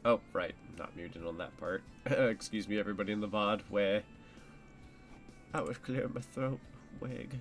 Oh, right. I'm not muted on that part. Excuse me, everybody in the VOD. Where? I was clearing my throat. Wig.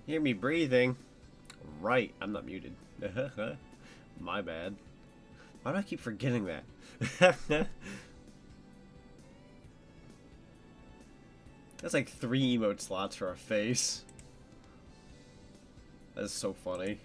Hear me breathing? Right, I'm not muted. My bad. Why do I keep forgetting that? That's like 3 emote slots for a face. That's so funny.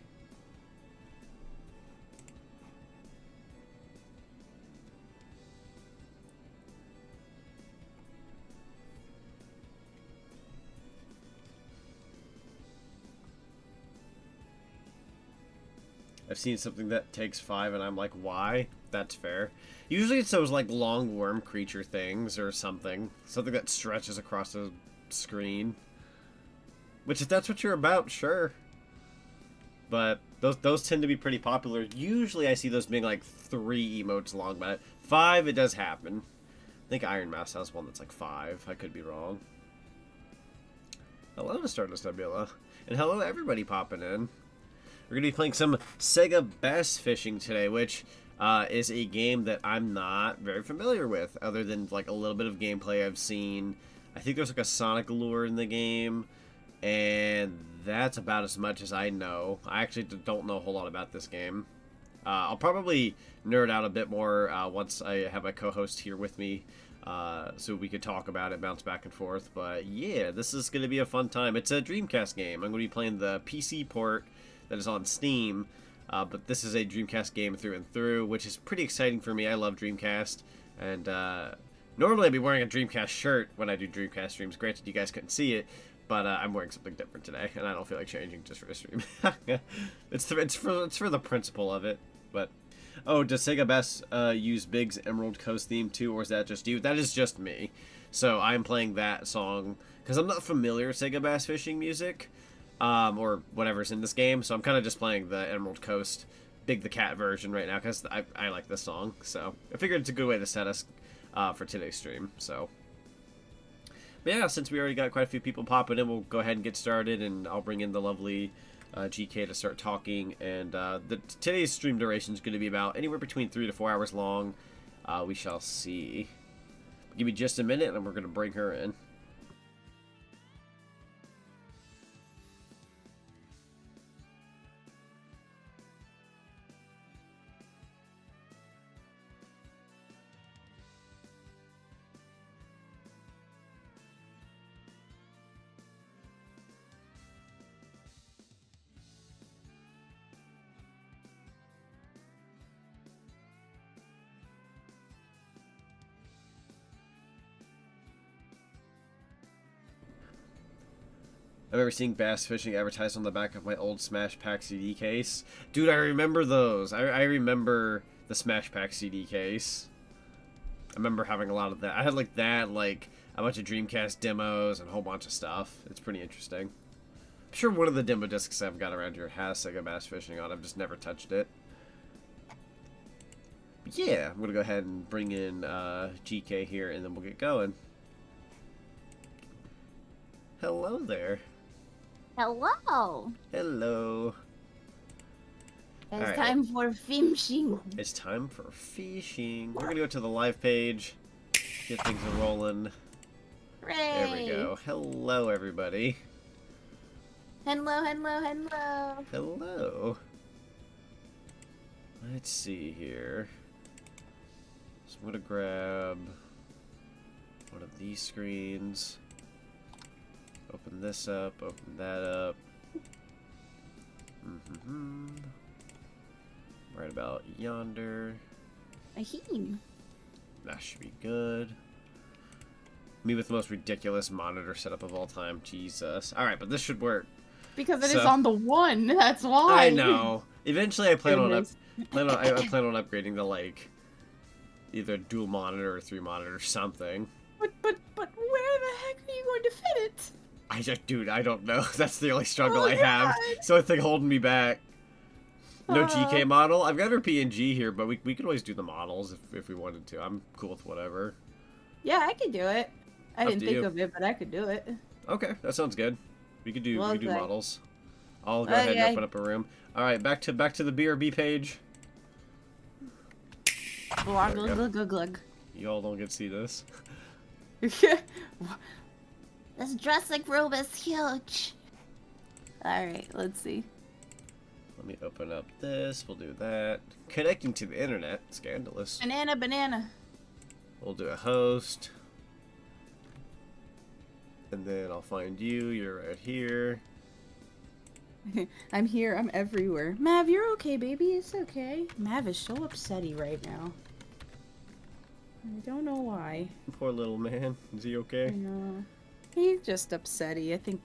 I've seen something that takes 5 and I'm like, why? That's fair. Usually it's those like long worm creature things or something. Something that stretches across the screen. Which if that's what you're about, sure. But those tend to be pretty popular. Usually I see those being like 3 emotes long, but 5 it does happen. I think Iron Mouse has one that's like 5. I could be wrong. Hello to Stardust Nebula. And hello to everybody popping in. We're going to be playing some SEGA Bass Fishing today, which is a game that I'm not very familiar with, other than like a little bit of gameplay I've seen. I think there's like a Sonic lure in the game, and that's about as much as I know. I actually don't know a whole lot about this game. I'll probably nerd out a bit more once I have my co-host here with me, so we could talk about it, bounce back and forth. But yeah, this is going to be a fun time. It's a Dreamcast game. I'm going to be playing the PC port that is on Steam, but this is a Dreamcast game through and through, which is pretty exciting for me. I love Dreamcast, and normally I'd be wearing a Dreamcast shirt when I do Dreamcast streams. Granted, you guys couldn't see it, but I'm wearing something different today, and I don't feel like changing just for a stream. It's for the principle of it. But oh, does Sega Bass use Big's Emerald Coast theme too, or is that just you? That is just me. So I'm playing that song because I'm not familiar with Sega Bass fishing music, or whatever's in this game. So I'm kind of just playing the Emerald Coast Big the Cat version right now because I like this song. So I figured it's a good way to set us for today's stream. So. But yeah, since we already got quite a few people popping in, we'll go ahead and get started, and I'll bring in the lovely GK to start talking. And today's stream duration is going to be about anywhere between 3 to 4 hours long. We shall see. Give me just a minute, and we're going to bring her in. I remember seeing bass fishing advertised on the back of my old Smash Pack CD case. Dude, I remember those. I remember the Smash Pack CD case. I remember having a lot of that. I had like that, like a bunch of Dreamcast demos and a whole bunch of stuff. It's pretty interesting. I'm sure one of the demo discs I've got around here has Sega Bass Fishing on. I've just never touched it. But yeah, I'm going to go ahead and bring in GK here, and then we'll get going. Hello there. Hello. Hello. It's time for fishing. It's time for fishing. We're going to go to the live page, get things rolling. Hooray. There we go. Hello, everybody. Hello, hello, hello. Hello. Let's see here. So I'm going to grab one of these screens. Open this up, open that up. Right about yonder. Ahim. That should be good. Me with the most ridiculous monitor setup of all time. Jesus. Alright, but this should work. Because it is on the one, that's why. I know. Eventually I plan on I plan on upgrading to like either dual monitor or 3 monitor or something. But where the heck are you going to fit it? Dude, I don't know. That's the only struggle I have. So I think holding me back. No GK model. I've got her PNG here, but we could always do the models if we wanted to. I'm cool with whatever. Yeah, I could do it. I didn't think of it, but I could do it. Okay, that sounds good. We could do models. I'll go ahead and open up a room. All right, back to the BRB page. Glug, glug, glug, glug. Y'all don't get to see this. This dressing room is huge. Alright, let's see. Let me open up this. We'll do that. Connecting to the internet. Scandalous. Banana. We'll do a host. And then I'll find you. You're right here. I'm here. I'm everywhere. Mav, you're okay, baby. It's okay. Mav is so upsetty right now. I don't know why. Poor little man. Is he okay? I know. He's just upsetty. I think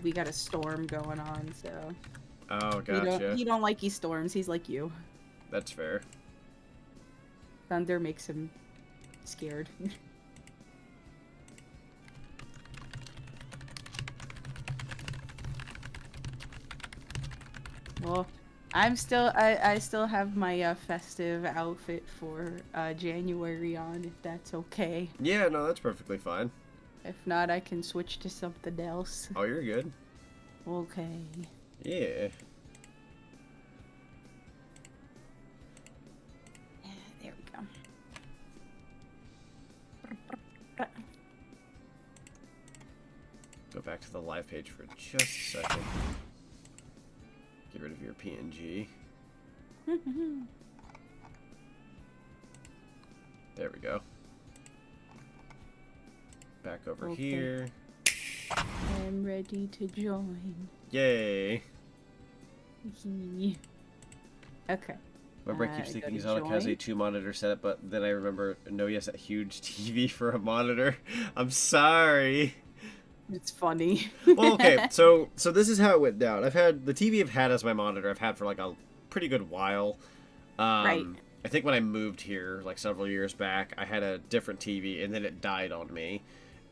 we got a storm going on, so. Oh, gotcha. He don't like these storms. He's like you. That's fair. Thunder makes him scared. Well, I still have my festive outfit for January on, if that's okay. Yeah, no, that's perfectly fine. If not, I can switch to something else. Oh, you're good. Okay. Yeah. There we go. Go back to the live page for just a second. Get rid of your PNG. There we go. Back over Okay. here. I'm ready to join. Yay. Okay. Remember, I keep go thinking to Zonic has a join. 2-monitor setup, but then I remember, no, he has that huge TV for a monitor. I'm sorry. It's funny. Well, okay, so this is how it went down. I've had the TV I've had as my monitor. I've had for like a pretty good while. Right. I think when I moved here, like several years back, I had a different TV, and then it died on me,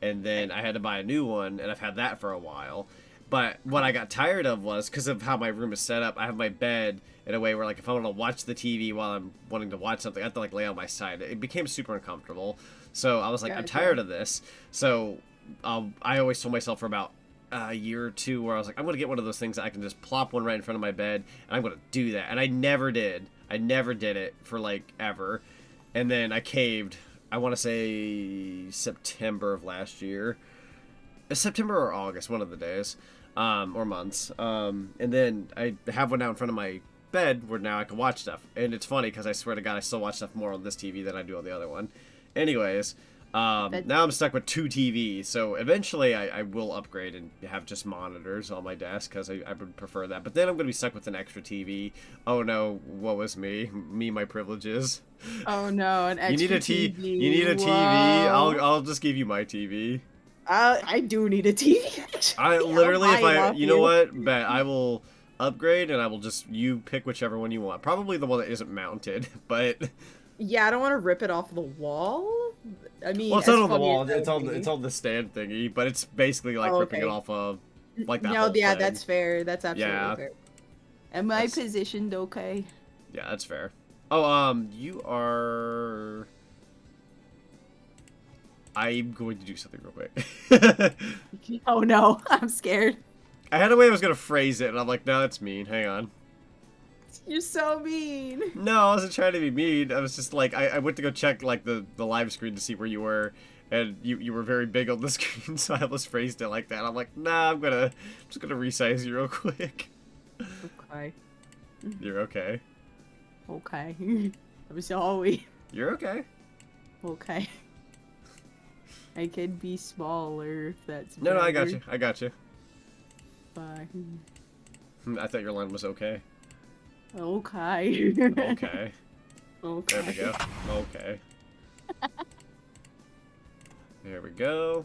and then I had to buy a new one, and I've had that for a while. But what I got tired of was, because of how my room is set up, I have my bed in a way where, like, if I want to watch the TV while I'm wanting to watch something, I have to, like, lay on my side. It became super uncomfortable. So I was like, I'm tired of this. So I always told myself for about a year or two where I was like, I'm going to get one of those things that I can just plop one right in front of my bed, and I'm going to do that. And I never did. I never did it for, like, ever. And then I caved, I want to say September of last year. September or August, one of the days. Or months. And then I have one now in front of my bed where now I can watch stuff. And it's funny because I swear to God, I still watch stuff more on this TV than I do on the other one. Anyways, now I'm stuck with 2 TVs. So eventually I will upgrade and have just monitors on my desk because I would prefer that. But then I'm going to be stuck with an extra TV. Oh no, what was me? Me, my privileges. Oh no, an extra TV. You need a TV? I'll just give you my TV. I do need a TV. I literally, you know what, bet I will upgrade and I will just, you pick whichever one you want. Probably the one that isn't mounted, but Yeah, I don't want to rip it off the wall. I mean, well, it's not on the wall. It's on the stand thingy, but it's basically like ripping it off of like that. No, yeah, thing. that's fair. That's absolutely fair. Am I positioned okay? Yeah, that's fair. Oh, you are. I'm going to do something real quick. Oh no, I'm scared. I had a way I was going to phrase it, and I'm like, no, that's mean. Hang on. You're so mean. No, I wasn't trying to be mean. I was just like, I went to go check like the live screen to see where you were, and you were very big on the screen, so I almost phrased it like that. I'm like, nah, I'm just gonna resize you real quick. Okay. You're okay. Okay. I'm sorry. You're okay. Okay. I could be smaller if that's No, I got better. you. I got you. Bye. I thought your line was okay. Okay. Okay. Okay. There we go. Okay. There we go.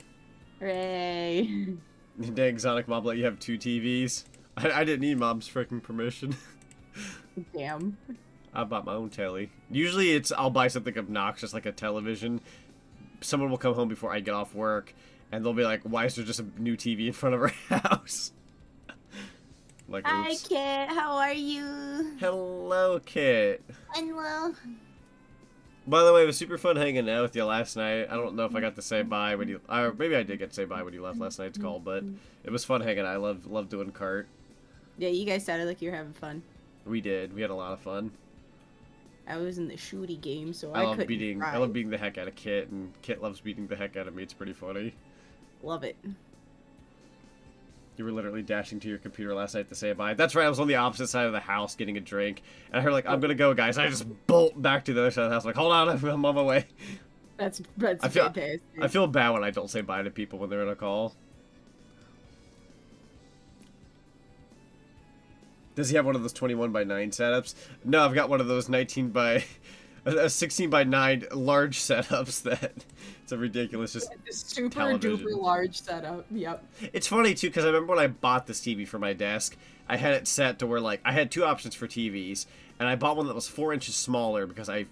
Hooray. Dang, Zonic Mob let you have 2 TVs. I didn't need Mom's freaking permission. Damn. I bought my own telly. Usually I'll buy something obnoxious like a television. Someone will come home before I get off work, and they'll be like, why is there just a new TV in front of our house? Like, Hi, oops. Kit. How are you? Hello, Kit. I'm well. By the way, it was super fun hanging out with you last night. I don't know if I got to say bye when you... maybe I did get to say bye when you left last night's call, but it was fun hanging out. I love doing cart. Yeah, you guys sounded like you were having fun. We did. We had a lot of fun. I was in the shooty game, so I I love couldn't beating the heck out of Kit, and Kit loves beating the heck out of me. It's pretty funny. Love it. You were literally dashing to your computer last night to say bye. That's right, I was on the opposite side of the house getting a drink. And I heard, like, I'm gonna go, guys. And I just bolt back to the other side of the house, like, hold on, I'm on my way. That's fantastic. I feel bad when I don't say bye to people when they're in a call. Does he have one of those 21 by 9 setups? No, I've got one of those 19 by... a 16 by 9 large setups that... It's a ridiculous just super television. duper large setup. Yep. It's funny too because I remember when I bought this TV for my desk, I had it set to where like I had 2 options for TVs, and I bought one that was 4 inches smaller because I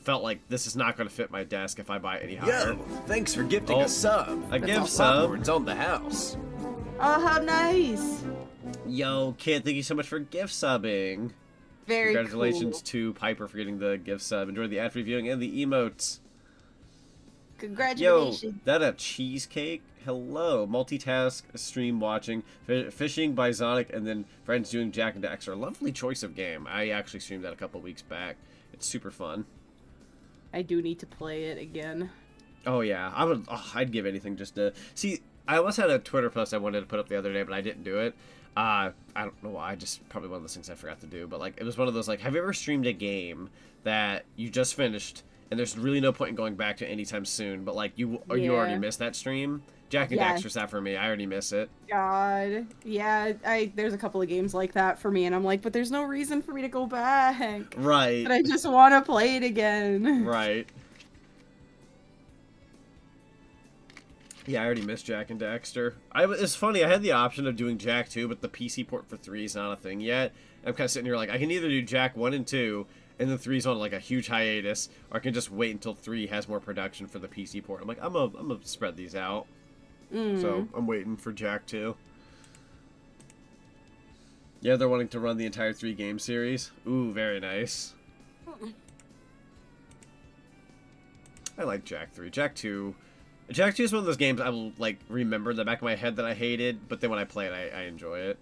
felt like this is not going to fit my desk if I buy it any higher. Yo, thanks for gifting a sub. A gift sub. Popcorn's on the house. Oh, how nice. Yo, kid, thank you so much for gift subbing. Very Congratulations cool. to Piper for getting the gift sub. Enjoy the ad reviewing and the emotes. Yo, Congratulations. that a cheesecake? Hello. Multitask, stream watching, fishing by Zonic, and then friends doing Jack and Daxter. Lovely choice of game. I actually streamed that a couple weeks back. It's super fun. I do need to play it again. Oh yeah, I would. Oh, I'd give anything just to see. I almost had a Twitter post I wanted to put up the other day, but I didn't do it. I don't know why. Just probably one of those things I forgot to do. But like, it was one of those like, have you ever streamed a game that you just finished and there's really no point in going back to anytime soon, but like you already missed that stream? Jack and Daxter's that for me. I already miss it. God, yeah. There's a couple of games like that for me, and I'm like, but there's no reason for me to go back. Right. But I just want to play it again. Right. Yeah, I already missed Jack and Daxter. It's funny, I had the option of doing Jack 2, but the PC port for 3 is not a thing yet. I'm kind of sitting here like, I can either do Jack 1 and 2, and then 3's on like a huge hiatus, or I can just wait until 3 has more production for the PC port. I'm like, I'm gonna spread these out. So, I'm waiting for Jack 2. Yeah, they're wanting to run the entire 3-game series. Ooh, very nice. I like Jack 3. Jack 2 is one of those games I will, like, remember in the back of my head that I hated, but then when I play it, I enjoy it.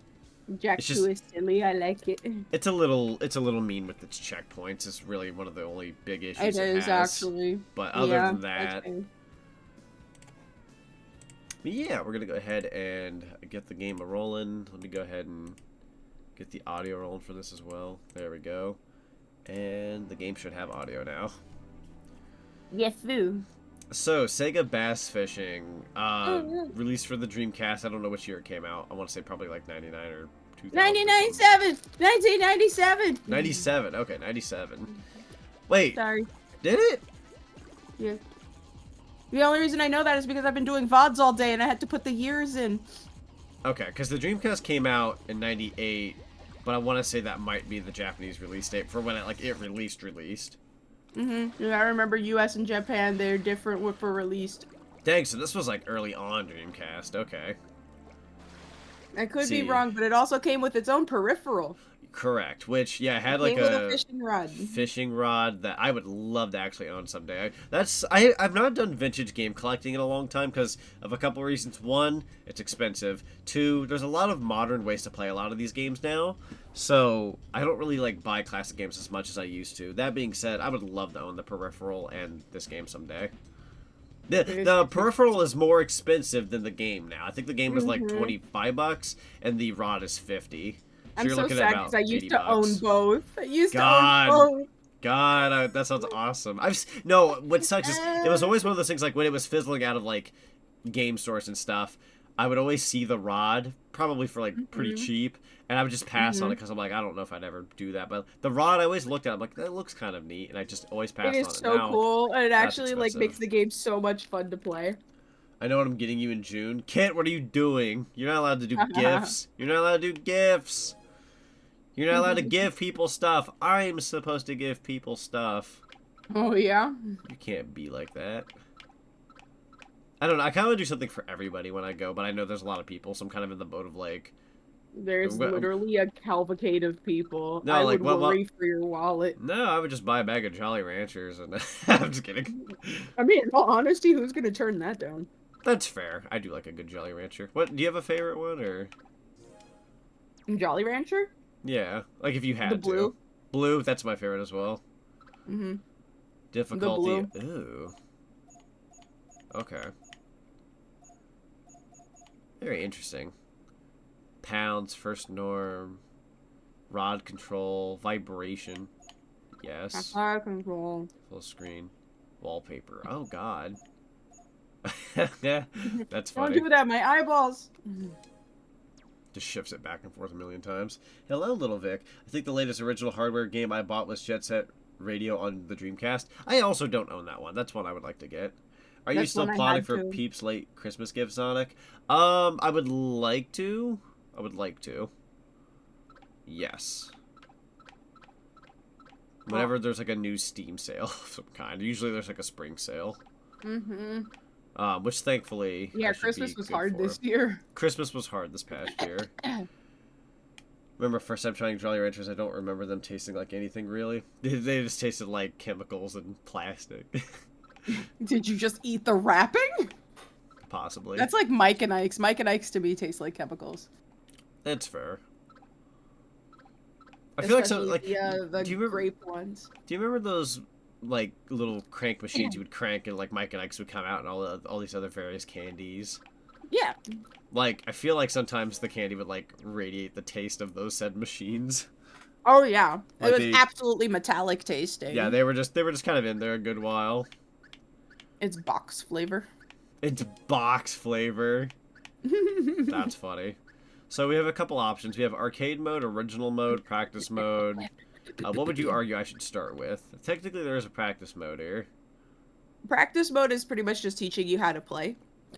Jack 2 is silly. I like it. It's a little mean with its checkpoints. It's really one of the only big issues it is, has. actually. But other than that... Yeah, we're going to go ahead and get the game rolling. Let me go ahead and get the audio rolling for this as well. There we go. And the game should have audio now. Yes, boo. So, Sega Bass Fishing, released for the Dreamcast. I don't know which year it came out. I want to say probably like 99 or 2000. 1997! 97, okay, 97. Wait. Sorry. Did it? Yeah. The only reason I know that is because I've been doing VODs all day and I had to put the years in. Okay, because the Dreamcast came out in 98, but I want to say that might be the Japanese release date for when it released. Yeah, I remember US and Japan, they're different for released. Dang, so this was like early on Dreamcast, okay. I could be wrong, but it also came with its own peripheral. Correct, which, yeah, had like a fishing rod that I would love to actually own someday. I've not done vintage game collecting in a long time because of a couple of reasons. One, it's expensive. Two, there's a lot of modern ways to play a lot of these games now, so I don't really like buy classic games as much as I used to. That being said, I would love to own the peripheral and this game someday. The peripheral is more expensive than the game now. I think the game is like $25 and the rod is $50. So I'm so sad because I used to own both. God, that sounds awesome. What sucks is it was always one of those things like when it was fizzling out of like game stores and stuff, I would always see the rod, probably for like pretty cheap, and I would just pass on it because I'm like, I don't know if I'd ever do that. But the rod, I always looked at it, I'm like, that looks kind of neat, and I just always passed on it. It is so cool, and it actually like makes the game so much fun to play. I know what I'm getting you in June. Kit, what are you doing? You're not allowed to do gifts. You're not allowed to do gifts. You're not allowed to give people stuff. I'm supposed to give people stuff. Oh, yeah? You can't be like that. I don't know. I kind of want to do something for everybody when I go, but I know there's a lot of people, so I'm kind of in the boat of like... There's literally a cavalcade of people. No, I would worry for your wallet. No, I would just buy a bag of Jolly Ranchers, and I'm just kidding. I mean, in all honesty, who's going to turn that down? That's fair. I do like a good Jolly Rancher. What, do you have a favorite one, or...? Jolly Rancher? Yeah, like if you had the blue. to. Blue, that's my favorite as well. Difficulty. The blue. Ooh. Okay. Very interesting. Pounds, first norm, rod control, vibration. Yes. Rod control. Full screen. Wallpaper. Oh god. Yeah, that's funny. Don't do that, my eyeballs. Just shifts it back and forth a million times. Hello, Little Vic. I think the latest original hardware game I bought was Jet Set Radio on the Dreamcast. I also don't own that one. That's one I would like to get. Are you still plotting for Peep's late Christmas gift, Sonic? I would like to. Yes. Whenever there's like a new Steam sale of some kind. Usually there's like a spring sale. Which thankfully... Yeah, Christmas was hard this year. Christmas was hard this past year. Remember first time trying Jolly Ranchers, I don't remember them tasting like anything really. They just tasted like chemicals and plastic. Did you just eat the wrapping? Possibly. That's like Mike and Ike's. Mike and Ike's to me taste like chemicals. That's fair. I feel like some like the grape ones. Do you remember those like little crank machines you would crank and like Mike and Ike's would come out and all these other various candies? Yeah. Like, I feel like sometimes the candy would, like, radiate the taste of those said machines. Oh yeah, Like it was absolutely metallic tasting. Yeah, they were just kind of in there a good while. It's box flavor. It's box flavor. That's funny. So we have a couple options. We have arcade mode, original mode, practice mode. What would you argue I should start with? Technically, there is a practice mode here. Practice mode is pretty much just teaching you how to play.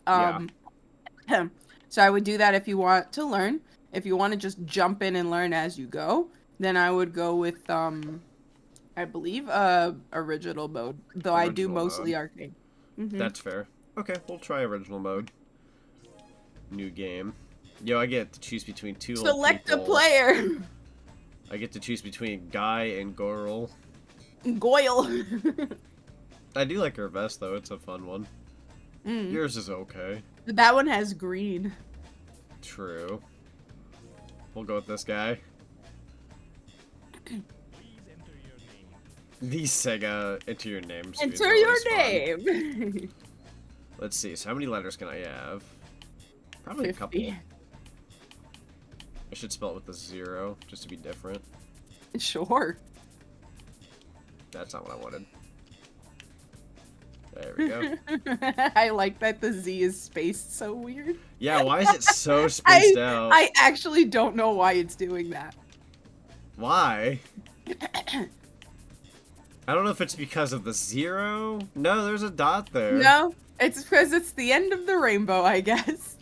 Yeah. So I would do that if you want to learn. If you want to just jump in and learn as you go, then I would go with I believe original mode. Though I do Original mostly mode. arcade. Mm-hmm. That's fair. Okay, we'll try original mode. New game. Yo, I get to choose between two old Select a people. player. I get to choose between Guy and Girl. Goyle. I do like her vest, though. It's a fun one. Mm. Yours is okay. That one has green. True. We'll go with this guy. The SEGA enter your name. Enter your name. Let's see. So how many letters can I have? Probably 50. a couple. I should spell it with a 0, just to be different. Sure. That's not what I wanted. There we go. I like that the Z is spaced so weird. Yeah, why is it so spaced out? I actually don't know why it's doing that. Why? I don't know if it's because of the 0. No, there's a dot there. No, it's because it's the end of the rainbow, I guess.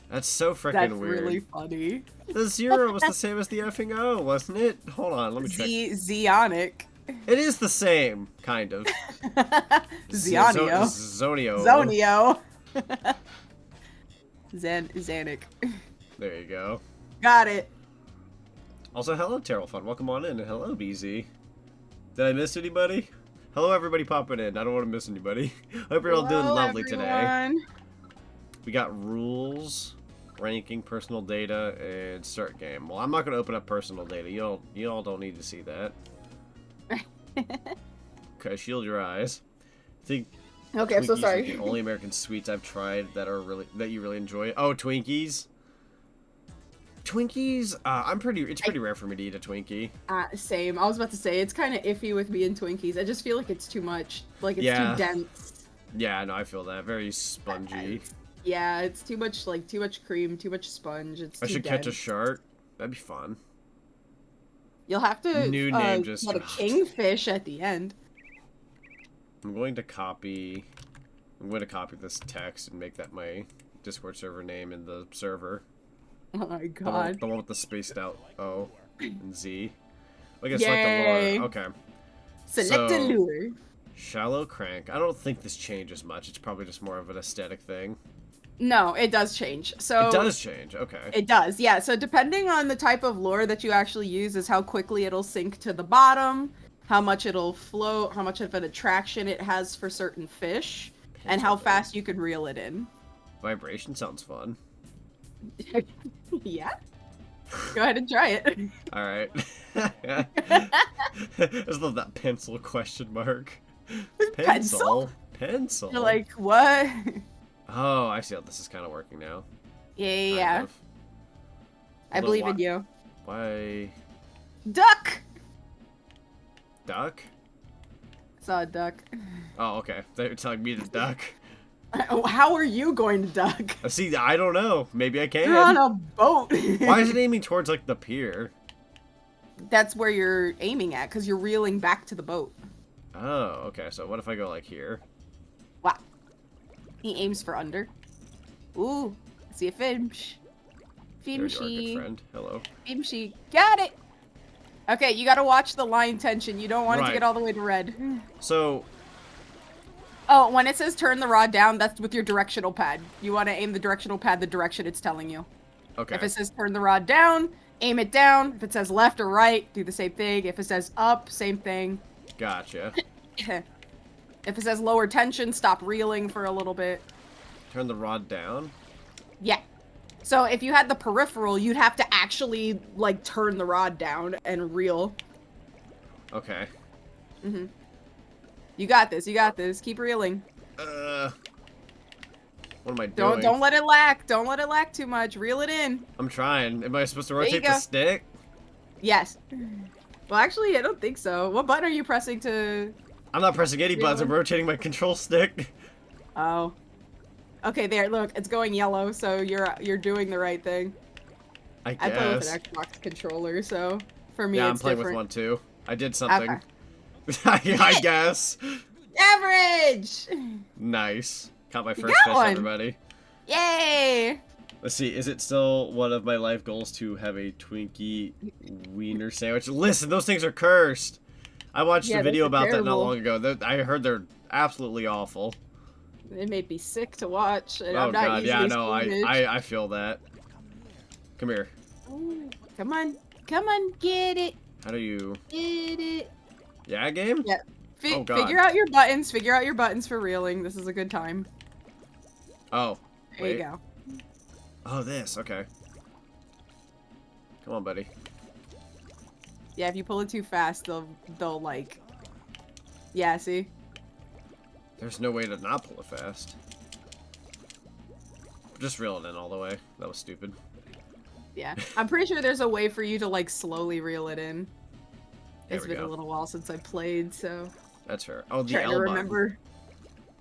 That's so freaking That's weird. really funny. The 0 was the same as the effing O, wasn't it? Hold on, let me check. Zonic. It is the same, kind of. Zionio. Zonio. Zonio. Zanic. There you go. Got it. Also, hello, Terrell Fun. Welcome on in. And hello, BZ. Did I miss anybody? Hello, everybody popping in. I don't want to miss anybody. Hope you're all doing Hello, lovely today. everyone. We got rules, ranking, personal data, and start game. Well, I'm not going to open up personal data. You all don't need to see that. Okay, shield your eyes. I think Okay, I'm so Twinkies sorry. are the only American sweets I've tried that you really enjoy. Oh, Twinkies. Twinkies. It's pretty rare for me to eat a Twinkie. Same. I was about to say, it's kind of iffy with me and Twinkies. I just feel like it's too much. Like, it's too dense. Yeah, no, I feel that. Very spongy. Yeah, it's too much, like, too much cream, too much sponge. It's I too should catch a dense. shark. That'd be fun. You'll have to New name just get a dropped. kingfish at the end. I'm going to copy this text and make that my Discord server name in the server. Oh my god. The one with the spaced out O and Z. I guess Yay. like the lure. Okay. Select a So- lure. Shallow crank. I don't think this changes much. It's probably just more of an aesthetic thing. No, it does change. So It does change. Okay. It does, yeah. So depending on the type of lure that you actually use is how quickly it'll sink to the bottom, how much it'll float, how much of an attraction it has for certain fish, and how fast you can reel it in. Vibration sounds fun. Yeah? Go ahead and try it. All right. I just love that pencil question mark. Pencil? Pencil. You're like, what? Oh, I see how this is kind of working now. Yeah. Kind of. I Although believe why- in you. Why Duck! duck? I saw a duck. Oh, okay. They're telling me to duck. How are you going to duck? See, I don't know. Maybe I can. You're on a boat. Why is it aiming towards like the pier? That's where you're aiming at, because you're reeling back to the boat. Oh, okay. So what if I go like here? Wow. He aims for under. Ooh, I see a fish. There you are, good Fishy. friend. Hello. Fishy. Got it! Okay, you gotta watch the line tension. You don't want it to Right. get all the way to red. So, Oh, when it says turn the rod down, that's with your directional pad. You want to aim the directional pad the direction it's telling you. okay. If it says turn the rod down, aim it down. If it says left or right, do the same thing. If it says up, same thing. Gotcha. If it says lower tension, stop reeling for a little bit. Turn the rod down. Yeah. So if you had the peripheral, you'd have to actually, like, turn the rod down and reel. Okay. You got this, you got this. Keep reeling. Well, What am I doing? Don't let it lack. Don't let it lack too much. Reel it in. I'm trying. Am I supposed to There you rotate the go. stick? Yes. Well, actually, I don't think so. What button are you pressing to... I'm not pressing any buttons. I'm rotating my control stick. Oh. Okay, there. Look, it's going yellow, so you're doing the right thing. I guess. I play with an Xbox controller, so for me Yeah, it's I'm playing different. with one too. I did something. Okay. I guess. Average! Nice. Caught my You first got fish, one. everybody. Yay! Let's see. Is it still one of my life goals to have a Twinkie wiener sandwich? Listen, those things are cursed. I watched Yeah, a video those are about that not terrible. long ago. I heard they're absolutely awful. It made me sick to watch, and Oh I'm not god, yeah, easily no, squeamish. I feel that. Come here. Ooh, come on, get it, How do you? get it. Yeah, game. Yeah. Oh, God. Figure out your buttons. Figure out your buttons for reeling. This is a good time. Oh. There you Wait. go. Oh, this. Okay. Come on, buddy. Yeah, if you pull it too fast, they'll like. Yeah, see. There's no way to not pull it fast. Just reel it in all the way. That was stupid. Yeah, I'm pretty sure there's a way for you to like slowly reel it in. There It's we been go. a little while since I played, so That's fair. Oh, the trying L to button. remember.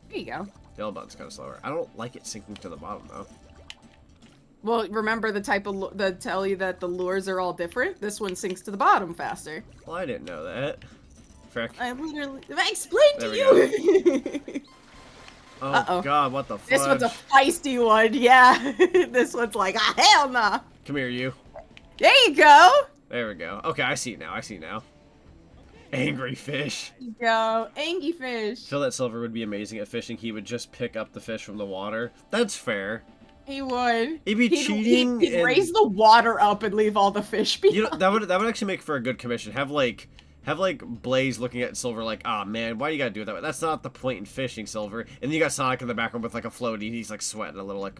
There you go. The L button's kind of slower. I don't like it sinking to the bottom though. Well, remember the type of that tell you that the lures are all different. This one sinks to the bottom faster. Well, I didn't know that. Frick. I literally I explained There to you. Oh Uh-oh. god, what the fudge? This one's a feisty one, yeah. This one's like, ah, hell no. Come here, you. There you go. There we go. Okay, I see it now. I see it now. Angry fish. There you go. Angry fish. Feel that Silver would be amazing at fishing. He would just pick up the fish from the water. That's fair. He would. He'd be cheating He'd and- raise the water up and leave all the fish behind. You know, that would actually make for a good commission. Have like Blaze looking at Silver like, ah man, why you gotta do it that way? That's not the point in fishing, Silver. And then you got Sonic in the background with like a floaty. He's like sweating a little, like,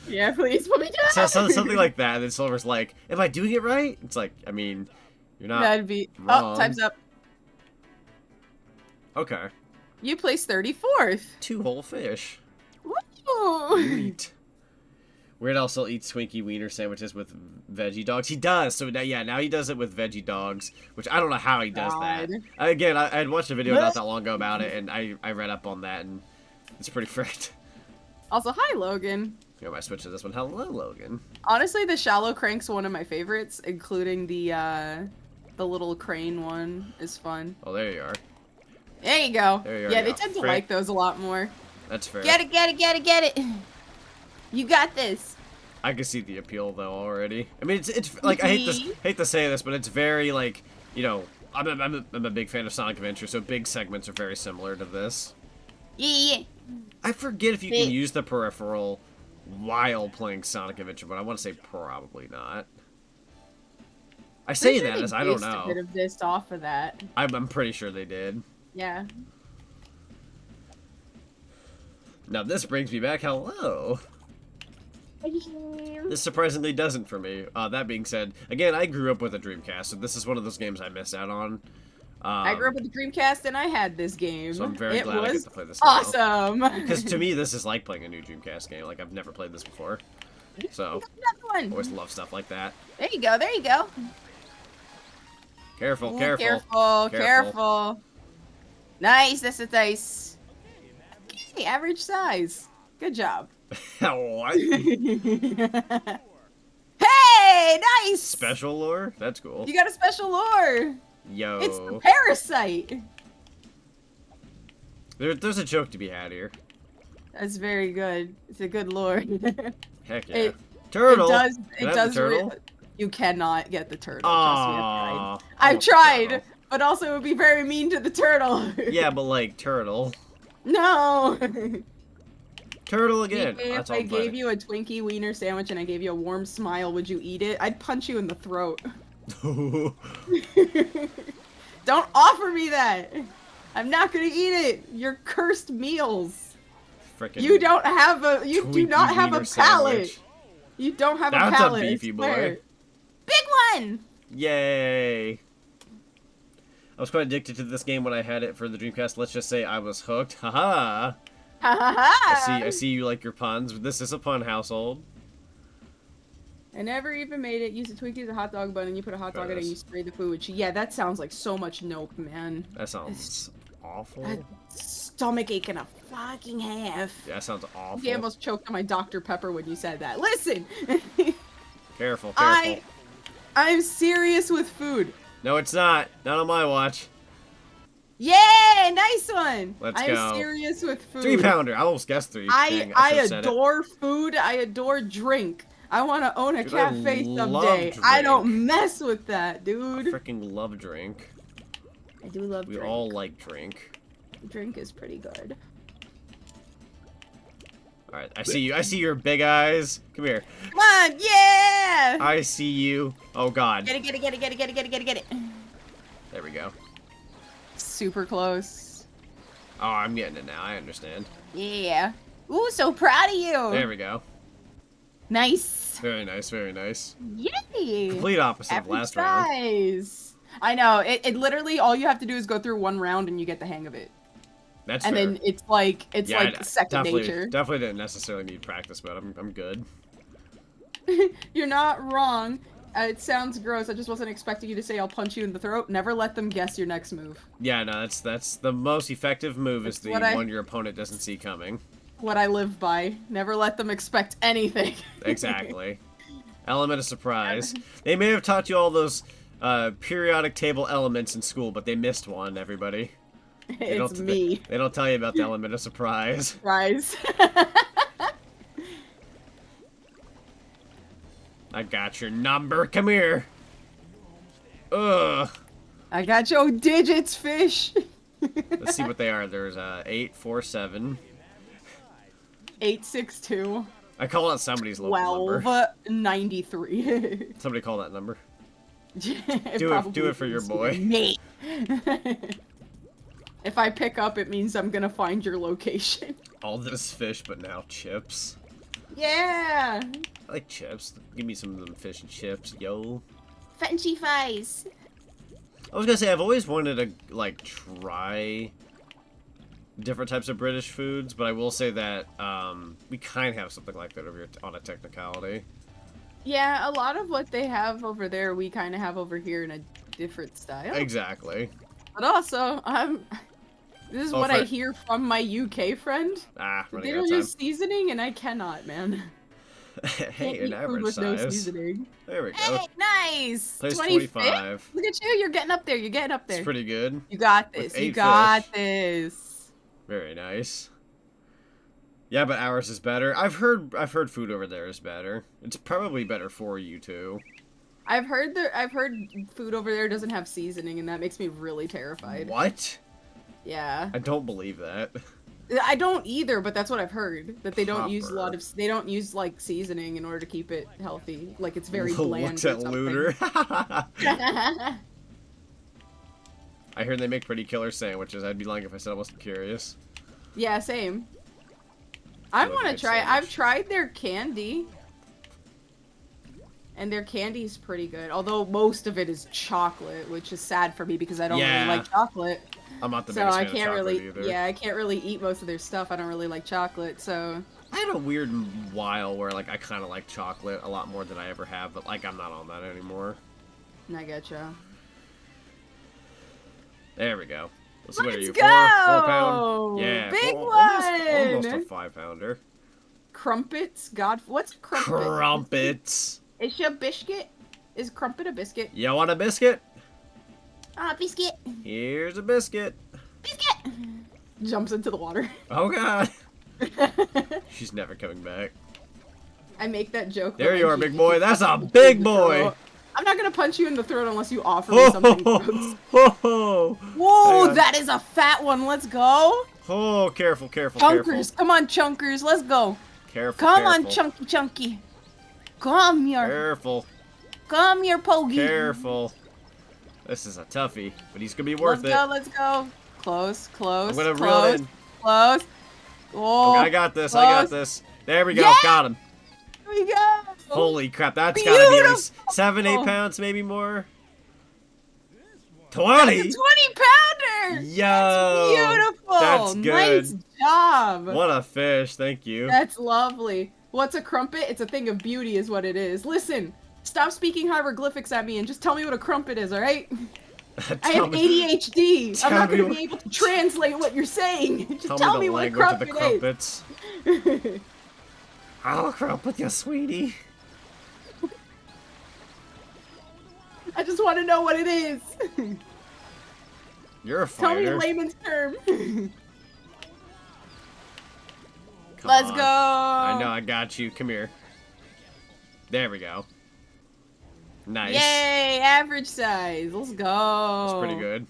Yeah, please put me down. So something like that. And then Silver's like, am I doing it right? It's like, I mean, you're not. That'd be. wrong. Oh, time's up. Okay. You placed 34th. 2 whole fish. Woo! Sweet. Weird Al still eats Twinkie wiener sandwiches with veggie dogs. He does. So now, yeah, now he does it with veggie dogs, which I don't know how he does that. God. Again, I had watched a video not that long ago about it, and I read up on that, and it's pretty fricked. Also, hi, Logan. I might switch to this one. Hello, Logan. Honestly, the shallow crank's one of my favorites, including the little crane one is fun. Oh, there you are. There you go. There you are, Yeah, they yeah. tend to Frick. like those a lot more. That's fair. Get it, get it, get it, get it. You got this. I can see the appeal though already. I mean, it's like I hate to say this, but it's very like, you know, I'm a big fan of Sonic Adventure, so big segments are very similar to this. Yeah. I forget if you can use the peripheral while playing Sonic Adventure, but I want to say probably not. I say that as I don't A bit know. of this off of that. I'm pretty sure they did. Yeah. Now this brings me back. Hello. This surprisingly doesn't for me. That being said, again, I grew up with a Dreamcast, so this is one of those games I missed out on. I grew up with the Dreamcast and I had this game. So I'm very it glad I was get to play this now. awesome. Because to me, this is like playing a new Dreamcast game. Like, I've never played this before. So, Another I one. always love stuff like that. There you go. There you go. Careful, Ooh, careful. Careful. Careful. Nice. That's a nice. Okay, average size. Good job. What? Hey, nice. Special lure? That's cool. You got a special lure. Yo. It's the parasite. There's a joke to be had here. That's very good. It's a good lure. Heck yeah. It- Turtle! It does. Can It I have does. the turtle? You cannot get the turtle. Trust me, I've tried. Aww. I I've want the tried, turtle. but also it would be very mean to the turtle. Yeah, but like, turtle. No. Turtle again. If That's all I I'm gave playing. you a Twinkie wiener sandwich and I gave you a warm smile, would you eat it? I'd punch you in the throat. Don't offer me that. I'm not gonna eat it. You're cursed meals. Frickin' You don't have a. You do Twinkie not have a wiener palate. sandwich. You don't have That's a a palate. I beefy boy. swear. Big one. Yay! I was quite addicted to this game when I had it for the Dreamcast. Let's just say I was hooked. Haha! Ha ha ha! I see you like your puns, but this is a pun household. I never even made it. Use a Twinkie as a hot dog bun, and you put a hot dog in it, and you spray the food. Yeah, that sounds like so much nope, man. That sounds awful. Stomach ache and a fucking half. Yeah, that sounds awful. You almost choked on my Dr. Pepper when you said that. Listen! Careful, careful. I'm serious with food. No, it's not. Not on my watch. Yay! Nice one! Let's go. I'm serious with food. 3-pounder. I almost guessed 3. Dang, I adore food. I adore drink. I want to own a cafe someday. I don't mess with that, dude. I freaking love drink. I do love drink. We all like drink. Drink is pretty good. Alright, I see you. I see your big eyes. Come here. Come on, yeah! I see you. Oh god. Get it, get it, get it, get it, get it, get it, get it, get it. There we go. Super close. Oh, I'm getting it now. I understand. Yeah. Ooh, so proud of you. There we go. Nice. Very nice, very nice. Yay! Complete opposite of last round. I know. It literally all you have to do is go through one round and you get the hang of it. That's and fair. then it's like second nature. Definitely didn't necessarily need practice, but I'm good. You're not wrong. It sounds gross. I just wasn't expecting you to say I'll punch you in the throat. Never let them guess your next move. Yeah, no, that's the most effective move is the one your opponent doesn't see coming. What I live by. Never let them expect anything. Exactly. Element of surprise. They may have taught you all those periodic table elements in school, but they missed one, everybody. It's me. They don't tell you about the element of surprise. Surprise. I got your number. Come here. Ugh. I got your digits, fish. Let's see what they are. There's 847. 862. I call out somebody's local number. 1293. Somebody call that number. Do it for your boy. Me. If I pick up, it means I'm gonna find your location. All this fish, but now chips. Yeah. I like chips. Give me some of them fish and chips, yo. Frenchy fries. I was gonna say I've always wanted to like try different types of British foods, but I will say that we kind of have something like that over here on a technicality. Yeah, a lot of what they have over there, we kind of have over here in a different style. Exactly. But also, this is what I hear from my UK friend. They don't use seasoning, and I cannot, man. Hey, an average with size. no seasoning. There we go. Hey, nice. Place 25. Look at you. You're getting up there. You're getting up there. It's pretty good. You got this. You got this. Very nice. Yeah, but ours is better. I've heard food over there is better. It's probably better for you too. I've heard food over there doesn't have seasoning, and that makes me really terrified. What? Yeah. I don't believe that. I don't either, but that's what I've heard. That they don't use they don't use like seasoning in order to keep it healthy. Like it's very bland. Looks at looter. I heard they make pretty killer sandwiches. I'd be lying if I said I wasn't curious. Yeah, same. I want to try. I've tried their candy. And their candy's pretty good. Although most of it is chocolate, which is sad for me because I don't really like chocolate. I'm not the biggest fan of chocolate either. Yeah, I can't really eat most of their stuff. I don't really like chocolate, so... I had a weird while where, like, I kind of like chocolate a lot more than I ever have, but, like, I'm not on that anymore. I getcha. There we go. Let's what are you, go! 4 pound? Yeah. Big one! Almost a 5-pounder. Crumpets? God, what's crumpet? Crumpets! Is she a biscuit? Is crumpet a biscuit? You want a biscuit? Biscuit. Here's a biscuit. Biscuit! Jumps into the water. Oh, God. She's never coming back. I make that joke. There you are, big boy. That's a big boy. I'm not going to punch you in the throat unless you offer me something gross. Whoa, that is a fat one. Let's go. Oh, careful, careful, Chunkers. careful. Come on, chunkers. Let's go. Careful, Come careful. on, chunky, chunky. Come here. Careful. Come here, Pogie. Careful. This is a toughie, but he's going to be worth it. Let's go. Close, close, I'm going to close, reel in. Close. Oh, okay, I got this, close. I got this. There we go, Yeah! got him. Here we go. Holy crap, that's got to be at least 7-8 pounds, maybe more. 20? That's a 20-pounder. Yo. That's beautiful. That's good. Nice job. What a fish. Thank you. That's lovely. What's a crumpet? It's a thing of beauty is what it is. Listen, stop speaking hieroglyphics at me and just tell me what a crumpet is, alright? I have ADHD. I'm not going to be able to translate what you're saying. Just tell me what a crumpet is. I'll crump with you, sweetie. I just want to know what it is. You're a fighter. Tell me in layman's term. Come Let's on. go. I know, I got you. Come here. There we go. Nice. Yay, average size. Let's go. That's pretty good.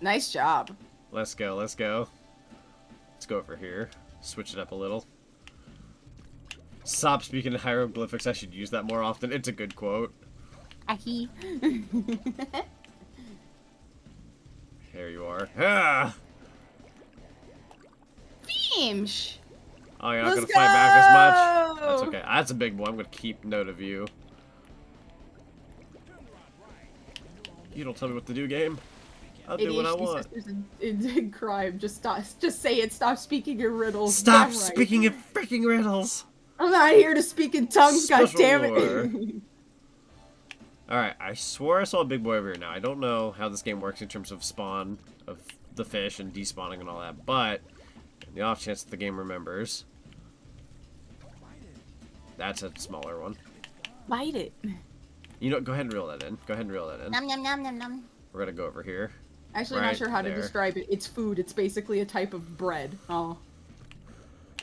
Nice job. Let's go, let's go. Let's go over here. Switch it up a little. Stop speaking in hieroglyphics. I should use that more often. It's a good quote. Ahi. Here you are. Ah! Beamsh. Oh, you're not Let's gonna fight back as much? go! That's okay. That's a big boy. I'm gonna keep note of you. You don't tell me what to do, game. I'll do what I want. Sisters in crime. Just stop. Just say it. Stop speaking in riddles. Stop Damn right. speaking in freaking riddles. I'm not here to speak in tongues. God Special damn lore. it. Alright, I swore I saw a big boy over here now. I don't know how this game works in terms of spawn of the fish and despawning and all that, but in the off chance that the game remembers. That's a smaller one. Bite it. You know, go ahead and reel that in. Go ahead and reel that in. Nom nom nom nom nom. We're gonna go over here. Actually, Right not sure how to there. describe it. It's food. It's basically a type of bread. Oh.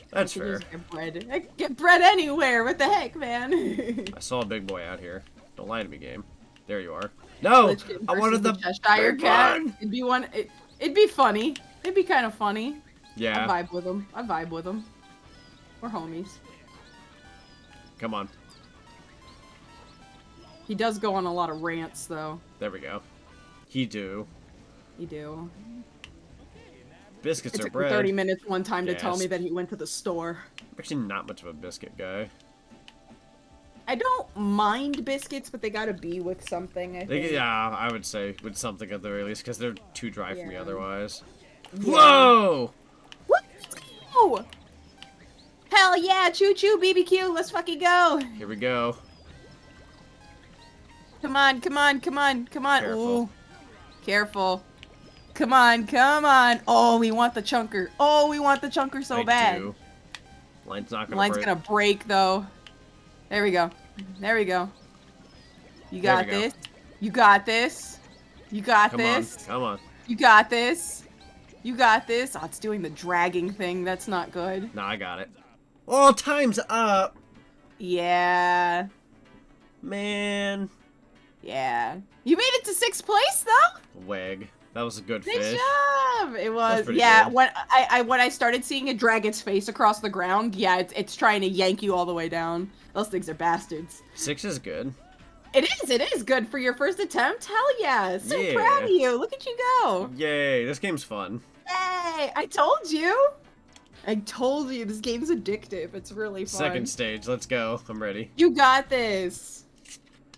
That's I could fair. just get bread. I could get bread anywhere. What the heck, man? I saw a big boy out here. Don't lie to me, game. There you are. No! Lichkin I wanted the versus Cheshire big Cat. one! It'd be one. It'd be funny. It'd be kind of funny. Yeah. I vibe with him. I vibe with him. We're homies. Come on. He does go on a lot of rants, though. There we go. He do. You do. Biscuits It are took him bread. 30 minutes one time to tell me Yes. that he went to the store. I'm actually not much of a biscuit guy. I don't mind biscuits, but they gotta be with something, I think. Yeah, I would say with something at the very least, because they're too dry for me Yeah. otherwise. Yeah. Whoa! What? Let's go! Hell yeah! Choo choo BBQ! Let's fucking go! Here we go. Come on, come on, come on, come on. Careful. Ooh. Careful. Come on, come on. Oh, we want the chunker. Oh, we want the chunker so I bad. do. Line's not gonna Line's break. gonna break though. There we go. There we go. You There we got go. this. You got this. You got Come this. on, come on. You got this. You got this. Oh, it's doing the dragging thing. That's not good. No, I got it. Oh, time's up! Yeah. Man. Yeah. You made it to 6th place though? Weg. That was a good Nice fish. job! It was, pretty yeah. good. When I started seeing it drag its face across the ground, yeah, it's trying to yank you all the way down. Those things are bastards. 6 is good. It is good for your first attempt. Hell yeah! So Yeah. proud of you. Look at you go. Yay, this game's fun. Hey, I told you. I told you this game's addictive. It's really fun. Second stage, let's go. I'm ready. You got this.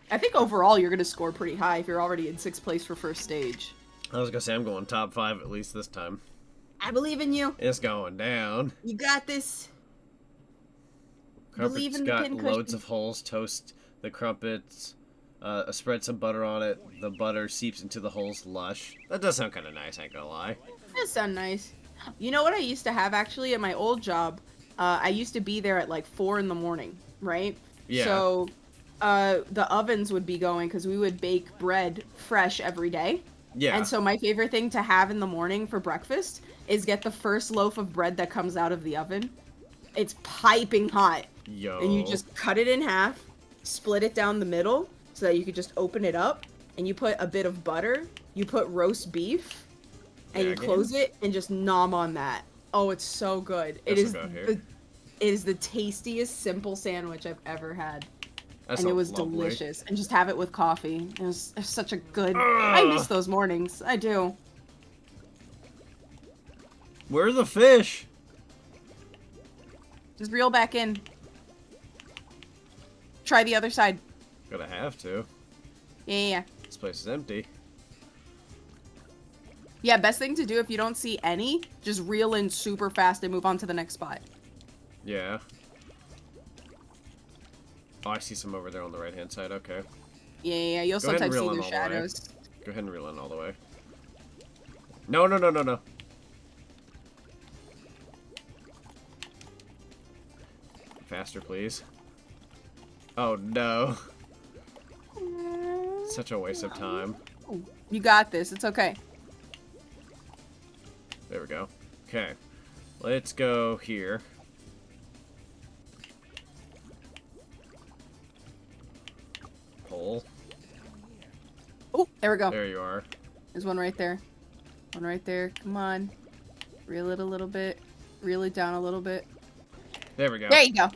I think overall you're gonna score pretty high if you're already in 6th place for first stage. I was gonna say I'm going top 5 at least this time. I believe in you. It's going down. You got this. Believe Crumpet's in the got pin loads cushion. of holes. Toast the crumpets. Spread some butter on it. The butter seeps into the holes lush. That does sound kind of nice, I ain't gonna lie. That sounds nice. You know what I used to have actually at my old job? I used to be there at like 4 in the morning, right? Yeah. So the ovens would be going because we would bake bread fresh every day. Yeah. And so my favorite thing to have in the morning for breakfast is get the first loaf of bread that comes out of the oven. It's piping hot. Yo. And you just cut it in half, split it down the middle so that you could just open it up, and you put a bit of butter, you put roast beef, and Yeah, you close it and just nom on that. Oh, it's so good. It That's is about here. it is the tastiest simple sandwich I've ever had. That And it sounds was lovely. delicious. And just have it with coffee. It was such a good... I miss those mornings. I do. Where are the fish? Just reel back in. Try the other side. Gonna have to. Yeah. This place is empty. Yeah, best thing to do if you don't see any, just reel in super fast and move on to the next spot. Yeah. Oh, I see some over there on the right-hand side. Okay. Yeah, you'll Go ahead and sometimes see reel in their all the way. shadows. Go ahead and reel in all the way. No, no, no, no, no. Faster, please. Oh, no. Such a waste of time. You got this. It's okay. There we go. Okay. Let's go here. Pull. Oh, there we go. There you are. There's one right there. One right there. Come on. Reel it a little bit. Reel it down a little bit. There we go. There you go.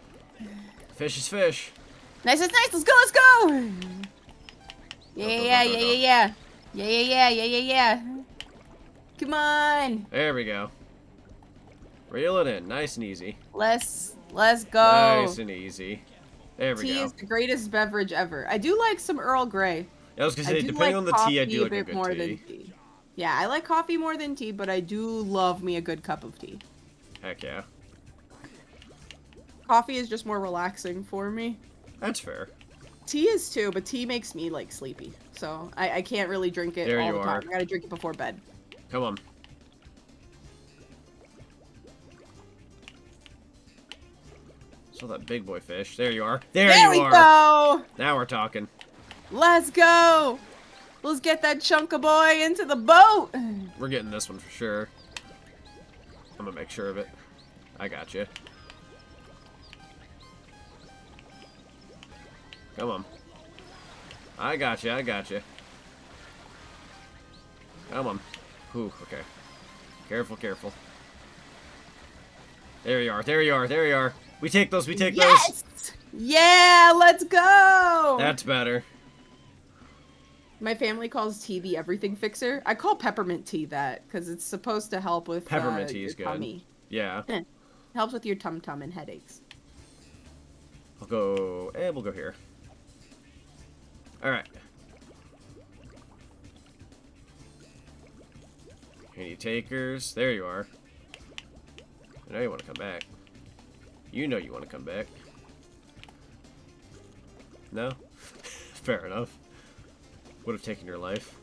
Fish is fish. Nice, nice, nice. Let's go, let's go. Yeah. Come on. There we go. Reel it in. Nice and easy. Let's go. Nice and easy. There we Tea go. is the greatest beverage ever. I do like some Earl Grey. I was gonna say, I do depending like on the tea, I do like a bit good more tea. than tea. Yeah, I like coffee more than tea, but I do love me a good cup of tea. Heck yeah. Coffee is just more relaxing for me. That's fair. Tea is too, but tea makes me like sleepy. So I can't really drink it There all you the time. are. I gotta drink it before bed. Come on. Saw that big boy fish. There you are. There There you we are. go! Now we're talking. Let's go! Let's get that chunka boy into the boat! We're getting this one for sure. I'm gonna make sure of it. I got you. Come on. I got you. I got you. Come on. Whew, okay. Careful, careful. There you are. There you are. There you are. We take those. We take Yes! Yeah, let's go! those. That's better. My family calls tea the everything fixer. I call peppermint tea that because it's supposed to help with Peppermint tea is your good. tummy. Yeah. Helps with your tum-tum and headaches. I'll go. We'll go here. Alright. Any takers? There you are. I know you want to come back. You know you want to come back. No? Fair enough. Would have taken your life.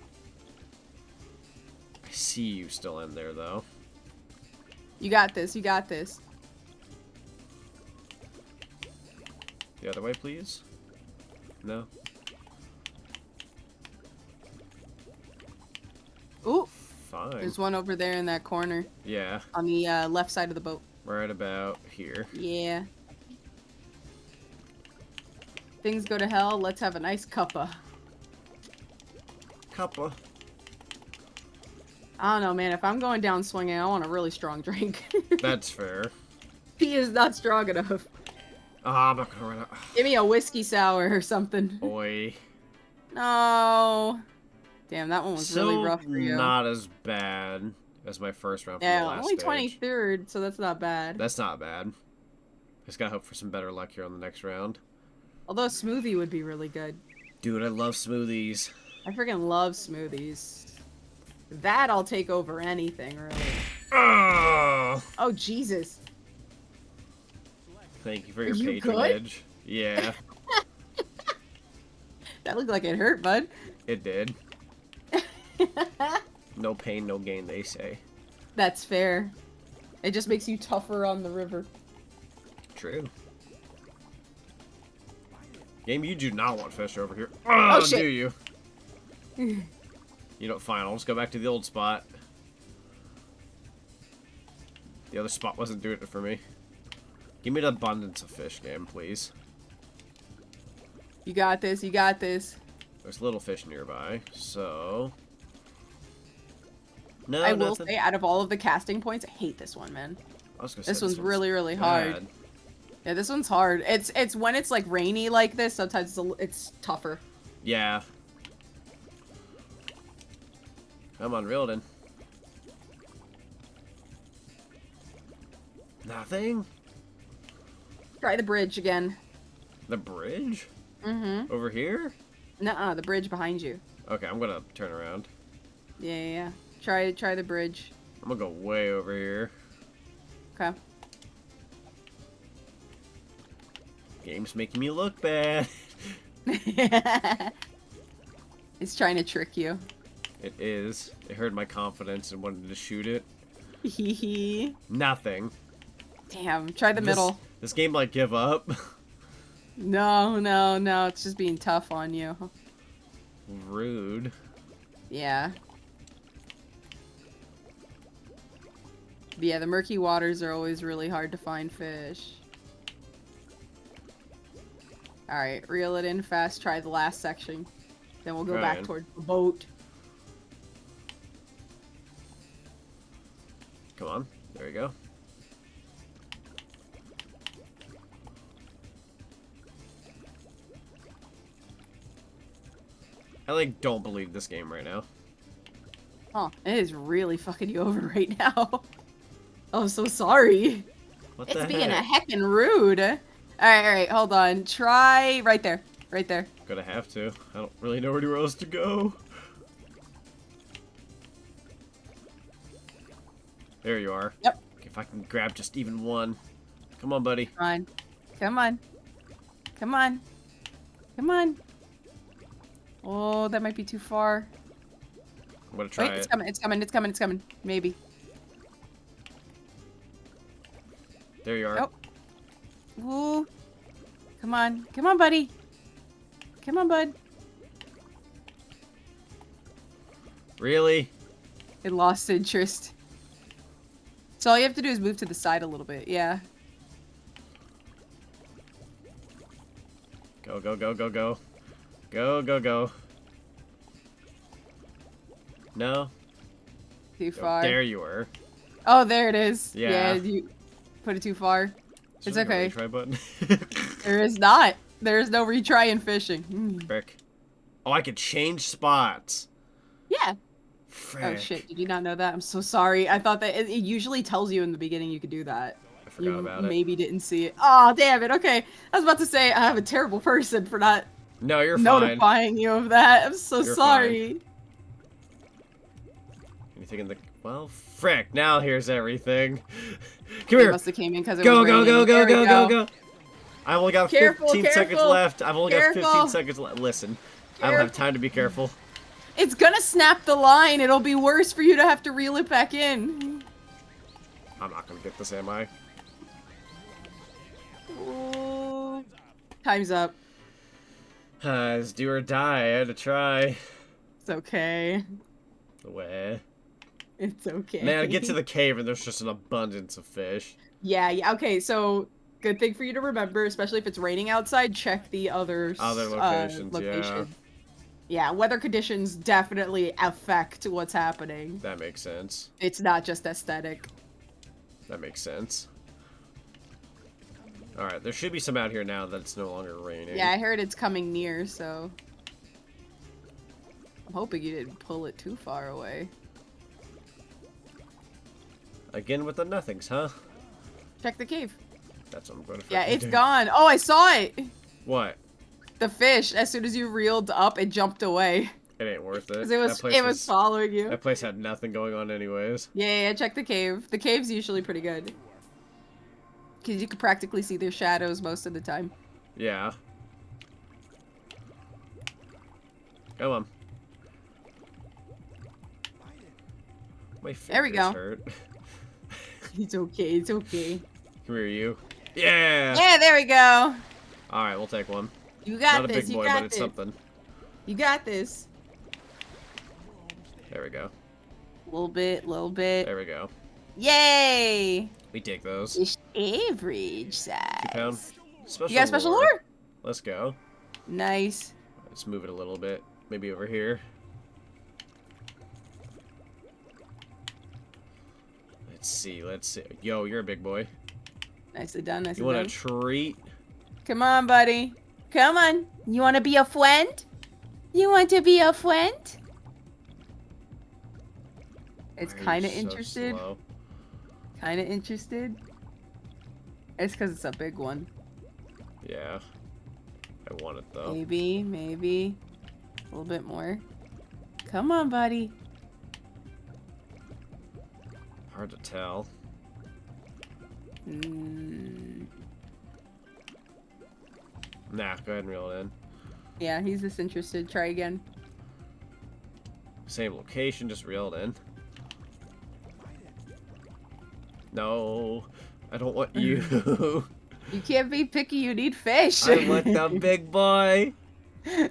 I see you still in there, though. You got this. You got this. The other way, please? No? Ooh, Fine. there's one over there in that corner Yeah. on the left side of the boat. Right about here. Yeah. Things go to hell. Let's have a nice cuppa. Cuppa. I don't know, man. If I'm going down swinging, I want a really strong drink. That's fair. Tea is not strong enough. Ah, I'm not gonna run out. Give me a whiskey sour or something. Boy. No. Damn, that one was Still really rough for you. not as bad as my first round from the Yeah, last only stage. 23rd, so that's not bad. That's not bad. Just gotta hope for some better luck here on the next round. Although a smoothie would be really good. Dude, I love smoothies. I freaking love smoothies. That I'll take over anything, really. Oh, Oh, Jesus. thank you for Are your you good? patronage. Yeah, That looked like it hurt, bud. it did. No pain, no gain, they say. That's fair. It just makes you tougher on the river. True. Game, you do not want fish over here. Oh, Oh, shit. do you? You know, fine. I'll just go back to the old spot. The other spot wasn't doing it for me. Give me the abundance of fish, game, please. You got this, you got this. There's little fish nearby, so... No, I will nothing. say, out of all of the casting points, I hate this one, man. I was gonna say, This one's really, really hard. bad. Yeah, this one's hard. It's when it's like rainy like this, sometimes it's tougher. Yeah. Come on, reel it in. Nothing? Try the bridge again. The bridge? Mm-hmm. Over here? Nuh-uh, the bridge behind you. Okay, I'm gonna turn around. Yeah. Try the bridge. I'm gonna go way over here. Okay. Game's making me look bad. It's trying to trick you. It is. It heard my confidence and wanted to shoot it. Hehe. Nothing. Damn, try the middle. This game like give up. No, it's just being tough on you. Rude. Yeah. But yeah, the murky waters are always really hard to find fish. Alright, reel it in fast, try the last section. Then we'll go back towards the boat. Come on. There we go. I like don't believe this game right now. Oh, it is really fucking you over right now. Oh, so sorry. What the It's being a heck? heckin' rude. Alright, hold on. Try right there. Right there. Gonna have to. I don't really know anywhere else to go. There you are. Yep. If I can grab just even one. Come on, buddy. Come on. Come on. Come on. Come on. Oh, that might be too far. I'm gonna try Wait, it. it's coming, it's coming, it's coming, it's coming. Maybe. There you are. Oh. Ooh. Come on. Come on, buddy. Come on, bud. Really? It lost interest. So all you have to do is move to the side a little bit. Yeah. Go, go, go, go, go. Go, go, go. No? Too Go. far. There you were. Oh, there it is. Yeah. You put it too far. Is It's there, like, okay. a retry button? There is not. There is no retry in fishing. Mm. Frick. Oh, I could change spots. Yeah. Frick. Oh shit, did you not know that? I'm so sorry. I thought that it usually tells you in the beginning you could do that. I forgot about it. Maybe didn't see it. Oh, damn it. Okay. I was about to say I have a terrible person for not No, you're fine. notifying you of that. I'm so You're sorry. Anything in the... Well, frick. Now here's everything. Come It here. must have came in because it Go, was go, raining. go, go, There we go, go, go. I've only got Careful, 15 seconds careful. left. I've only got 15 Careful. seconds left. Listen, I don't have time to be careful. It's gonna snap the line. It'll be worse for you to have to reel it back in. I'm not gonna get this, am I? Ooh. Time's up. It's do or die. I had to try. It's okay. The way. It's okay. Man, I get to the cave and there's just an abundance of fish. Yeah, yeah. Okay, so good thing for you to remember, especially if it's raining outside, check the other locations, Yeah, weather conditions definitely affect what's happening. That makes sense. It's not just aesthetic. That makes sense. Alright, there should be some out here now that it's no longer raining. Yeah, I heard it's coming near, so... I'm hoping you didn't pull it too far away. Again with the nothings, huh? Check the cave. That's what I'm going to Yeah, it's do. gone. Oh, I saw it! What? The fish, as soon as you reeled up, it jumped away. It ain't worth it. Because That it was following you. That place had nothing going on anyways. Yeah, check the cave. The cave's usually pretty good. Because you can practically see their shadows most of the time. Yeah. Come on. My fingers There we go. hurt. It's okay, it's okay. Come here, you. Yeah! Yeah, there we go. Alright, we'll take one. You got Not a this, big you boy, got but it's this. something. You got this. There we go. Little bit. There we go. Yay! We take those. Fish average size. 2 pound. Special You got a special lure. lure? Let's go. Nice. Let's move it a little bit. Maybe over here. Let's see, let's see. Yo, you're a big boy. Nicely done, nicely You want done. a treat? Come on, buddy. Come on. You want to be a friend? You want to be a friend? It's Why are kind of you so interested. slow? Kind of interested. It's because it's a big one. Yeah. I want it though. Maybe. A little bit more. Come on, buddy. Hard to tell. Nah, go ahead and reel it in. Yeah, he's disinterested. Try again. Same location, just reel it in. No, I don't want you. You can't be picky, you need fish. I want the big boy. Come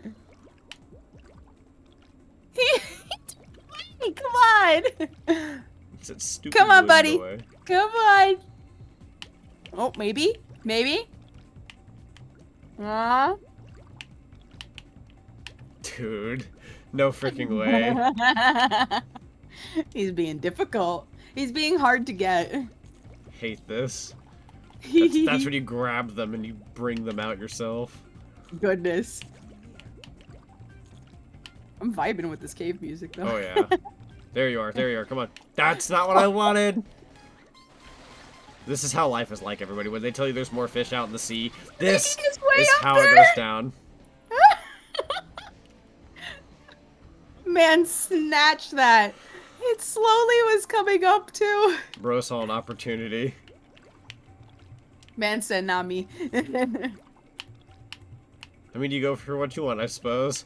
on. It's that stupid Come on, wooden buddy. boy. Come on. Oh, maybe? Maybe? Aww. Dude, no freaking way. He's being difficult. He's being hard to get. Hate this. That's when you grab them and you bring them out yourself. Goodness. I'm vibing with this cave music, though. Oh, yeah. There you are. There you are. Come on. That's not what I wanted. This is how life is like, everybody. When they tell you there's more fish out in the sea, this is how it goes down. Man, snatch that. It slowly was coming up, too. Bro saw an opportunity. Man said, not me. I mean, you go for what you want, I suppose.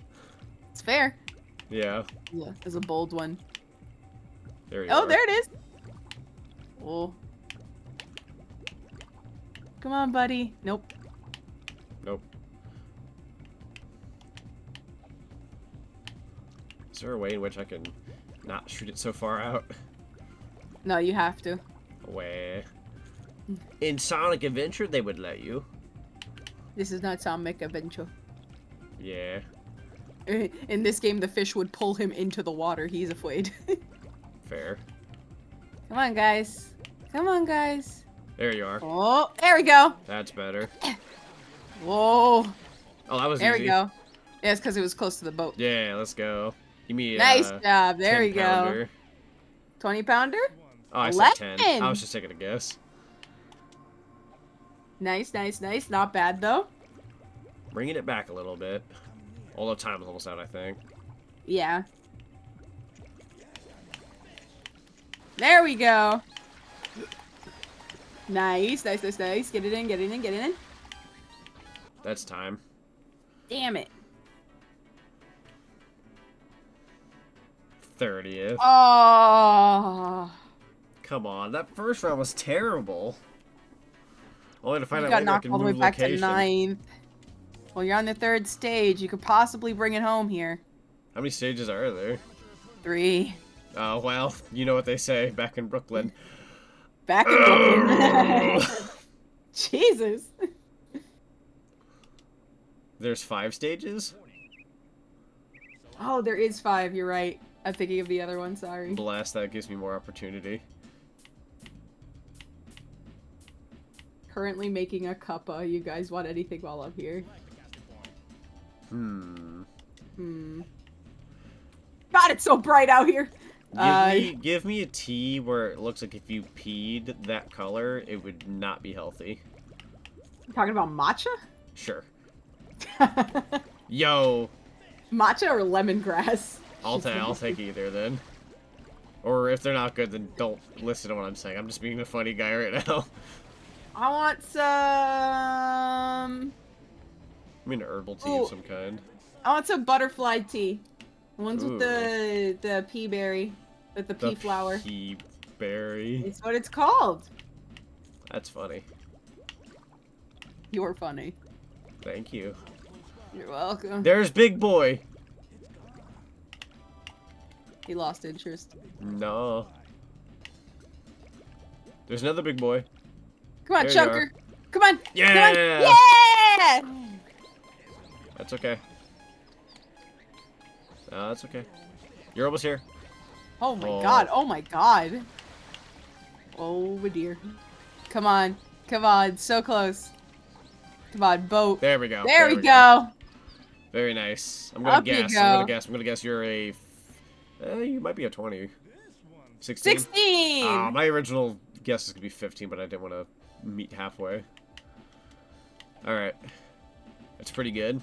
It's fair. Yeah. Yeah, there's a bold one. There you Oh, are. there it is. Oh. Come on, buddy. Nope. Nope. Is there a way in which I can not shoot it so far out? No, you have to. Way. In Sonic Adventure, they would let you. This is not Sonic Adventure. Yeah. In this game, the fish would pull him into the water. He's afraid. Fair. Come on, guys. Come on, guys. There you are. Oh, there we go. That's better. Whoa. Oh, that was There easy. we go. Yeah, it's because it was close to the boat. Yeah, let's go. Give me Nice job. There 10 we go. pounder. 20-pounder? Oh, I said 10. 11. I was just taking a guess. Nice, nice, nice. Not bad, though. Bringing it back a little bit. Although time's almost out, I think. Yeah. There we go. Nice, nice, nice, nice. Get it in, get it in, get it in. That's time. Damn it. 30th. Oh. Come on, that first round was terrible. Only to find You out got later I knocked can all the way move back to location. 9th. Well, you're on the 3rd stage. You could possibly bring it home here. How many stages are there? 3. Oh, well, you know what they say back in Brooklyn. Back in Brooklyn. Jesus. There's 5 stages? Oh, there is 5. You're right. I'm thinking of the other one. Sorry. Bless, that gives me more opportunity. Currently making a cuppa. You guys want anything while I'm here? Hmm. God, it's so bright out here. Give me a tea where it looks like if you peed that color, it would not be healthy. You talking about matcha? Sure. Yo. Matcha or lemongrass? I'll take either then. Or if they're not good, then don't listen to what I'm saying. I'm just being a funny guy right now. I want some. I mean, herbal tea Ooh. of some kind. I want some butterfly tea. The ones Ooh. with the pea berry, with the pea flower. Pea berry. It's what it's called. That's funny. You're funny. Thank you. You're welcome. There's Big Boy. He lost interest. No. There's another Big Boy. Come on, There you Chunker. are. Come on. Yeah. Come on. Yeah. That's okay. That's okay. You're almost here. Oh my Oh. god. Oh my god. Oh dear. Come on. Come on. So close. Come on, boat. There we go. There we go. Very nice. I'm gonna Up you guess. go. I'm gonna guess you're a. You might be a 20. 16. 16. My original guess is gonna be 15, but I didn't want to meet halfway. All right. That's pretty good.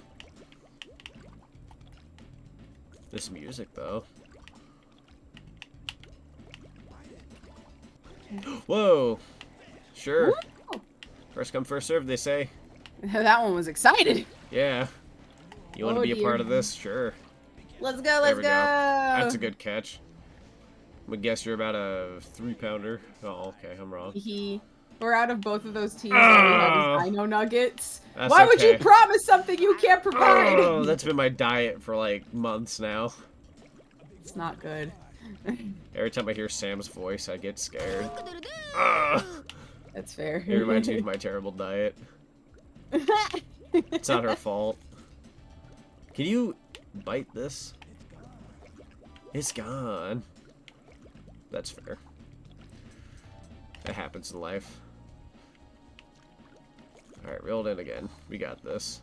This music though. Whoa. Sure. Woo! First come, first serve, they say. That one was excited. Yeah. You want to Oh, be a dear. part of this? Sure. Let's go, There let's we go. go. That's a good catch. I would guess you're about a 3-pounder. Oh, okay, I'm wrong. We're out of both of those teams. All we have is Dino Nuggets. That's Why would you okay. promise something you can't provide? Oh, that's been my diet for like months now. It's not good. Every time I hear Sam's voice, I get scared. Ugh. That's fair. It reminds me of my terrible diet. It's not her fault. Can you bite this? It's gone. That's fair. That happens in life. Alright, reel it in again. We got this.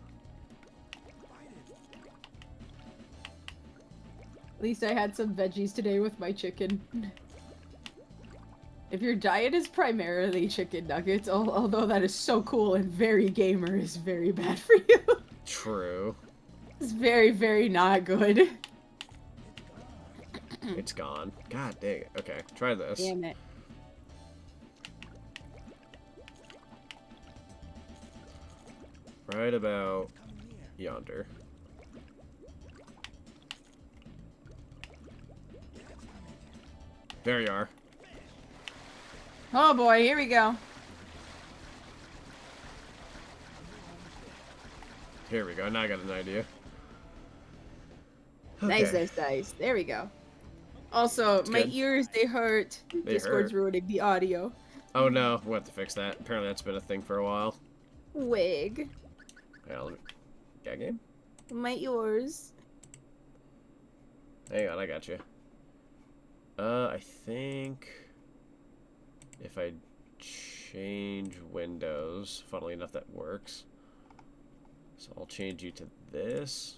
At least I had some veggies today with my chicken. If your diet is primarily chicken nuggets, although that is so cool and very gamer, is very bad for you. True. It's very, very not good. It's gone. God dang it. Okay, try this. Damn it. Right about yonder. There you are. Oh boy, here we go. Here we go. Now I got an idea. Nice, Okay. nice, nice. There we go. Also, my good. ears, they hurt. They Discord's hurt. ruining the audio. Oh no, we'll have to fix that. Apparently that's been a thing for a while. Wig. Yeah, let me... Got game? My ears. Hang on, I got you. I think... If I change windows, funnily enough that works. So I'll change you to this.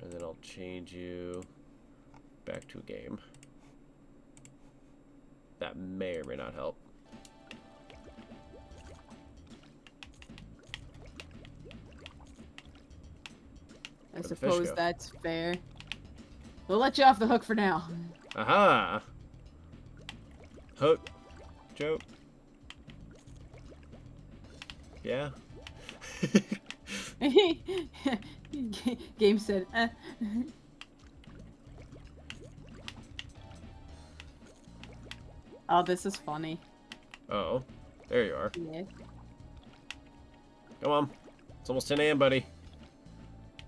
And then I'll change you back to a game. That may or may not help. I Where'd the fish suppose go? that's fair. We'll let you off the hook for now. Aha! Hook. Joke. Yeah. Game said, eh. Oh, this is funny. Oh, there you are. Yeah. Come on. It's almost 10 a.m., buddy.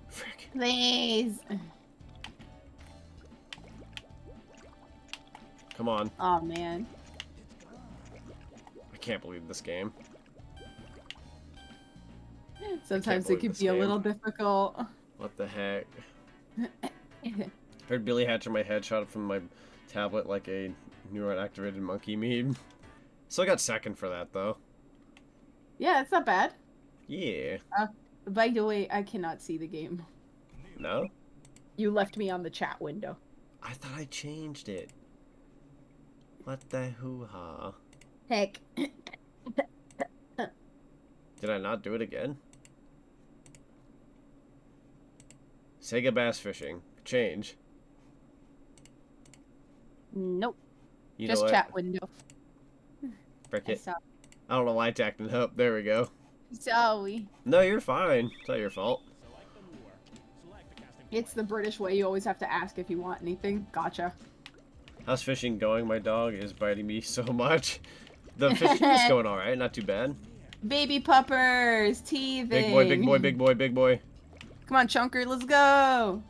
Frick. Please. Come on. Oh man. I can't believe this game. Sometimes it believe can this be a game. little difficult. What the heck? Heard Billy Hatcher my headshot from my tablet like a neuron-activated monkey meme. Still got second for that, though. Yeah, it's not bad. Yeah. By the way, I cannot see the game. No? You left me on the chat window. I thought I changed it. What the hoo-ha? Heck. Did I not do it again? SEGA bass fishing. Change. Nope. You Just know what? chat window. Frick it. Sorry. I don't know why it's acting up. There we go. Sorry. No, you're fine. It's not your fault. It's the British way. You always have to ask if you want anything. Gotcha. How's fishing going? My dog is biting me so much. The fishing is going alright. Not too bad. Baby puppers, teething. Big boy, big boy, big boy, big boy. Come on, Chunker, let's go.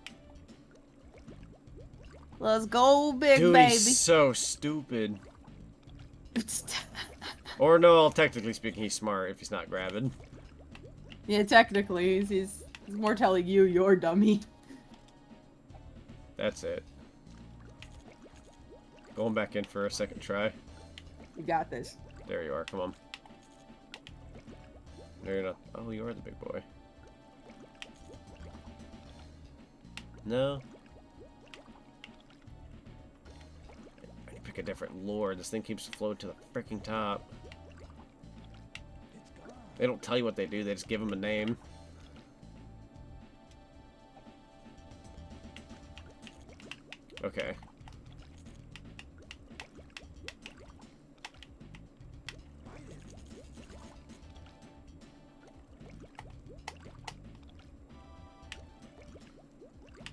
Let's go, big Dude, baby. he's so stupid. Or no, technically speaking, he's smart if he's not grabbing. Yeah, technically, he's more telling you you're dummy. That's it. Going back in for a second try. You got this. There you are. Come on. No, you're not. Oh, you are the big boy. No. I need to pick a different lure. This thing keeps floating to the freaking top. They don't tell you what they do. They just give them a name. Okay.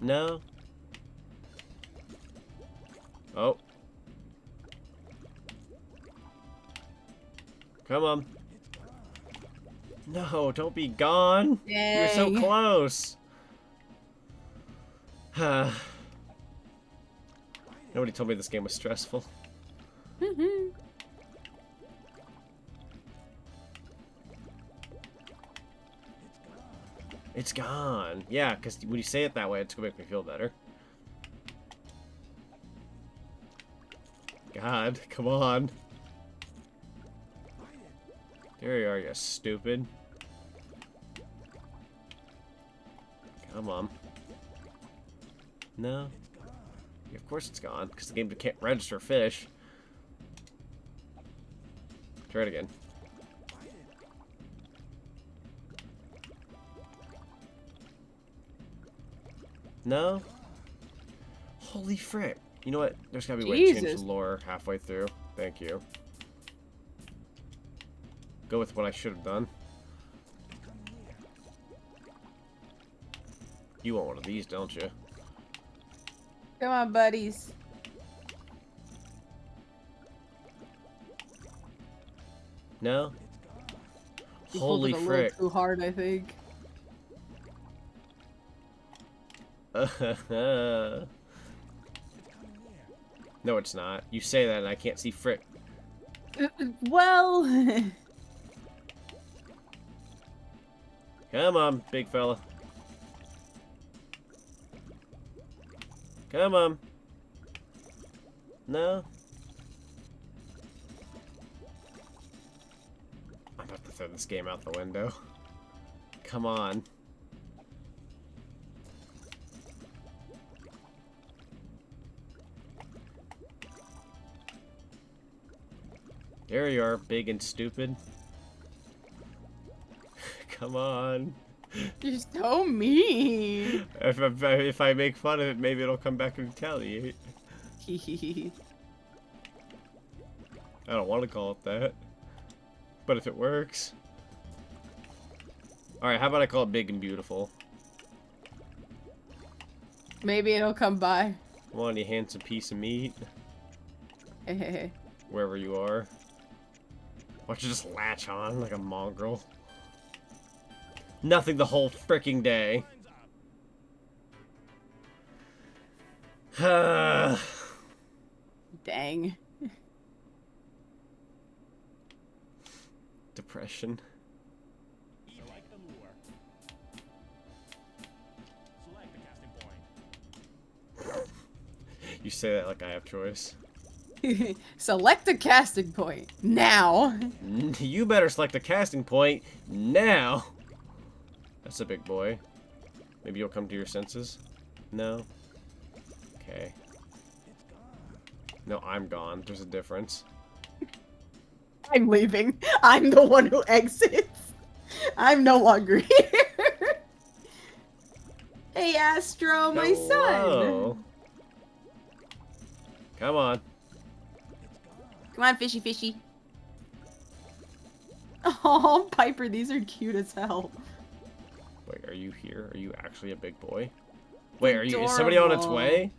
No. Oh. Come on. No, don't be gone. You're so Dang. close. Nobody told me this game was stressful. It's gone. Yeah, because when you say it that way, it's gonna make me feel better. God, come on. There you are, you stupid. Come on. No. Yeah, of course it's gone, because the game can't register fish. Try it again. No? Holy frick. You know what? There's gotta be a way to change Jesus. the lore halfway through. Thank you. Go with what I should have done. You want one of these, don't you? Come on, buddies. No? You pulled Holy it a little frick. too hard, I think. No, it's not. You say that and I can't see frick. Well, Come on, big fella. Come on. No? I'm about to throw this game out the window. Come on. There you are, big and stupid. Come on. you're so mean. If I make fun of it, maybe it'll come back and retaliate. I don't want to call it that. But if it works. Alright, how about I call it big and beautiful? Maybe it'll come by. Come on, you handsome piece of meat. Wherever you are. Why don't you just latch on like a mongrel? Nothing the whole freaking day. Dang. Depression. Select the lure. Select the casting point. You say that like I have choice. Select a casting point now. You better select a casting point now. That's a big boy. Maybe you'll come to your senses. No. Okay. No, I'm gone. There's a difference. I'm leaving. I'm the one who exits. I'm no longer here. Hey, Astro, my Hello. son. Come on. Come on, fishy, fishy. Oh, Piper, these are cute as hell. Wait, are you here? Are you actually a big boy? Wait, are you? Is somebody on its Adorable. way?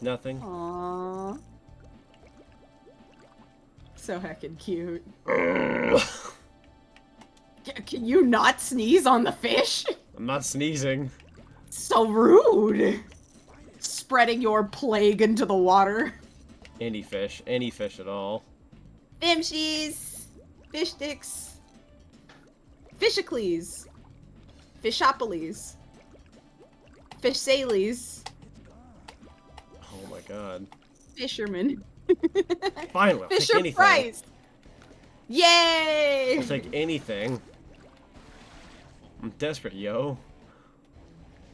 Nothing. Aww. So heckin' cute. Can you not sneeze on the fish? I'm not sneezing. So rude. Spreading your plague into the water. Any fish at all. Fimshies. Fish sticks. Fishicles. Fishopolis. Fish salies. Oh my god. Fisherman. Finally, I'll take Fisher anything. Price. Yay! I'll take anything. I'm desperate, yo.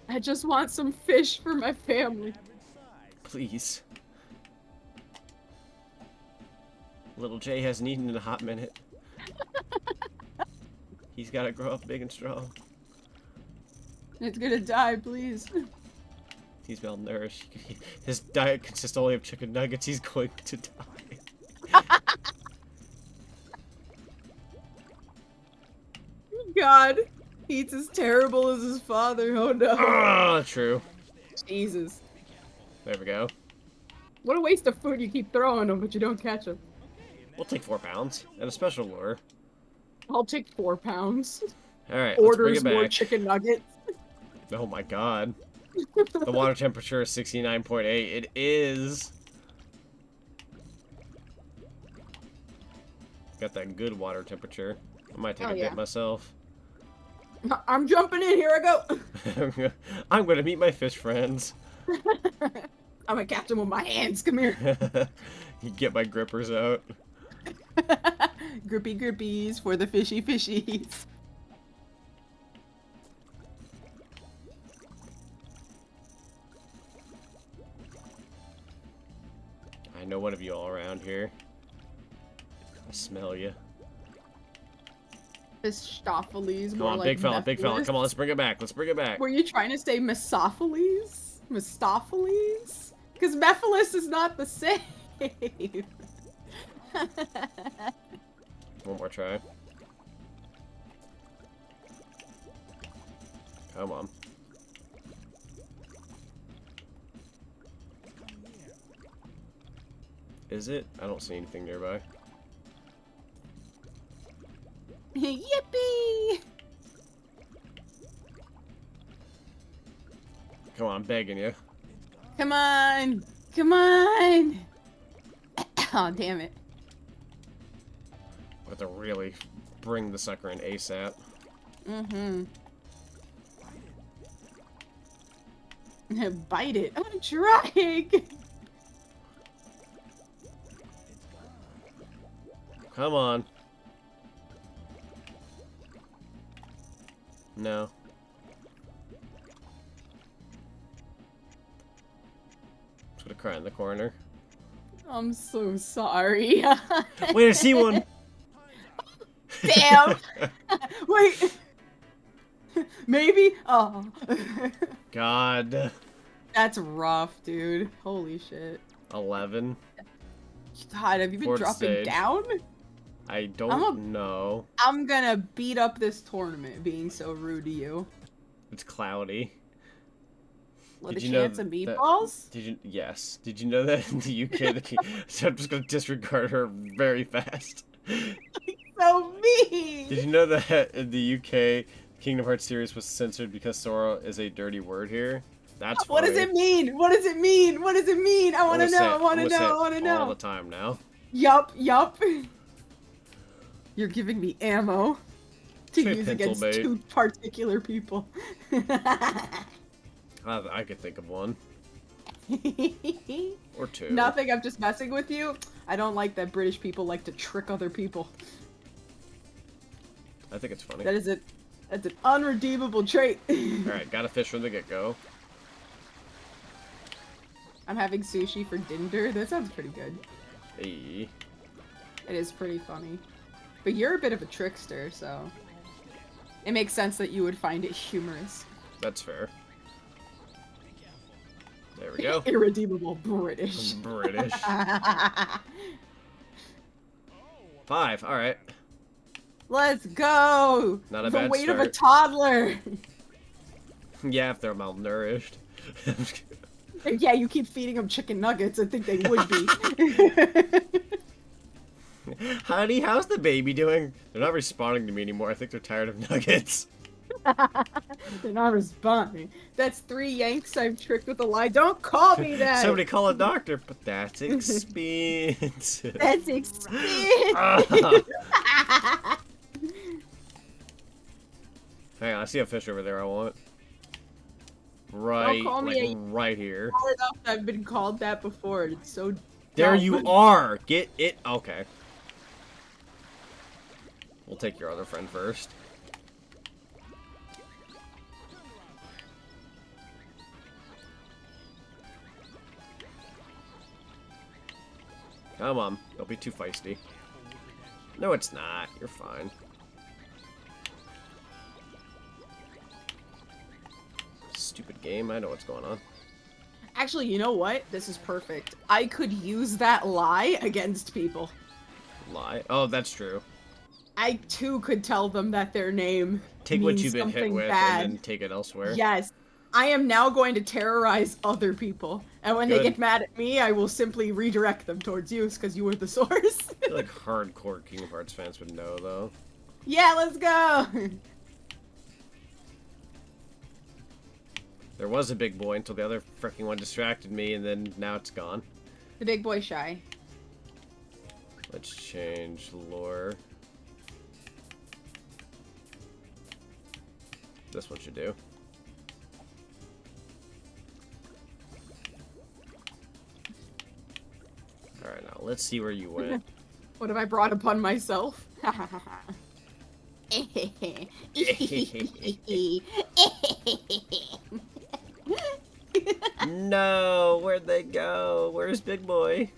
I just want some fish for my family. Please. Little Jay hasn't eaten in a hot minute. He's gotta grow up big and strong. It's gonna die, please. He's malnourished. His diet consists only of chicken nuggets. He's going to die. God. He's as terrible as his father. Oh no. Ah, true. Jesus. There we go. What a waste of food you keep throwing them, but you don't catch them. We'll take 4 pounds and a special lure. I'll take 4 pounds. All right, let's bring Orders it back. more chicken nuggets. Oh my god. The water temperature is 69.8. It is. Got that good water temperature. I might take Oh, a yeah. dip myself. I'm jumping in. Here I go. I'm gonna meet my fish friends. I'm gonna catch them with my hands. Come here. You get my grippers out. Grippy grippies for the fishy fishies. I know one of you all around here. I smell you. Mistopheles. Come on, big fella, big fella. Come on, let's bring it back. Let's bring it back. Were you trying to say Misopheles? Mistopheles? Because Mephiles is not the same. One more try. Come on. Is it? I don't see anything nearby. Yippee! Come on, I'm begging you. Come on! Come on! Oh, damn it. We have to really bring the sucker in ASAP. Mm-hmm. Bite it. I'm trying! Come on. No. Just gonna cry in the corner. I'm so sorry. Wait, I see one! Damn! Wait! Maybe? Oh. God. That's rough, dude. Holy shit. 11. God, have you been Fourth dropping stage. down? I don't know. I'm gonna beat up this tournament being so rude to you. It's cloudy. What Did a you know chance of that- meatballs? Did you? Yes. Did you know that in the UK, so I'm just gonna disregard her very fast. So mean! Did you know that in the UK, Kingdom Hearts series was censored because Sora is a dirty word here? That's funny. What does it mean? What does it mean? What does it mean? I wanna I'm gonna know, I say wanna it know, I wanna all the know. time now. Yup, yup. You're giving me ammo to Say use pencil against bait. 2 particular people. I could think of one or 2. Nothing, I'm just messing with you. I don't like that British people like to trick other people. I think it's funny. That's an unredeemable trait. Alright, got a fish from the get-go. I'm having sushi for dinner. That sounds pretty good. Hey. It is pretty funny. But you're a bit of a trickster, so it makes sense that you would find it humorous. That's fair. There we go. Irredeemable British. British. 5, alright. Let's go! Not a the bad weight of a start. toddler! Yeah, if they're malnourished. Yeah, you keep feeding them chicken nuggets, I think they would be. Honey, how's the baby doing? They're not responding to me anymore. I think they're tired of nuggets. They're not responding. That's 3 Yanks I've tricked with a lie. Don't call me that! Somebody call a doctor, but that's expensive. That's expensive! Hang on, I see a fish over there I want. Right, call me like right here. Hard enough, I've been called that before. It's so There dumb. you are! Get it! Okay. We'll take your other friend first. Come on, don't be too feisty. No, it's not. You're fine. Stupid game. I know what's going on. Actually, you know what? This is perfect. I could use that lie against people. Lie. Oh, that's true. I too could tell them that their name Take what means you've been hit something with bad. and then take it elsewhere. Yes. I am now going to terrorize other people. And when they Good. get mad at me, I will simply redirect them towards you because you were the source. I feel like hardcore Kingdom Hearts fans would know, though. Yeah, let's go! There was a big boy until the other freaking one distracted me, and then now it's gone. The big boy shy. Let's change lore. This one should do. Alright, now let's see where you went. What have I brought upon myself? No! Where'd they go? Where's Big Boy?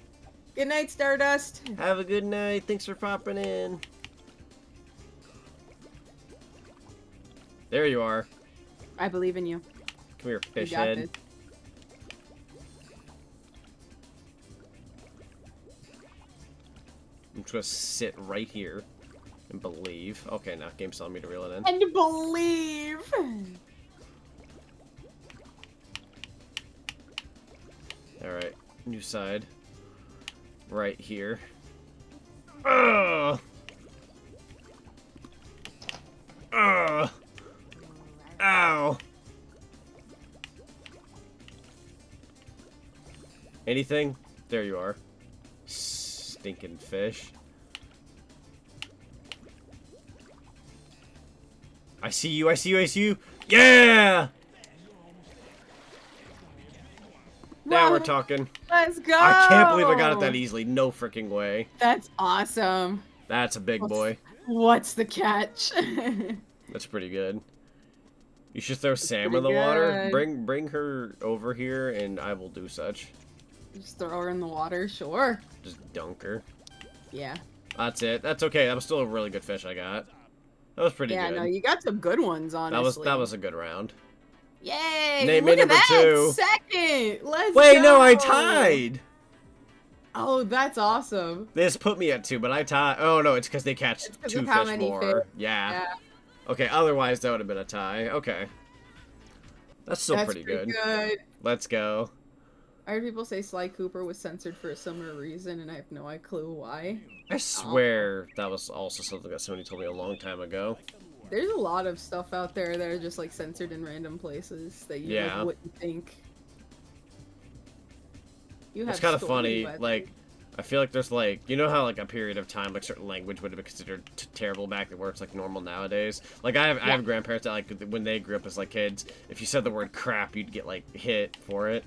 Good night, Stardust. Have a good night. Thanks for popping in. There you are. I believe in you. Come here, You fish got head. this. I'm just gonna sit right here and believe. Okay, now game's telling me to reel it in. And believe. Alright, new side. Right here. Ugh! Ugh! Ow! Anything? There you are. Stinking fish. I see you, I see you, I see you! Yeah! Now we're talking. Let's go. I can't believe I got it that easily. No freaking way. That's awesome. That's a big boy. What's the catch? That's pretty good. You should throw Sam in pretty the water. good. Bring her over here, and I will do such. Just throw her in the water, sure. Just dunk her. Yeah. That's it. That's okay. That was still a really good fish I got. That was pretty Yeah, good. no, you got some good ones, honestly. That was a good round. Yay! Name Look me at number that! 2. Second! Let's Wait, go! no, I tied. Oh, that's awesome. They just put me at 2, but I tied. Oh no, it's because they catch It's 'cause 2 of how fish many more. fish. Yeah. Yeah. Okay. Otherwise, that would have been a tie. Okay. That's still That's pretty good. good. Let's go. I heard people say Sly Cooper was censored for a similar reason, and I have no clue why. I swear that was also something that somebody told me a long time ago. There's a lot of stuff out there that are just like censored in random places that you Yeah. like, wouldn't think. You have It's kind of story, funny, but- like, I feel like there's like, you know how like a period of time like certain language would have been considered terrible back then where it's like normal nowadays? Like I have grandparents that like when they grew up as like kids, if you said the word crap, you'd get like hit for it.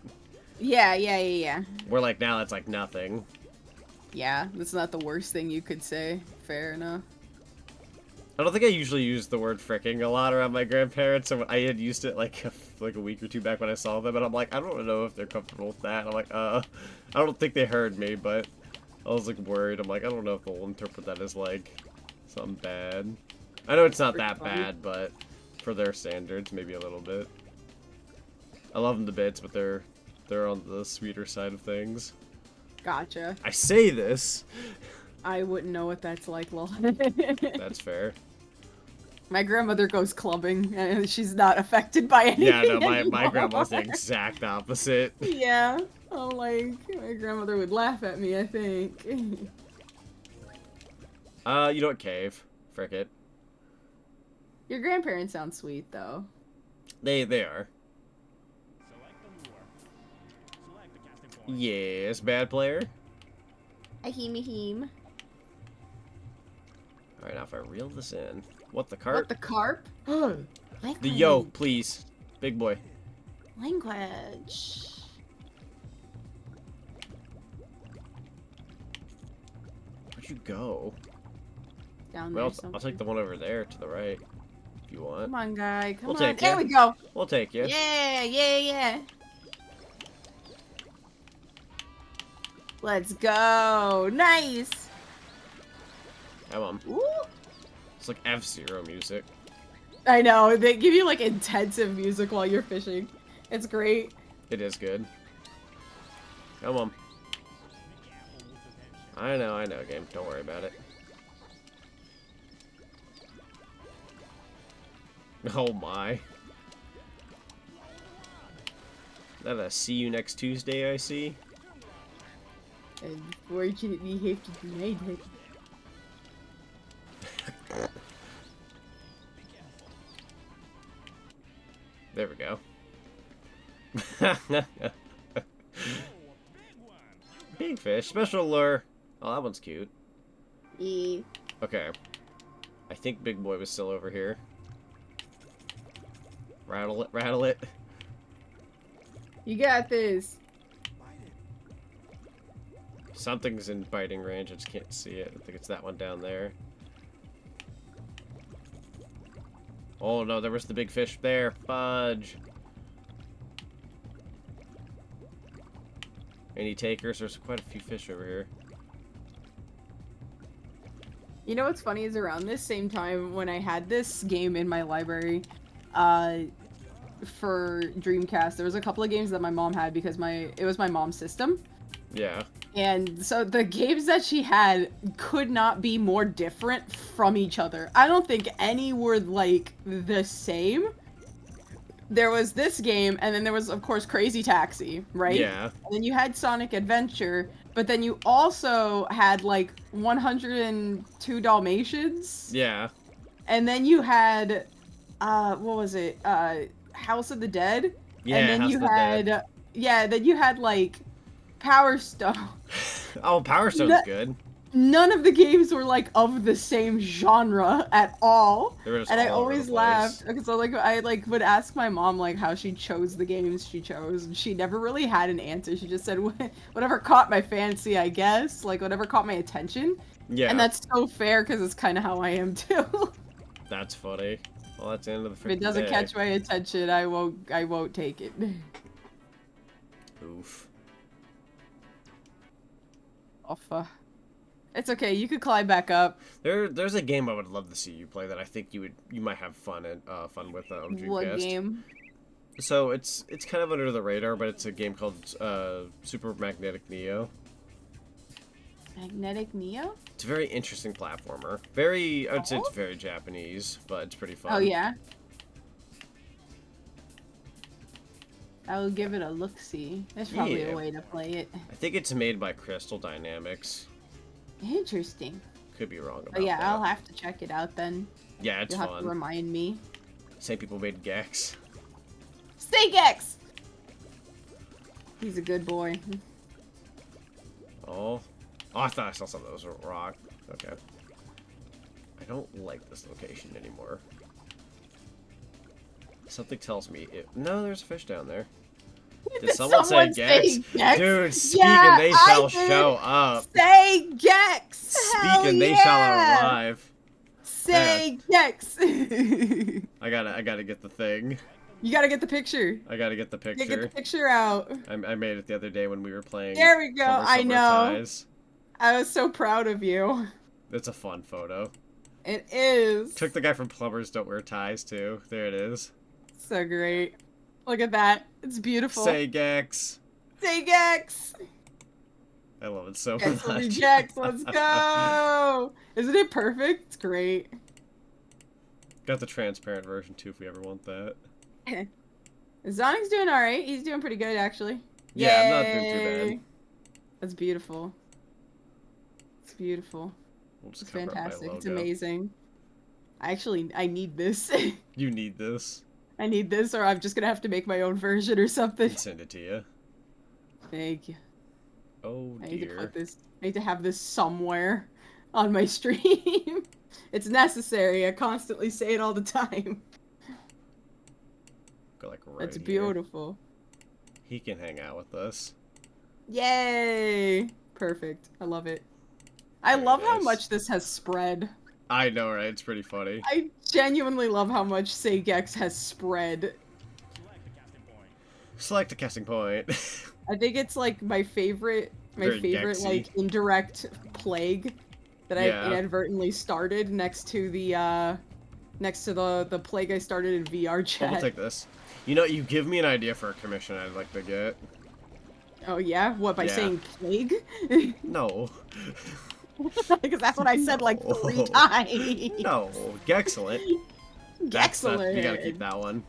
Yeah. Where like now that's like nothing. Yeah, that's not the worst thing you could say. Fair enough. I don't think I usually use the word fricking a lot around my grandparents, and I had used it like a week or two back when I saw them, and I'm like, I don't know if they're comfortable with that. I'm like, I don't think they heard me, but I was like worried. I'm like, I don't know if they'll interpret that as like something bad. I know it's not that bad, but for their standards, maybe a little bit. I love them to bits, but they're on the sweeter side of things. Gotcha. I say this. I wouldn't know what that's like, lol. That's fair. My grandmother goes clubbing, and she's not affected by anything. Yeah, no, my anymore. grandma's the exact opposite. Yeah. Oh, like, my grandmother would laugh at me, I think. You know what, cave? Frick it. Your grandparents sound sweet, though. They are. Select the lure. Select the casting point. Yes, bad player. Ahim. Alright, now if I reel this in. What, the cart? What, the carp? Language. The yo, please. Big boy. Language. Where'd you go? Down there Well, somewhere. I'll take the one over there to the right. If you want. Come on, guy. Come We'll on. take There ya. we go. We'll take you. Yeah. Let's go. Nice. Come on. Ooh. It's like F-Zero music. I know. They give you like intensive music while you're fishing. It's great. It is good. Come on. I know, game. Don't worry about it. Oh my. That a see you next Tuesday, I see. Unfortunately, have to deny that. There we go. Big fish, special lure. Oh, that one's cute. Yeah. Okay. I think Big Boy was still over here. Rattle it, rattle it. You got this. Something's in biting range, I just can't see it. I think it's that one down there. Oh no, there was the big fish there. Fudge. Any takers? There's quite a few fish over here. You know what's funny is around this same time when I had this game in my library, for Dreamcast, there was a couple of games that my mom had because it was my mom's system. Yeah. And so the games that she had could not be more different from each other. I don't think any were like the same. There was this game, and then there was, of course, Crazy Taxi, right? Yeah. And then you had Sonic Adventure, but then you also had, like, 102 Dalmatians. Yeah. And then you had, what was it? House of the Dead. Yeah, and then House you of the had, Dead. yeah, then you had, like, Power Stone. Oh, Power Stone's No- good. None of the games were like of the same genre at all, They were just and I all over the always place. laughed because I would ask my mom like how she chose the games she chose, and she never really had an answer. She just said whatever caught my fancy, I guess, like whatever caught my attention. Yeah. And that's so fair because it's kind of how I am too. That's funny. Well, that's the end of the If it doesn't day. catch my attention, I won't take it. Oof. Off. It's okay. You could climb back up. There's a game I would love to see you play that I think you might have fun with on Dreamcast. What game? So it's kind of under the radar, but it's a game called Super Magnetic Neo. Magnetic Neo? It's a very interesting platformer. I would say it's very Japanese, but it's pretty fun. Oh yeah. I will give it a look-see. There's probably Yeah. a way to play it. I think it's made by Crystal Dynamics. Interesting. Could be wrong about Oh yeah, that. I'll have to check it out then. Yeah, it's You'll have fun. to remind me. Same people made Gex. Snake X! He's a good boy. Oh, I thought I saw something that was a rock. Okay. I don't like this location anymore. Something tells me it. No, there's a fish down there. Did someone say Gex? Gex? Dude, speak Yeah, and they I shall did. show up. Say Gex! Speak Hell and they yeah! shall arrive. Say Gex! I gotta get the thing. You gotta get the picture. I gotta get the You gotta picture. get the picture out. I made it the other day when we were playing. There we go. Plumber I Summer know. Ties. I was so proud of you. It's a fun photo. It is. Took the guy from Plumbers Don't Wear Ties too. There it is. So great. Look at that. It's beautiful. Say Gex. Say Gex! I love it so Gex will be much. Gex. Let's go! Isn't it perfect? It's great. Got the transparent version too if we ever want that. Zonic's doing alright. He's doing pretty good, actually. Yeah, I'm not doing too Yay. bad. That's beautiful. It's beautiful. We'll just It's cover up my fantastic. It's logo. amazing. I need this. You need this. I need this, or I'm just gonna have to make my own version or something. I'll send it to you. Thank you. Oh I need to dear. put this. I need to have this somewhere on my stream. It's necessary. I constantly say it all the time. Go like right That's here. beautiful. He can hang out with us. Yay! Perfect. I love it. I Very love how nice. much this has spread. I know, right? It's pretty funny. I genuinely love how much SEGA has spread. Select a casting point. I think it's like my favorite Very like Gexy. indirect plague that I Yeah. inadvertently started next to the plague I started in VR I'll chat. take this. You know, you give me an idea for a commission I'd like to get. Oh yeah? What, by Yeah. saying plague? No. Because that's what I said like 3 No. times. No. Excellent. Excellent. You gotta keep that one.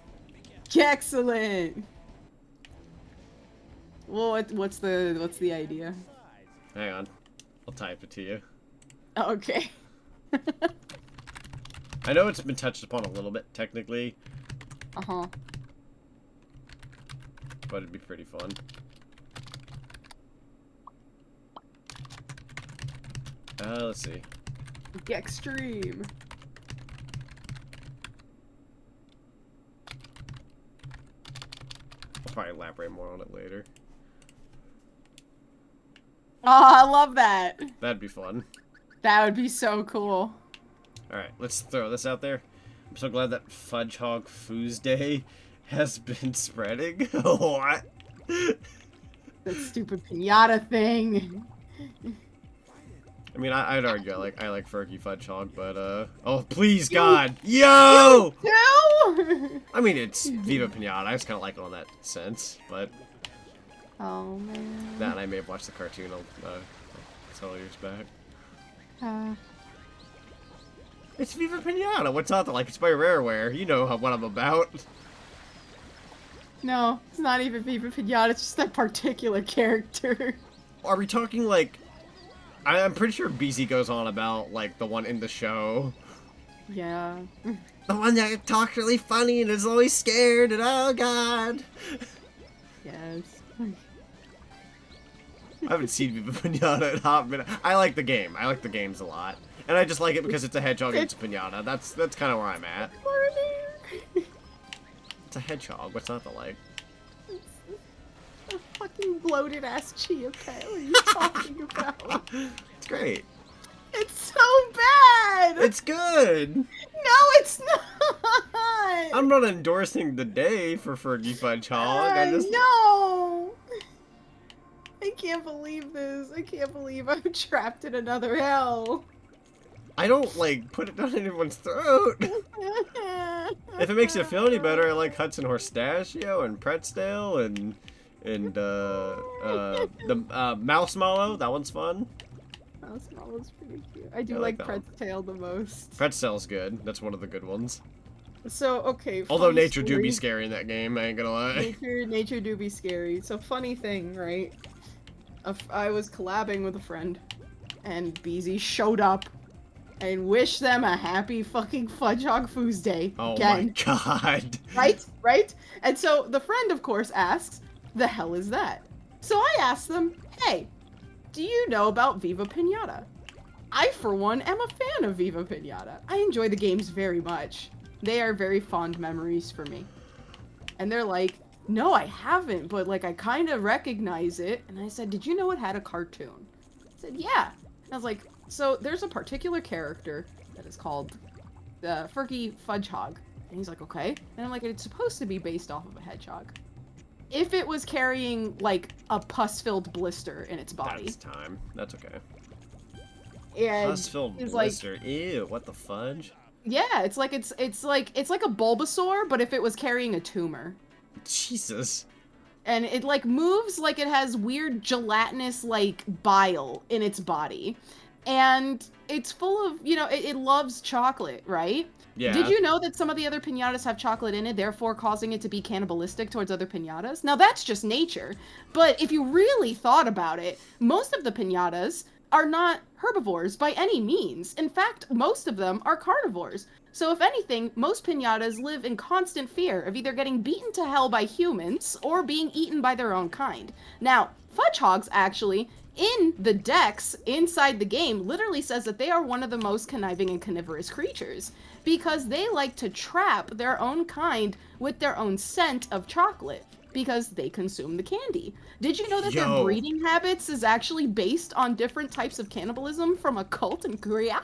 Excellent. Well, what's the idea? Hang on. I'll type it to you. Okay. I know it's been touched upon a little bit, technically. Uh-huh. But it'd be pretty fun. Let's see. Extreme. I'll probably elaborate more on it later. Oh, I love that. That'd be fun. That would be so cool. Alright, let's throw this out there. I'm so glad that Fudgehog Foos Day has been spreading. What? That stupid pinata thing. I mean, I'd argue I like Fergie Fudgehog, but oh please God, yo! No. I mean, it's Viva Pinata. I just kind of like it on that sense, but Oh man. that and I may have watched the cartoon several years back. It's Viva Pinata. What's not to like? It's by Rareware. You know what I'm about. No, it's not even Viva Pinata. It's just that particular character. Are we talking like? I'm pretty sure BZ goes on about like the one in the show. Yeah. The one that talks really funny and is always scared and oh God. Yes. I haven't seen Viva Pinata in a hot minute. I like the game. I like the games a lot. And I just like it because it's a hedgehog and it's a pinata. That's kind of where I'm at. It's a hedgehog. What's not to like? A fucking bloated ass chia pet. What are you talking about? It's great. It's so bad. It's good. No, it's not. I'm not endorsing the day for Fergie Fudgehog. I just... No. I can't believe this. I can't believe I'm trapped in another hell. I don't like put it down anyone's throat. If it makes you feel any better, I like Hudson Horstachio and Pretzdale and the Mouse Mallow. That one's fun. Mouse Mallow's pretty cute. I do I like like that Pretzdale the most. Pretzdale's good. That's one of the good ones. So, okay. Although funny nature do story. be scary in that game, I ain't gonna lie. Nature do be scary. So, funny thing, right? I was collabing with a friend, and BZ showed up and wished them a happy fucking Fudgehog Foos Day. Oh again. my God. Right? And so the friend, of course, asks, the hell is that? So I asked them, hey, do you know about Viva Pinata? I, for one, am a fan of Viva Pinata. I enjoy the games very much. They are very fond memories for me. And they're like, no, I haven't, but like I kind of recognize it. And I said, did you know it had a cartoon? I said, yeah. And I was like, so there's a particular character that is called Fergie Fudgehog. And he's like, okay. And I'm like, it's supposed to be based off of a hedgehog. If it was carrying like a pus-filled blister in its body. That's time. That's okay. And Pus-filled he's like, blister. Ew, what the fudge? yeah, it's like a Bulbasaur, but if it was carrying a tumor. Jesus. And it like moves like it has weird gelatinous like bile in its body. And it's full of, you know, it loves chocolate, right? Yeah. Did you know that some of the other piñatas have chocolate in it, therefore causing it to be cannibalistic towards other piñatas? Now that's just nature. But if you really thought about it, most of the piñatas are not herbivores by any means. In fact, most of them are carnivores. So if anything, most piñatas live in constant fear of either getting beaten to hell by humans or being eaten by their own kind. Now, Fudgehogs actually, in the decks inside the game, literally says that they are one of the most conniving and carnivorous creatures because they like to trap their own kind with their own scent of chocolate because they consume the candy. Did you know that their breeding habits is actually based on different types of cannibalism from a cult in Korea?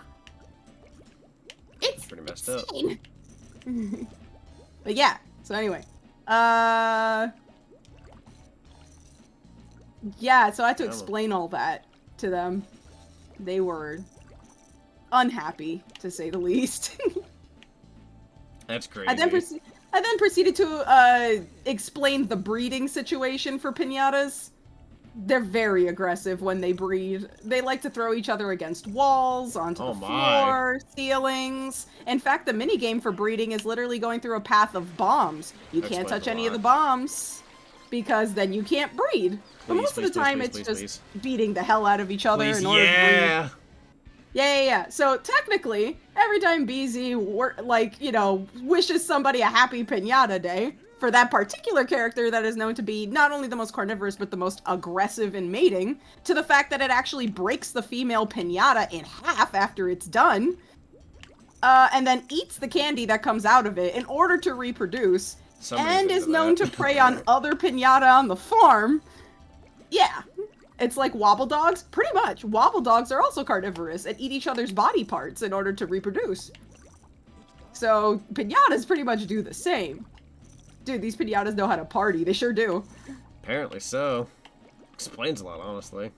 It's pretty messed insane. Up. But yeah, so anyway. Yeah, so I had to explain all that to them. They were unhappy, to say the least. That's crazy. I then proceeded to explain the breeding situation for piñatas. They're very aggressive when they breed. They like to throw each other against walls, onto the floor, ceilings. In fact, the minigame for breeding is literally going through a path of bombs. You can't touch any of the bombs because then you can't breed. But most of the time, it's just beating the hell out of each other in order to breed. Yeah. So technically, every time BZ wishes somebody a happy pinata day, for that particular character that is known to be not only the most carnivorous, but the most aggressive in mating, to the fact that it actually breaks the female pinata in half after it's done, and then eats the candy that comes out of it in order to reproduce, and is known to prey on other pinata on the farm. Yeah. It's like wobble dogs. Pretty much. Wobble dogs are also carnivorous and eat each other's body parts in order to reproduce. So pinatas pretty much do the same. Dude, these pinatas know how to party. They sure do. Apparently so. Explains a lot, honestly.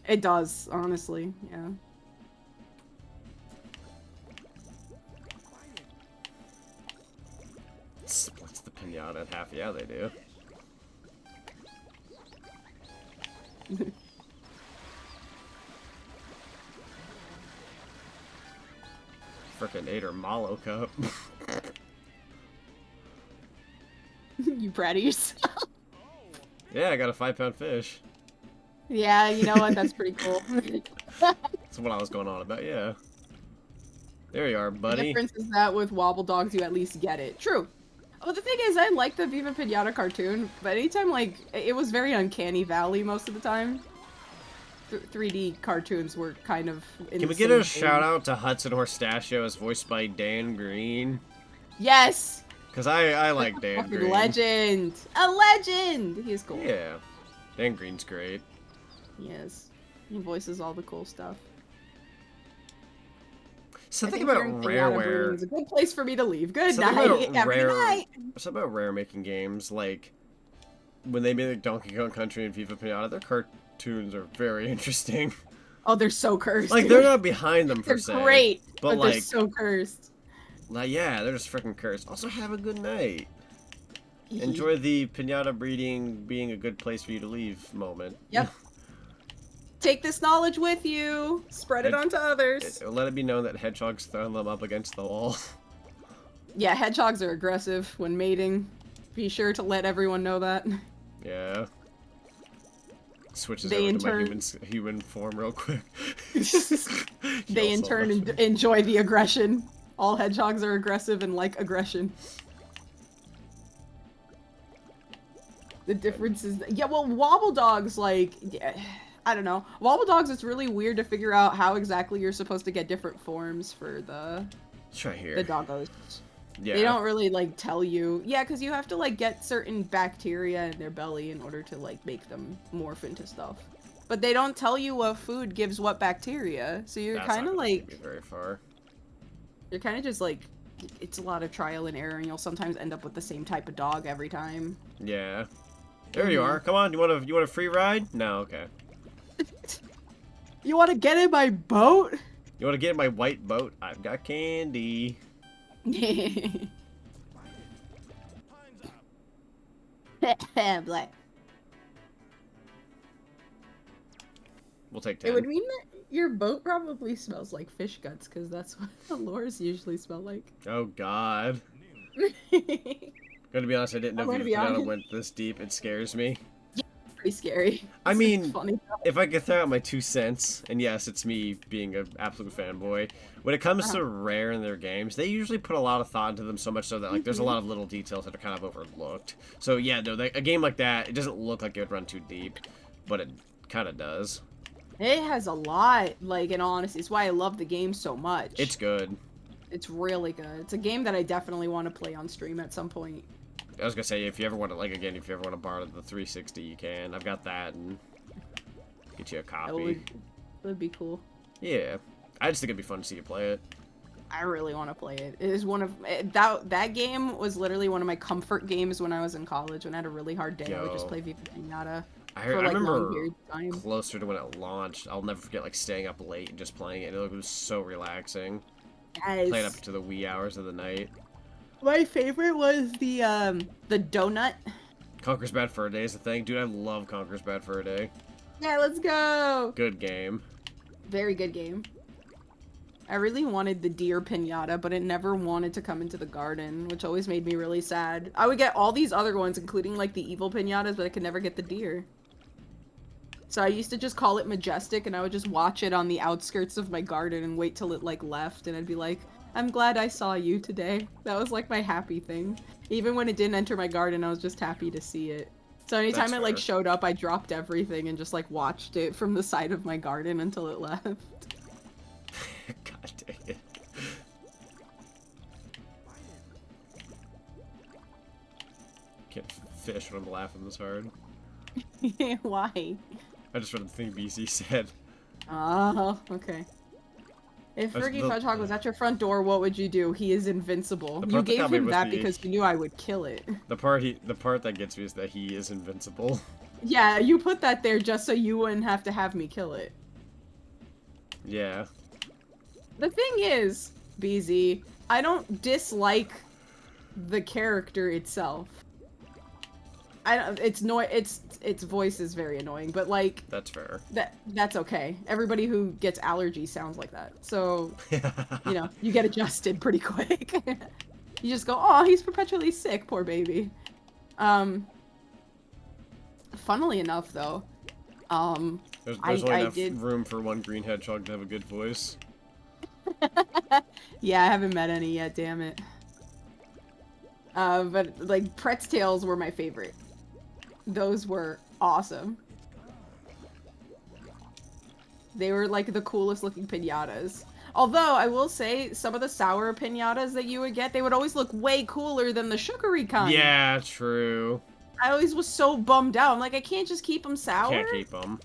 It does, honestly. Yeah. Splits the pinata in half. Yeah, they do. Frickin' ate her Malo cup. You proud of yourself? Yeah, I got a 5-pound fish. Yeah, you know what? That's pretty cool. That's what I was going on about, yeah. There you are, buddy. The difference is that with wobble dogs, you at least get it. True. Oh, the thing is, I like the Viva Pinata cartoon, but anytime, it was very Uncanny Valley most of the time. 3D cartoons were kind of Can we get a shout out to Hudson Horstachio as voiced by Dan Green? Yes! Because I like Dan Green. Legend! A legend! He's cool. Yeah. Dan Green's great. Yes. He voices all the cool stuff. Something about Rareware. It's a good place for me to leave. Good night. Every night. Something about Rare making games, like, when they made like Donkey Kong Country and Viva Pinata, their cartoons are very interesting. Oh, they're so cursed. Like, they're not behind them, per se. They're great, but like, they're so cursed. Like, yeah, they're just freaking cursed. Also, have a good night. Enjoy the pinata breeding being a good place for you to leave moment. Yep. Take this knowledge with you. Spread it onto others. Let it be known that hedgehogs throw them up against the wall. Yeah, hedgehogs are aggressive when mating. Be sure to let everyone know that. Yeah. Switches over to my human form real quick. They in turn enjoy the aggression. All hedgehogs are aggressive and like aggression. The difference is... Yeah, well, wobble dogs, like... Yeah, I don't know. Wobble dogs, it's really weird to figure out how exactly you're supposed to get different forms for the... Let's try here. The doggos. Yeah. They don't really, like, tell you... Yeah, because you have to, like, get certain bacteria in their belly in order to, like, make them morph into stuff. But they don't tell you what food gives what bacteria, so you're kind of, like... That's not very far. You're kind of just, like... It's a lot of trial and error, and you'll sometimes end up with the same type of dog every time. Yeah. There you are. Come on, you want a free ride? No, okay. You want to get in my boat? You want to get in my white boat? I've got candy. Black. We'll take 10. It would mean that your boat probably smells like fish guts, because that's what the lures usually smell like. Oh, God. Gonna be honest, I didn't know if you went this deep. It scares me. Yeah, it's pretty scary. I mean, funny. If I could throw out my 2 cents, and yes, it's me being an absolute fanboy, when it comes to Rare in their games, they usually put a lot of thought into them, so much so that like there's a lot of little details that are kind of overlooked. So yeah, no, a game like that, it doesn't look like it would run too deep, but it kind of does. It has a lot, like, in all honesty. It's why I love the game so much. It's good. It's really good. It's a game that I definitely want to play on stream at some point. I was gonna say, if you ever want to, like, again, if you ever want to borrow the 360, you can. I've got that, and get you a copy. That would be cool. Yeah. I just think it'd be fun to see you play it. I really want to play it. It is one of... That game was literally one of my comfort games when I was in college. When I had a really hard day, I would just play Viva Pinata. I remember closer to when it launched, I'll never forget, like, staying up late and just playing it. It was so relaxing. Yes. Playing up to the wee hours of the night. My favorite was the donut. Conker's Bad Fur Day is the thing. Dude, I love Conker's Bad Fur Day. Yeah, let's go. Good game. Very good game. I really wanted the deer pinata, but it never wanted to come into the garden, which always made me really sad. I would get all these other ones, including like the evil pinatas, but I could never get the deer. So I used to just call it Majestic, and I would just watch it on the outskirts of my garden and wait till it like left, and I'd be like, I'm glad I saw you today. That was like my happy thing. Even when it didn't enter my garden, I was just happy to see it. So anytime it like showed up, I dropped everything and just like watched it from the side of my garden until it left. God dang it. Can't fish when I'm laughing this hard. Why? I just read the thing BC said. Oh, okay. If Ricky Hedgehog was at your front door, what would you do? He is invincible. You gave him that because you knew I would kill it. The part that gets me is that he is invincible. Yeah, you put that there just so you wouldn't have me kill it. Yeah. The thing is, BZ, I don't dislike the character itself. Its voice is very annoying, but like That's fair. that's okay. Everybody who gets allergies sounds like that. So, you know, you get adjusted pretty quick. You just go, "Oh, he's perpetually sick, poor baby." Funnily enough though, There's only enough room for one green hedgehog to have a good voice. Yeah, I haven't met any yet, damn it. But like Pretz tails were my favorite. Those were awesome. They were like the coolest looking pinatas. Although I will say some of the sour pinatas that you would get, they would always look way cooler than the sugary kind. Yeah, true. I always was so bummed out. I'm like, I can't just keep them sour. Can't keep them.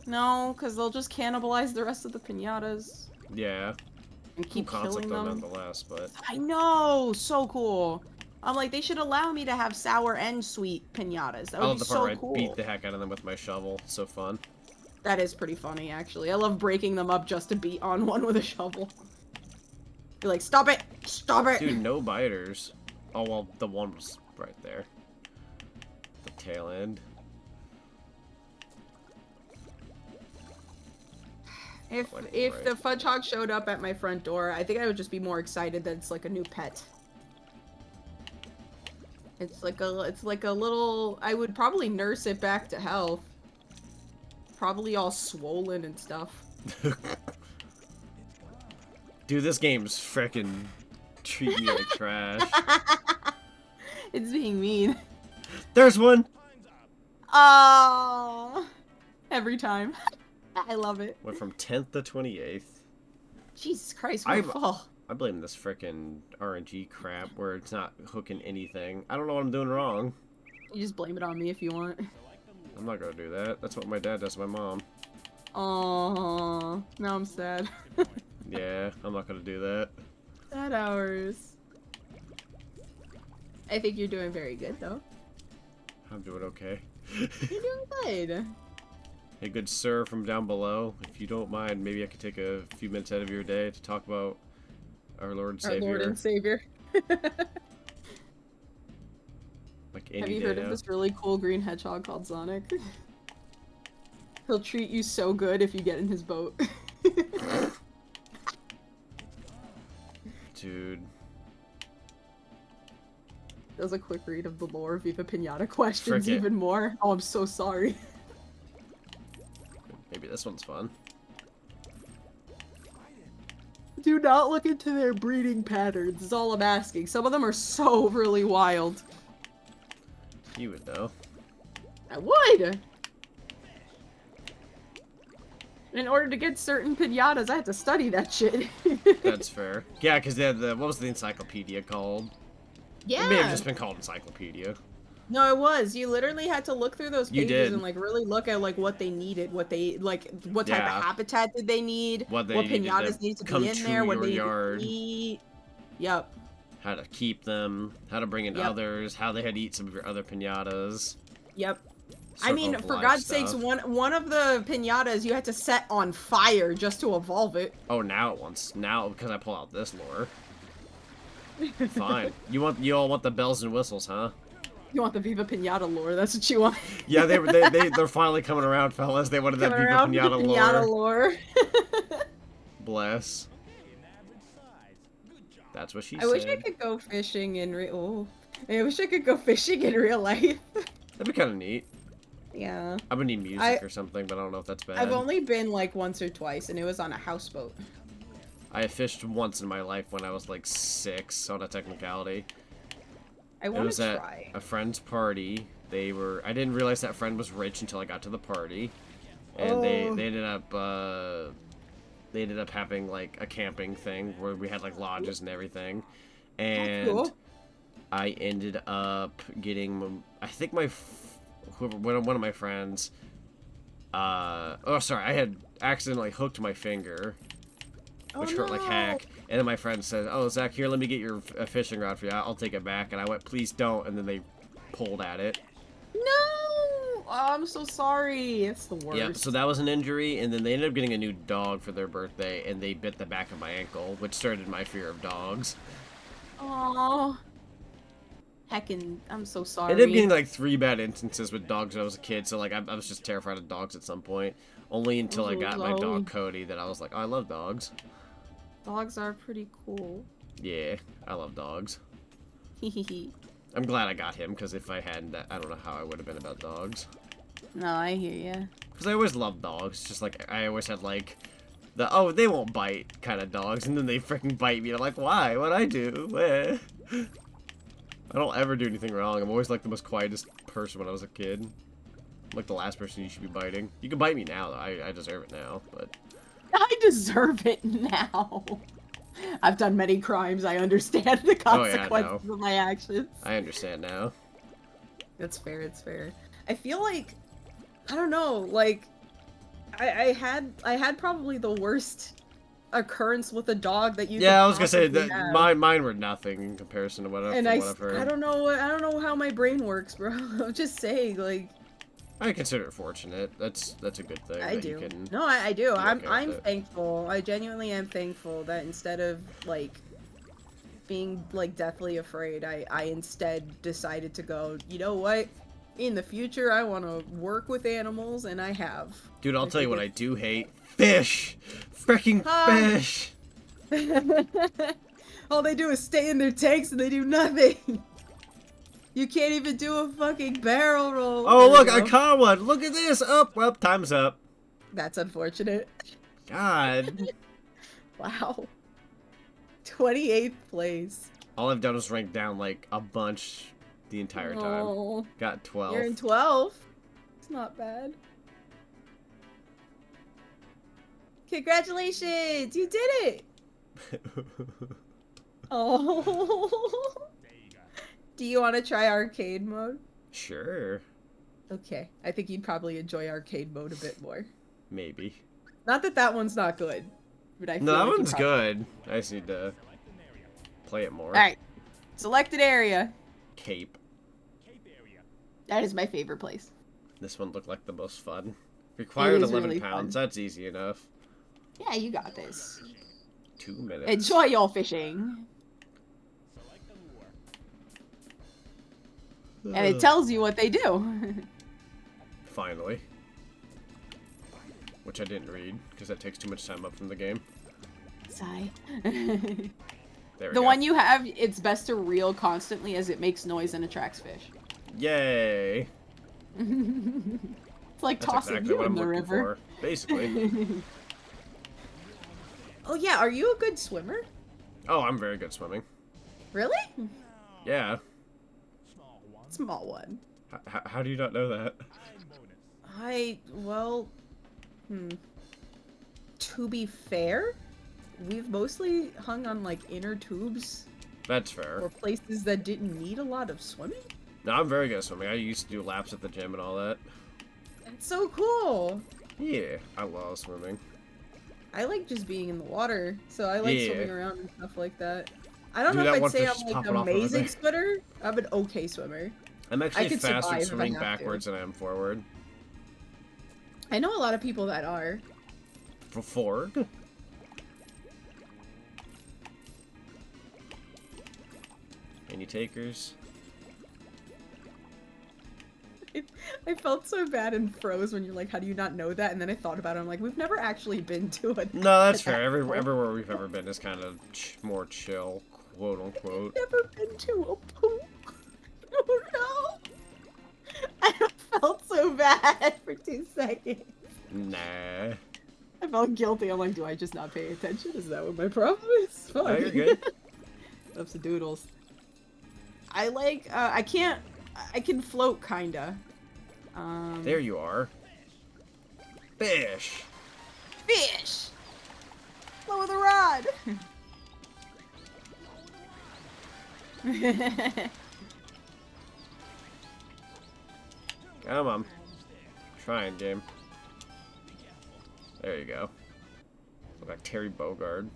No, because they'll just cannibalize the rest of the pinatas. Yeah. And keep killing them. Nonetheless, but I know, so cool. I'm like, they should allow me to have sour and sweet pinatas. That would be so cool. I beat the heck out of them with my shovel. So fun. That is pretty funny, actually. I love breaking them up just to beat on one with a shovel. Be like, stop it! Stop it! Dude, no biters. Oh, well, the one was right there. The tail end. If the Fudgehog showed up at my front door, I think I would just be more excited that it's like a new pet. It's like a little. I would probably nurse it back to health. Probably all swollen and stuff. Dude, this game's frickin' treating me like trash. It's being mean. There's one. Oh, every time. I love it. Went from 10th to 28th. Jesus Christ, what a fall. I blame this frickin' RNG crap where it's not hooking anything. I don't know what I'm doing wrong. You just blame it on me if you want. I'm not gonna do that. That's what my dad does to my mom. Aww, now I'm sad. Yeah, I'm not gonna do that. Sad hours. I think you're doing very good, though. I'm doing okay. You're doing good. Hey, good sir from down below, if you don't mind, maybe I could take a few minutes out of your day to talk about our Lord and Savior. Our Lord and Savior. Like any Have you heard of this really cool green hedgehog called Zonic? He'll treat you so good if you get in his boat. Dude. That was a quick read of the lore of Viva Pinata questions Frick it. even more. Oh, I'm so sorry. Maybe this one's fun. Do not look into their breeding patterns, is all I'm asking. Some of them are so really wild. You would know. I would! In order to get certain pinatas, I had to study that shit. That's fair. Yeah, because they had what was the encyclopedia called? Yeah! It may have just been called encyclopedia. No, it was. You literally had to look through those You pages did. and like really look at like what they needed, what they like, what type of habitat did they need, what pinatas needed to be in there, what they needed to eat. Yep. How to keep them, how to bring in others, how they had to eat some of your other pinatas. Yep. I mean, for God's sakes, one of the pinatas you had to set on fire just to evolve it. Oh, now it wants because I pull out this lore. Fine. You all want the bells and whistles, huh? You want the Viva Pinata lore? That's what you want. Yeah, they're finally coming around, fellas. They wanted that Coming Viva around with the Pinata Pinata lore. lore. Bless. Okay, an average size. Good job. That's what she I said. wish I could go fishing in real. Oh, I wish I could go fishing in real life. That'd be kind of neat. Yeah. I'm gonna need music or something, but I don't know if that's bad. I've only been like once or twice, and it was on a houseboat. I fished once in my life when I was like 6 on a technicality. I It want was to at try. a friend's party. I didn't realize that friend was rich until I got to the party, and they ended up having like a camping thing where we had like lodges and everything, and cool. I ended up getting, I think one of my friends, oh sorry, I had accidentally hooked my finger, which hurt like heck. And then my friend said, "Oh, Zach, here, let me get your fishing rod for you. I'll take it back." And I went, "Please don't." And then they pulled at it. No! Oh, I'm so sorry. It's the worst. Yeah, so that was an injury. And then they ended up getting a new dog for their birthday, and they bit the back of my ankle, which started my fear of dogs. Aww. Heckin', I'm so sorry. I ended up getting like 3 bad instances with dogs when I was a kid, so like I was just terrified of dogs at some point. Only until I got my dog Cody that I was like, oh, I love dogs. Dogs are pretty cool. Yeah, I love dogs. Hehehe. I'm glad I got him, because if I hadn't, I don't know how I would have been about dogs. No, I hear ya. Because I always loved dogs. Just like, I always had like, oh, they won't bite kind of dogs, and then they freaking bite me. And I'm like, why? What'd I do? Eh. I don't ever do anything wrong. I'm always like the most quietest person when I was a kid. I'm like the last person you should be biting. You can bite me now, though. I deserve it now, but... I deserve it now. I've done many crimes. I understand the consequences of my actions. I understand now. It's fair, it's fair. I feel like, I don't know, like, I had probably the worst occurrence with a dog that you Yeah, I was gonna say that have. mine were nothing in comparison to what I've heard. I don't know how my brain works, bro. I'm just saying, like, I consider it fortunate. That's a good thing. I that do. You can No, I do. okay I'm thankful. I genuinely am thankful that instead of like being like deathly afraid, I instead decided to go, you know what? In the future, I want to work with animals, and I have. Dude, I'll tell you what I do hate. Fish! Freaking fish! All they do is stay in their tanks and they do nothing. You can't even do a fucking barrel roll. Oh, look, I caught one. Look at this. Up. Well, time's up. That's unfortunate. God. Wow. 28th place. All I've done is rank down like a bunch the entire time. Oh, Got 12. you're in 12. It's not bad. Congratulations! You did it! Oh. Do you want to try arcade mode? Sure. Okay. I think you'd probably enjoy arcade mode a bit more. Maybe. Not that that one's not good. But I feel No, that like one's good. I just need to play it more. Alright. Selected area. Cape. That is my favorite place. This one looked like the most fun. Required 11 really pounds. fun. That's easy enough. Yeah, you got this. 2 minutes. Enjoy your fishing. And it tells you what they do. Finally. Which I didn't read, because that takes too much time up from the game. Sigh. There we The go. one you have, it's best to reel constantly as it makes noise and attracts fish. Yay! It's like That's tossing exactly you what in I'm the looking river. for. Basically. Oh yeah, are you a good swimmer? Oh, I'm very good swimming. Really? Yeah. Small one. How do you not know that? To be fair, we've mostly hung on like inner tubes That's fair. or places that didn't need a lot of swimming. No, I'm very good at swimming. I used to do laps at the gym and all that. That's so cool. Yeah, I love swimming. I like just being in the water, so I like Yeah. swimming around and stuff like that. I don't Dude, know that if one I'd say fish I'm is like popping an off over amazing there. swimmer. I'm an okay swimmer. I'm actually could survive faster if I swimming have to. backwards than I am forward. I know a lot of people that are. Forward? Any takers? I felt so bad and froze when you're like, how do you not know that? And then I thought about it. I'm like, we've never actually been to a. No, that's fair. Everywhere we've ever been is kind of more chill, quote unquote. Never been to a pool. Oh no! I felt so bad for 2 seconds. Nah. I felt guilty. I'm like, do I just not pay attention? Is that what my problem is? No, you're good. Ups and doodles. I like, I can float kinda. There you are. Fish. Fish! Blow the rod! Come on. Trying, game. There you go. Look like Terry Bogard.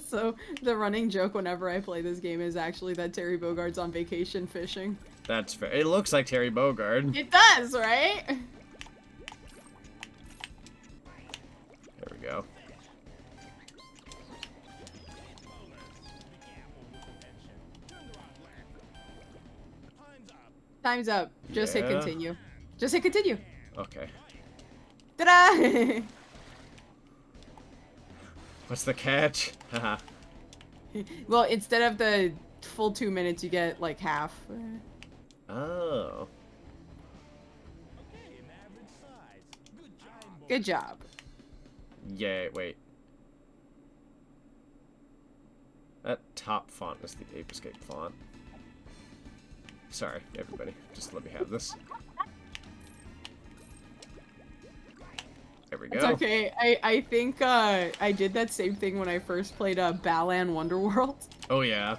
So, the running joke whenever I play this game is actually that Terry Bogard's on vacation fishing. That's fair. It looks like Terry Bogard. It does, right? There we go. Time's up. Just hit Yeah. continue. Just hit continue. Okay. Ta-da! What's the catch? Haha. Well, instead of the full 2 minutes, you get like half. Oh. Good job. Yay, wait. That top font is the Ape Escape font. Sorry, everybody. Just let me have this. There we go. It's okay. I think I did that same thing when I first played Balan Wonderworld. Oh, yeah.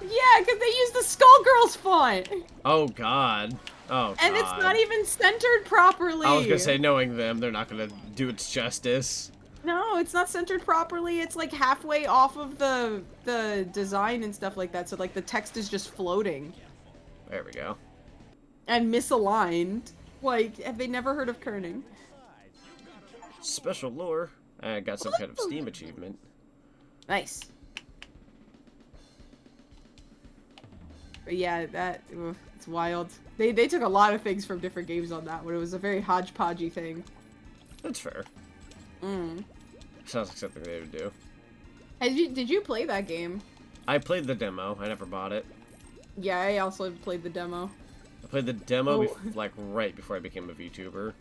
Yeah, because they used the Skullgirls font! Oh, God. Oh, God. And it's not even centered properly! I was gonna say, knowing them, they're not gonna do its justice. No, it's not centered properly. It's like halfway off of the design and stuff like that, so like the text is just floating. There we go. And misaligned. Like, have they never heard of kerning? Special lure. I got some kind of Steam achievement. Nice. But yeah, it's wild. They took a lot of things from different games on that one. It was a very hodgepodgey thing. That's fair. Mm. Sounds like something they would do. Did you play that game? I played the demo. I never bought it. Yeah, I also played the demo. I played the demo Oh. like right before I became a VTuber.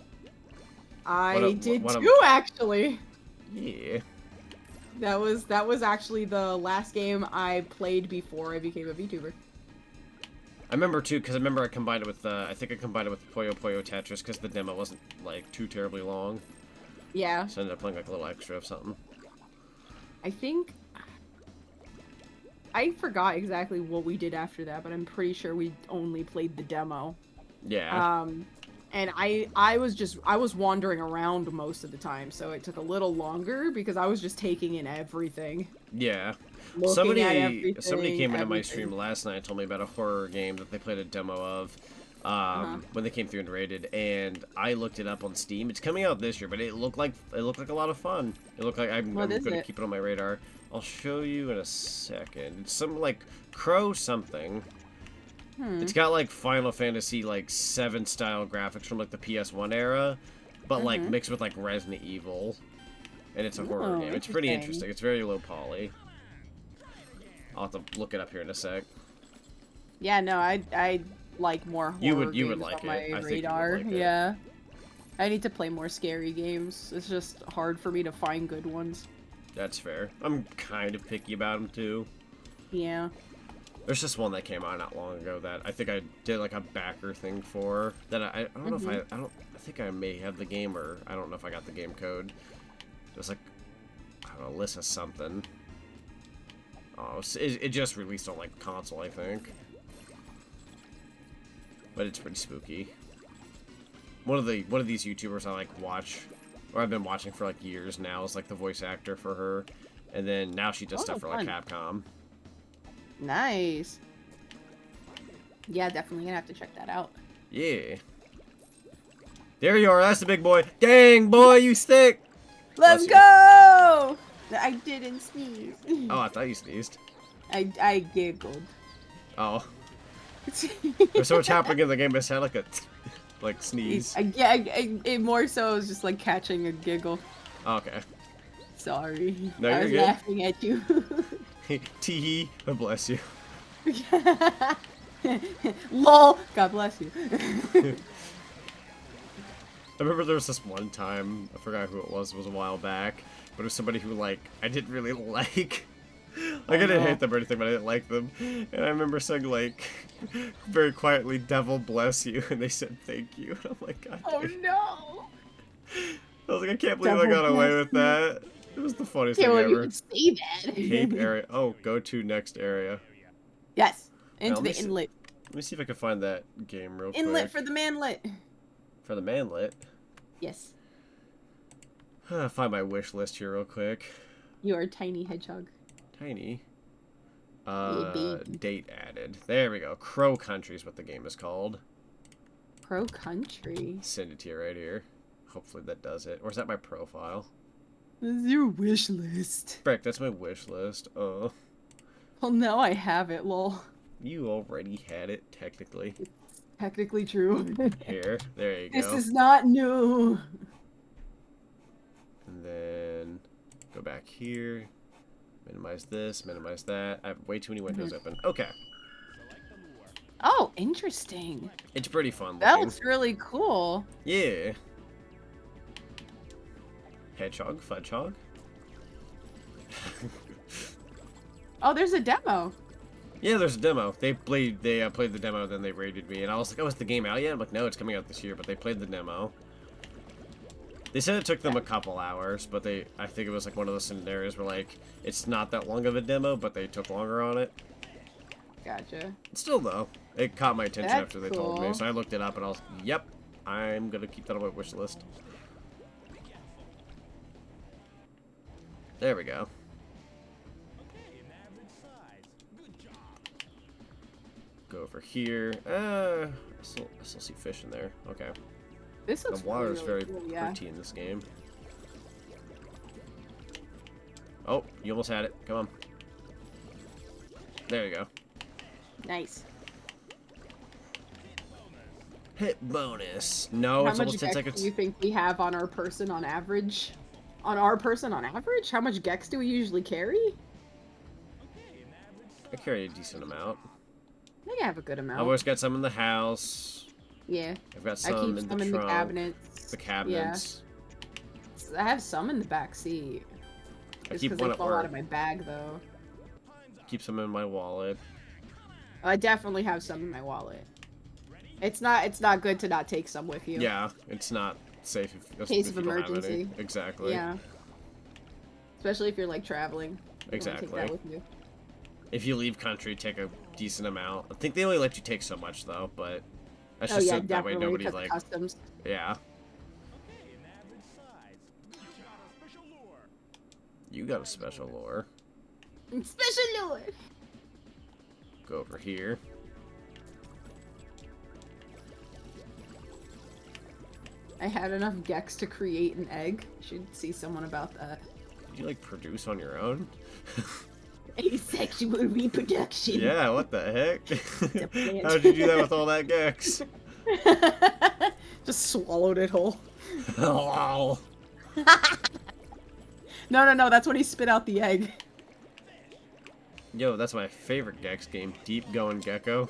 I did what a- too, actually. Yeah. That was actually the last game I played before I became a VTuber. I remember too, because I remember I combined it with I think I combined it with Puyo Puyo Tetris because the demo wasn't like too terribly long. Yeah. So I ended up playing like a little extra of something. I think I forgot exactly what we did after that, but I'm pretty sure we only played the demo. Yeah. And I was wandering around most of the time, so it took a little longer because I was just taking in everything. Yeah. Looking at everything, Somebody came into my everything. stream last night and told me about a horror game that they played a demo of when they came through and rated, and I looked it up on Steam. It's coming out this year, but it looked like a lot of fun. It looked like I'm What going is to it? keep it on my radar. I'll show you in a second. It's some like Crow something. It's got like Final Fantasy like 7 style graphics from like the PS1 era, but like mixed with like Resident Evil, and it's a horror Oh, game. It's pretty interesting. interesting. It's very low poly. I'll have to look it up here in a sec. Yeah, no, I like more horror You would games like on my it. I think you would radar. like it. Yeah. I need to play more scary games. It's just hard for me to find good ones. That's fair. I'm kind of picky about them too. Yeah. There's just one that came out not long ago that I think I did like a backer thing for. That I don't know if I think I may have the game, or I don't know if I got the game code. It was like, I don't know, Alyssa something. Oh, it just released on like console, I think. But it's pretty spooky. One of these YouTubers I like watch, or I've been watching for like years now, is like the voice actor for her, and then now she does Oh, stuff for like fun. Capcom. Nice. Yeah, definitely gonna have to check that out. Yeah. There you are. That's the big boy. Dang, boy, you stick. Let's Bless you. go! I didn't sneeze. Oh, I thought you sneezed. I giggled. Oh. There's so much happening in the game. It sounded like a like sneeze. Yeah, it more so is just like catching a giggle. Okay. Sorry. No, I you're was good. laughing at you. Tee-hee. God bless you. Lol. God bless you. I remember there was this one time, I forgot who it was a while back, but it was somebody who, like, I didn't really like. Like, I didn't hate them or anything, but I didn't like them. And I remember saying, like, very quietly, devil bless you, and they said thank you. And I'm like, God Oh damn. no. I was like, I can't believe I Devil got away bless with that. It was the funniest Can't thing believe you ever. could say that. Cape area. Oh, go to next area. Yes. Now, Into let me the see- inlet. Let me see if I can find that game real Inlet quick. for the manlet. For the manlet. Yes. Find my wish list here real quick. You are a tiny hedgehog. Tiny. baby. Date added. There we go. Crow Country is what the game is called. Crow Country. Send it to you right here. Hopefully that does it. Or is that my profile? This is your wish list. Frick, that's my wish list. Oh. Well, now I have it, lol. You already had it, technically. Technically true. Here. There you go. This is not new. And then go back here. Minimize this, minimize that. I have way too many windows open. Okay. Oh, interesting. It's pretty fun That looking. looks really cool. Yeah. Hedgehog, fudgehog. Oh, there's a demo. Yeah, there's a demo. They played the demo, then they rated me, and I was like, "Oh, is the game out yet?" I'm like, "No, it's coming out this year." But they played the demo. They said it took them a couple hours, but I think it was like one of those scenarios where like it's not that long of a demo, but they took longer on it. Gotcha. Still though, it caught my attention That's after they told me, cool. so I looked it up and I was, "Yep, I'm gonna keep that on my wish list." There we go. Go over here. I still see fish in there. Okay. This looks The water is really very cool, yeah. pretty in this game. Oh, you almost had it. Come on. There you go. Nice. Hit bonus. No, How it's much almost 10 gex seconds. do you think we have on our person on average? On our person on average? How much gex do we usually carry? I carry a decent amount. I think I have a good amount. I've always got some in the house. Yeah. I've got I some keep in some the in trunk. the cabinets. The cabinets. Yeah. I have some in the back seat. I Just keep because one they at fall out work. of my bag, though. Keep some in my wallet. I definitely have some in my wallet. It's not good to not take some with you. Yeah, it's not safe if, Case if of you don't have any. emergency. Exactly. Yeah. Especially if you're like traveling. You wanna Exactly. Take that with you. If you leave country, take a decent amount. I think they only let you take so much though, but that's Oh just yeah, so that way definitely nobody because like of customs. yeah. You got a special lure. Special lure. Go over here. I had enough gex to create an egg. Should see someone about that. Did you like produce on your own? Asexual reproduction. Yeah, what the heck? plant. How'd you do that with all that gex? Just swallowed it whole. Wow. No, that's when he spit out the egg. Yo, that's my favorite gex game, Deep Going Gecko.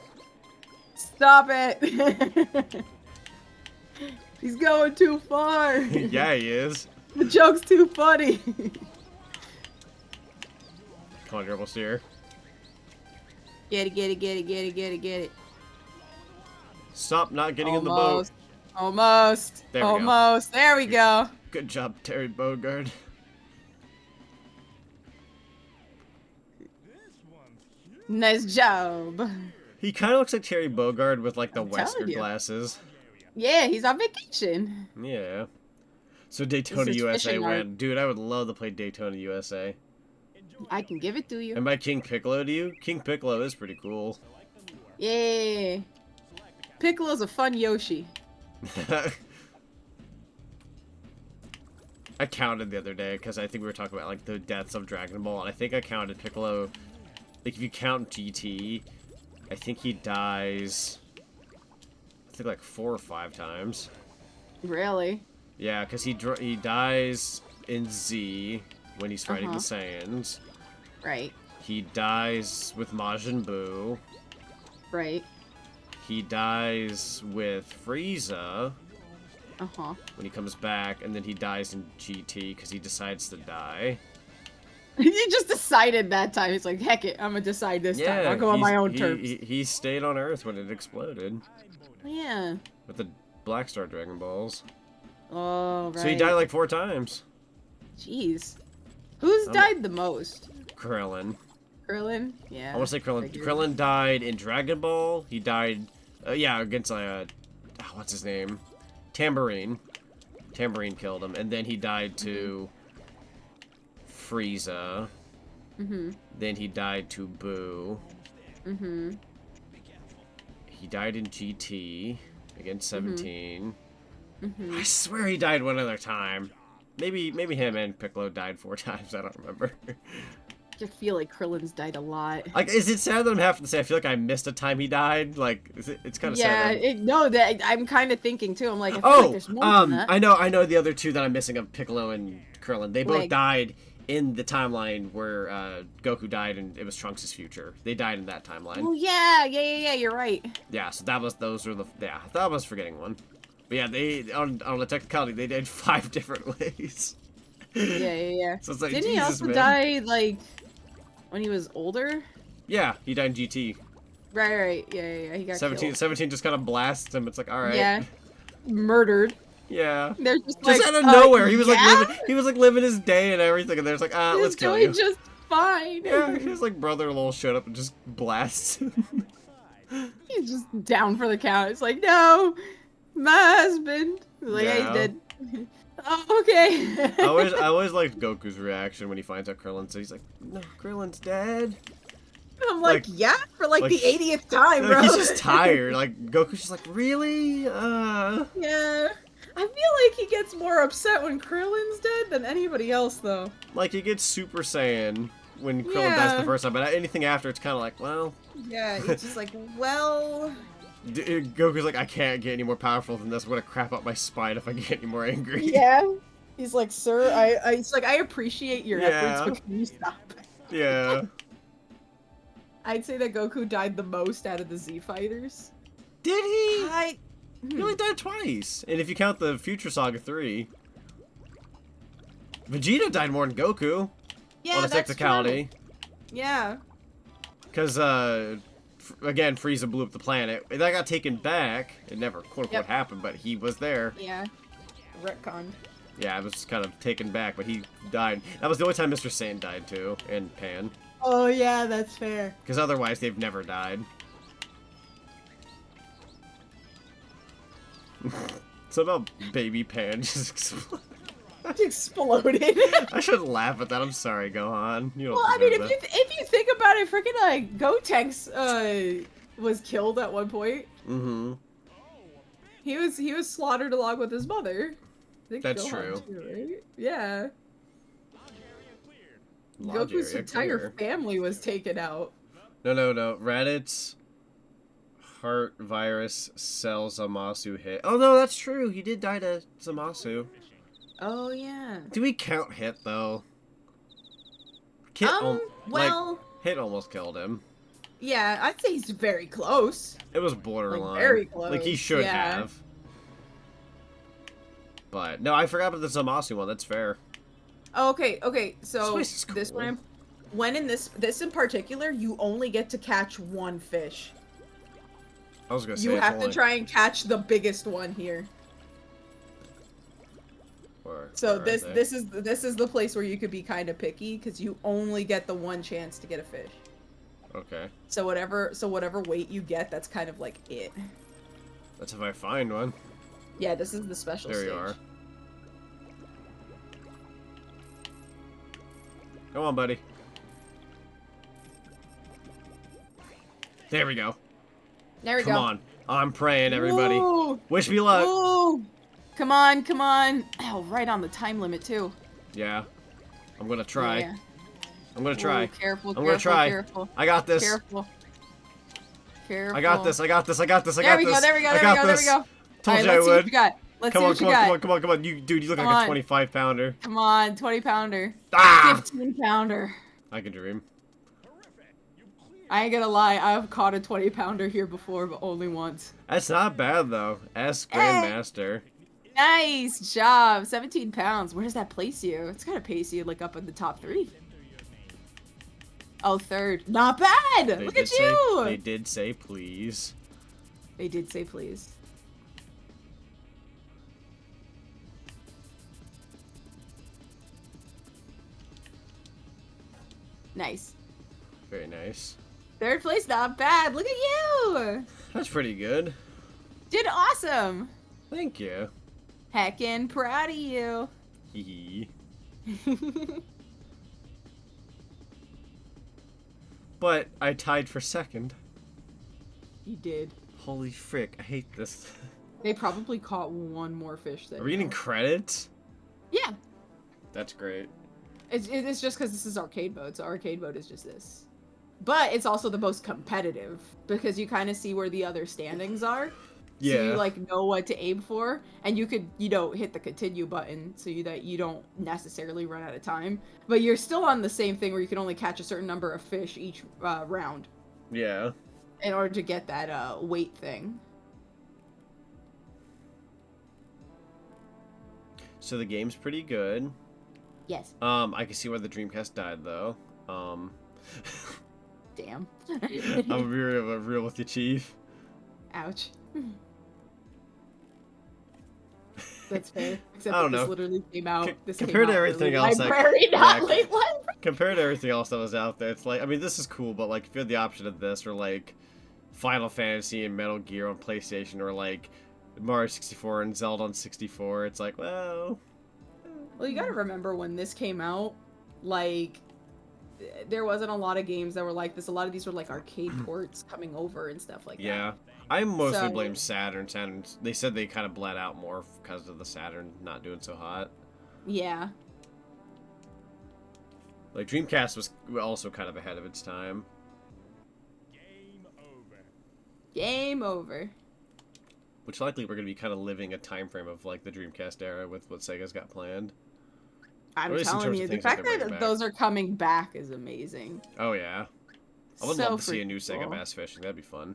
Stop it! He's going too far. Yeah, he is. The joke's too funny. Come on, you're almost here. Get it. Stop not getting in the boat. Almost. There we go. Almost. There we go. Good job, Terry Bogard. Nice job. He kind of looks like Terry Bogard with like the I'm telling Wesker you. glasses. Yeah, he's on vacation. Yeah. So Daytona This is USA fishing art. win. Dude, I would love to play Daytona USA. I can give it to you. And by King Piccolo to you? King Piccolo is pretty cool. Yeah. Piccolo's a fun Yoshi. I counted the other day because I think we were talking about like the deaths of Dragon Ball, and I think I counted Piccolo. Like if you count GT I think he dies, I think like 4 or 5 times. Really? Yeah, because he dies in Z when he's fighting the Saiyans. Right. He dies with Majin Buu. Right. He dies with Frieza Uh-huh. when he comes back, and then he dies in GT because he decides to die. He just decided that time. He's like, heck it, I'm gonna decide this time. I'll go on my own terms. He stayed on Earth when it exploded. Yeah. With the Black Star Dragon Balls. Oh, right. So he died like 4 times. Jeez. Who's died the most? Krillin. Krillin? Yeah. I want to say Krillin. figured. Krillin died in Dragon Ball. He died, yeah, against what's his name? Tambourine. Tambourine killed him, and then he died to Frieza. Then he died to Boo. He died in GT against 17. I swear he died one other time. Maybe him and Piccolo died 4 times. I don't remember. I just feel like Krillin's died a lot. Like, is it sad that I'm having to say I feel like I missed a time he died? Like, it's kind of sad. Yeah, no, that I'm kind of thinking too. I'm like, I feel like there's more than that. I know the other 2 that I'm missing of Piccolo and Krillin. They both Like- died in the timeline where Goku died and it was Trunks' future. They died in that timeline. Oh yeah, you're right. Yeah, so that was I thought I was forgetting one. But yeah, they on the technicality they died 5 different ways. Yeah. So it's like, Didn't he Jesus, also man. die like when he was older? Yeah, he died in GT. Right. Yeah. He got 17 just kind of blasts him. It's like, all right. Yeah. Murdered. Yeah. They're just Just like, out of nowhere. He was yeah? like living his day and everything, and there's like, let's He's kill doing you. just fine. Yeah, his like brother-in-law showed up and just blasts him. He's just down for the count. It's like, no, my husband. Like, yeah, Yeah. he's dead. Oh, okay. I always liked Goku's reaction when he finds out Krillin's. So he's like, no, Krillin's dead. I'm like, yeah, for like the 80th time, Like, bro. he's just tired. Like Goku's just like, really? Yeah. I feel like he gets more upset when Krillin's dead than anybody else, though. Like he gets Super Saiyan when Krillin Yeah. dies the first time, but anything after, it's kind of like, well. Yeah, he's just like, well. Goku's like, I can't get any more powerful than this. I'm gonna crap out my spine if I get any more angry. Yeah. He's like, sir, I appreciate your Yeah. efforts, but can you stop? Yeah. I'd say that Goku died the most out of the Z fighters. Did he? Hmm. He only died twice. And if you count the Future Saga 3, Vegeta died more than Goku. Yeah, on a that's technicality. true. Yeah. Because, again, Frieza blew up the planet. That got taken back. It never, quote-unquote, happened, but he was there. Yeah. Retconned. Yeah, it was kind of taken back, but he died. That was the only time Mr. Satan died, too, and Pan. Oh, yeah, that's fair. Because otherwise, they've never died. Somehow Baby Pan just Exploded. I shouldn't laugh at that. I'm sorry. Go on. You don't Well, I mean, deserve if you think about it, freaking Gotenks was killed at one point. Mm-hmm. He was slaughtered along with his mother. I think That's Gohan true. too, right? Yeah. Lodge Goku's area entire clear. family was taken out. No. Raditz heart virus cell Zamasu hit. Oh no, that's true. He did die to Zamasu. Oh yeah. Do we count hit though? Hit well, hit almost killed him. yeah, I'd say he's very close. It was borderline. very close, Like he should yeah. have. But no, I forgot about the Zamasu one. That's fair. Oh, okay. So This is this cool. one, when in this in particular, you only get to catch one fish. I was gonna say You it's have to only- try and catch the biggest one here. So where are they? this is the place where you could be kind of picky because you only get the one chance to get a fish. Okay. So whatever weight you get, that's kind of like it. That's if I find one. Yeah, this is the special There stage. you are. Come on, buddy. There we go. There we Come go. on. I'm praying, everybody. Woo! Wish me luck. Woo! Come on. Oh, right on the time limit too. Yeah. I'm gonna try. Yeah. I'm gonna try. Ooh, careful, I'm gonna try. Careful. I got this. Careful. Careful. I got this. I got this. I got this. I There got we this. go. There we go. I There we got go. There this. we go. Told Alright, you I let's see what would. you got. Let's see Come on, what you come on, got. come on, come on, come on. You, dude, you look Come like a on. 25 pounder. Come on, 20 pounder. Ah! 15 pounder. I can dream. I ain't gonna lie, I've caught a 20 pounder here before, but only once. That's not bad though. S Grandmaster. Nice job. 17 pounds. Where does that place you? It's gotta place you like up in the top 3. Oh, 3rd. Not bad. They Look did at you. They did say please. They did say please. Nice. Very nice. 3rd place, not bad. Look at you. That's pretty good. Did awesome. Thank you. Heckin' proud of you. Hee But I tied for 2nd. You did. Holy frick, I hate this. They probably caught one more fish than Are we getting you. credits? Yeah. That's great. It's just because this is arcade mode, so arcade mode is just this. But it's also the most competitive, because you kind of see where the other standings are. Yeah. So you, like, know what to aim for, and you could, you know, hit the continue button so that you don't necessarily run out of time. But you're still on the same thing where you can only catch a certain number of fish each round Yeah. in order to get that weight thing. So the game's pretty good. Yes. I can see why the Dreamcast died though. Damn. I'm real with you, Chief. Ouch. That's fair. Except I don't that this know. literally came out. This Compared came to out everything early else, library, not yeah, late library. Compared to everything else that was out there, it's like, I mean, this is cool, but like, if you had the option of this, or like Final Fantasy and Metal Gear on PlayStation, or like Mario 64 and Zelda on 64, it's like, well. Well, you gotta remember when this came out, like, there wasn't a lot of games that were like this. A lot of these were like arcade ports coming over and stuff like Yeah. that. I mostly So- blame Saturn. Saturn, they said they kind of bled out more because of the Saturn not doing so hot. Yeah. Like, Dreamcast was also kind of ahead of its time. Game over. Game over. Which likely we're going to be kind of living a time frame of like the Dreamcast era with what Sega's got planned. I'm Or at least in telling terms you, of the things that fact they're that bringing those are coming back is amazing. Oh yeah. I would So love to see a new freaking Sega cool. Bass Fishing. That'd be fun.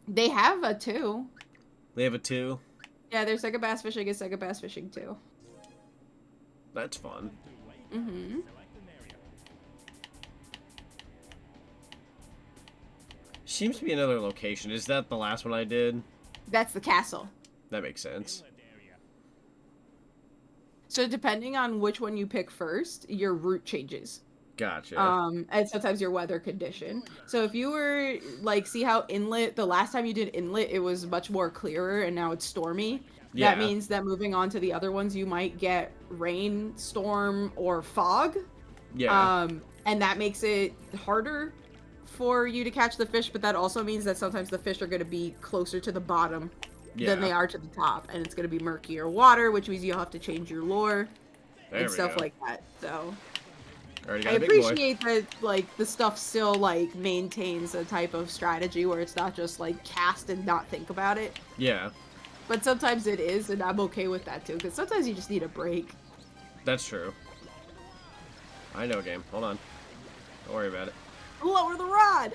They have a 2. They have a 2. Yeah, there's Sega Bass Fishing is Sega Bass Fishing 2. That's fun. Mm-hmm. Seems to be another location. Is that the last one I did? That's the castle. That makes sense. So depending on which one you pick first, your route changes. Gotcha. And sometimes your weather condition. So if you were like, see how inlet, the last time you did inlet, it was much more clearer, and now it's stormy. Yeah. That means that moving on to the other ones, you might get rain, storm, or fog. Yeah. And that makes it harder for you to catch the fish, but that also means that sometimes the fish are going to be closer to the bottom than they are to the top, and it's going to be murkier water, which means you'll have to change your lure There and we stuff go. like that. So Already I got a big boy. appreciate that, like, the stuff still like maintains a type of strategy where it's not just like cast and not think about it. Yeah, But sometimes it is, and I'm okay with that too, because sometimes you just need a break. that's true. I know, game. Hold on. Don't worry about it. Lower the rod.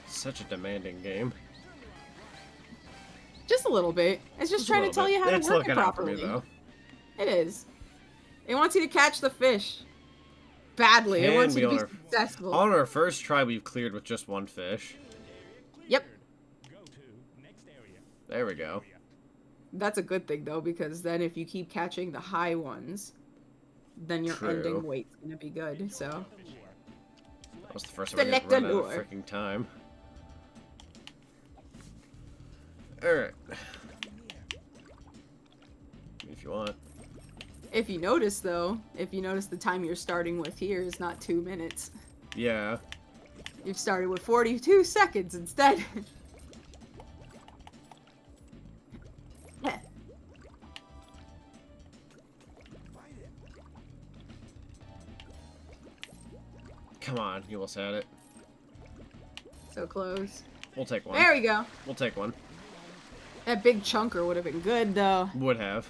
Such a demanding game. Just a little bit. It's just Just a trying to little tell bit. you how to It's work it looking out for properly. me, though. It is. It wants you to catch the fish. Badly. It Can wants we you to on be our- successful. On our first try, we've cleared with just one fish. Yep. Go to next area. There we go. That's a good thing, though, because then if you keep catching the high ones, then your True. ending weight's going to be good, so. That was the first time I didn't Select a run out of lure. freaking time. Alright. If you want. If you notice, though, if you notice the time you're starting with here is not 2 minutes. Yeah. You've started with 42 seconds instead. Come on, you almost had it. So close. We'll take one. There we go. We'll take one. That big chunker would have been good, though. Would have.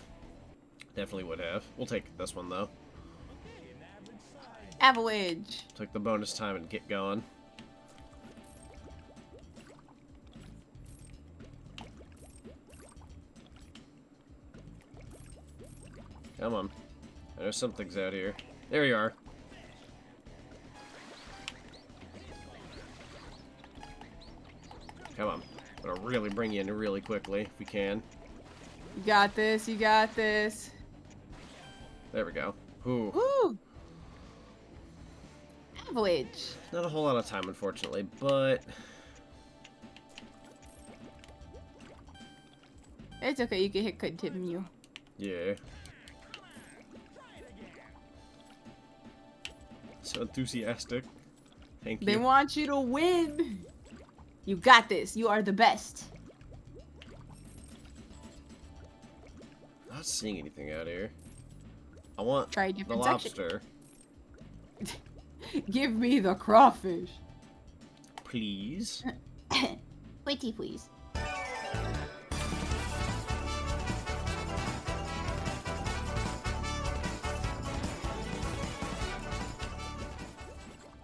Definitely would have. We'll take this one, though. Avalanche. Take the bonus time and get going. Come on. There's something's out here. There you are. Come on. I'm gonna really bring you in really quickly, if we can. You got this. You got this. There we go. Ooh. Woo! Avalanche. Not a whole lot of time, unfortunately, but... It's okay. You can hit continue. yeah. So enthusiastic. Thank you. They want you to win. You got this. You are the best. Not seeing anything out here. I want Try a the different section. lobster. Give me the crawfish. Please. Waity, please.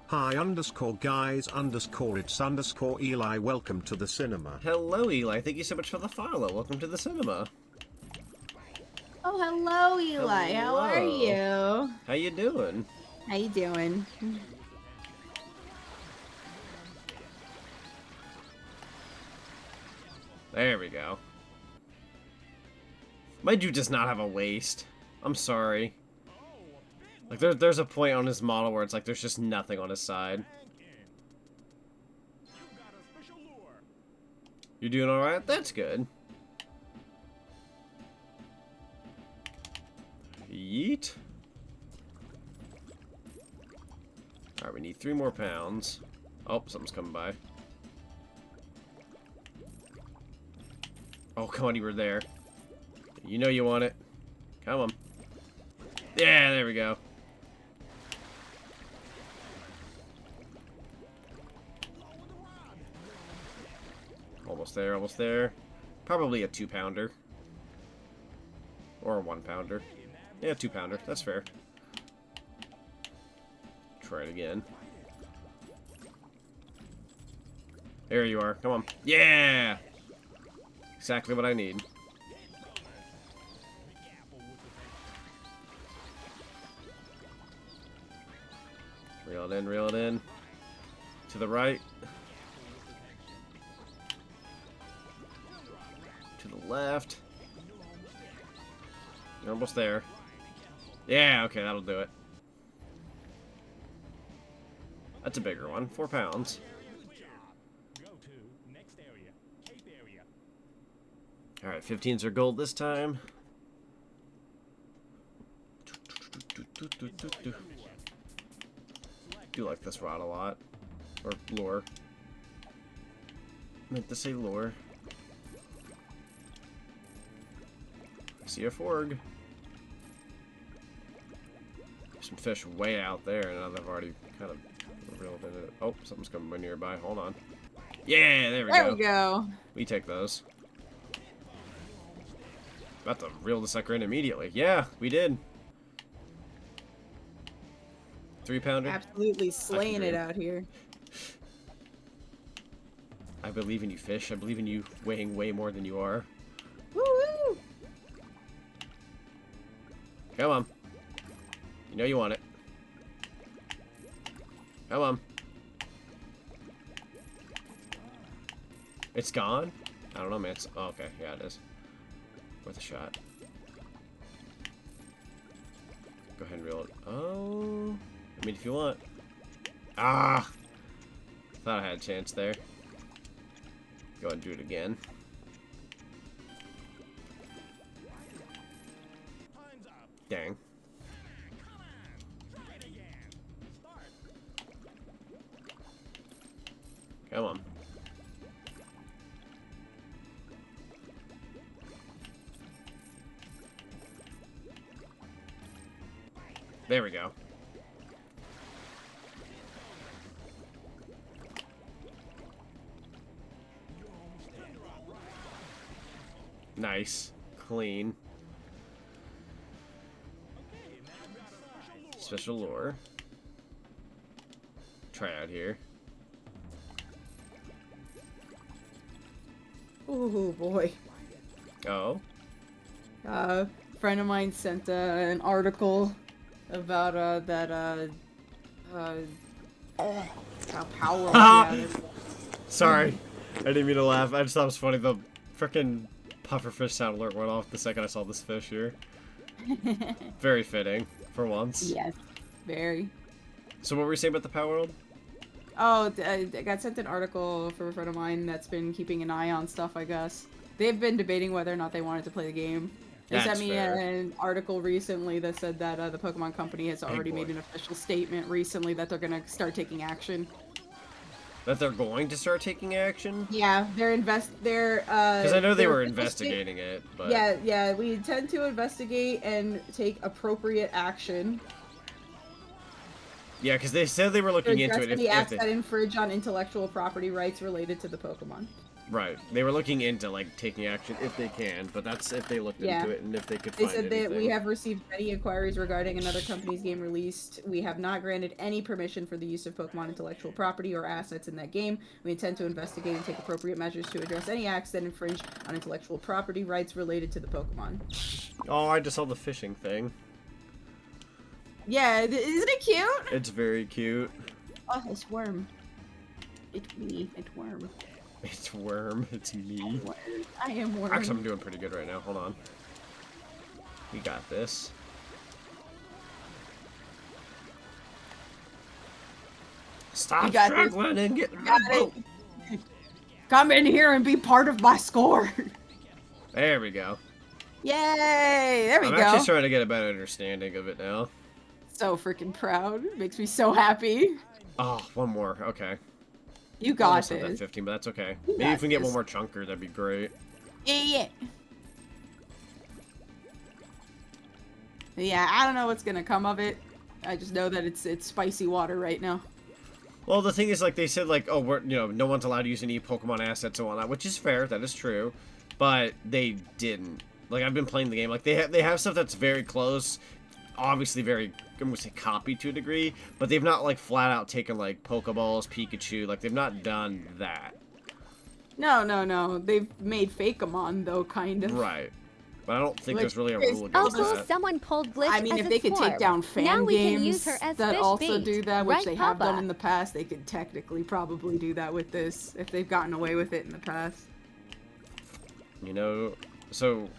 Hi _guys_it's_Eli, welcome to the cinema. Hello, Eli. Thank you so much for the follow. Welcome to the cinema. Oh, hello, Eli. How are Hello. you? How you doing? How you doing? There we go. My dude does not have a waist. I'm sorry. Like, there's a point on his model where it's like there's just nothing on his side. You doing alright? That's good. Yeet. Alright, we need 3 more pounds. Oh, something's coming by. Oh, come on, you were there. You know you want it. Come on. Yeah, there we go. Almost there, almost there. Probably a 2-pounder. Or a 1-pounder. Yeah, 2-pounder. That's fair. Try it again. There you are. Come on. Yeah! Exactly what I need. Reel it in, reel it in. To the right. To the left. You're almost there. Yeah, okay, that'll do it. That's a bigger one. 4 pounds. Alright, 15s are gold this time. Do like this rod a lot. Or lure. Meant to say lure. I see a forg. Some fish way out there, and now they've already kind of reeled in it. Oh, something's coming by nearby. Hold on. Yeah, there we go. There we go. We take those. About to reel the sucker in immediately. Yeah, we did. 3-pounder. Absolutely slaying it out here. I believe in you, fish. I believe in you weighing way more than you are. Woo-woo! Come on. You know you want it. Come on. It's gone? I don't know, man. It's... Oh, okay. Yeah, it is. Worth a shot. Go ahead and reel it. Oh... I mean, if you want. Ah! Thought I had a chance there. Go ahead and do it again. Dang. Come on. There we go. Nice. Clean. Special lure. Try out here. Oh boy. Oh. A friend of mine sent an article about how power. Yeah, Sorry. I didn't mean to laugh. I just thought it was funny. The frickin' pufferfish sound alert went off the second I saw this fish here. Very fitting, for once. yes, very. So what were you saying about the Power World? Oh, I got sent an article from a friend of mine that's been keeping an eye on stuff, I guess. They've been debating whether or not they wanted to play the game. They That's sent me fair. an article recently that said that the Pokemon Company has already made an official statement recently that they're going to start taking action. That they're going to start taking action? Yeah, they're Because I know they were investigating it, but... Yeah, we intend to investigate and take appropriate action. Yeah, because they said they were To looking into address it any if acts they... that infringe on intellectual property rights related to the Pokemon. Right. They were looking into, like, taking action if they can, but that's if they looked into it and if they could They find said anything. that we have received many inquiries regarding another company's game released. We have not granted any permission for the use of Pokemon intellectual property or assets in that game. We intend to investigate and take appropriate measures to address any acts that infringe on intellectual property rights related to the Pokemon. Oh, I just saw the fishing thing. Yeah, isn't it cute? It's very cute. Oh, it's worm. It's me. It's worm. It's worm. It's me. I am worm. Actually, I'm doing pretty good right now. Hold on. We got this. Stop got this. struggling and get in Got the boat. it. Come in here and be part of my score. There we go. Yay! There we I'm go. actually starting to get a better understanding of it now. So freaking proud. Makes me so happy. Oh, one more. Okay. You got Almost at that this. 15, but that's okay. You Maybe got if we can get this. one more chunker, that'd be great. Yeah. Yeah, I don't know what's gonna come of it. I just know that it's spicy water right now. Well, the thing is, like, they said, like, oh, no one's allowed to use any Pokemon assets and whatnot, which is fair, that is true, but they didn't. Like, I've been playing the game, like, they have stuff that's very close, obviously very, I'm gonna say copied to a degree, but they've not, like, flat out taken, like, Pokeballs, Pikachu, like, they've not done that. No. They've made Fakemon, though, kind of. Right. But I don't think Like, there's really a rule against Also, that. someone pulled Glitch I mean, as if they its could take form. down fan Now we can games use her as that fish also bait. do that, which Right, they have done Papa? in the past, they could technically probably do that with this, if they've gotten away with it in the past. You know, so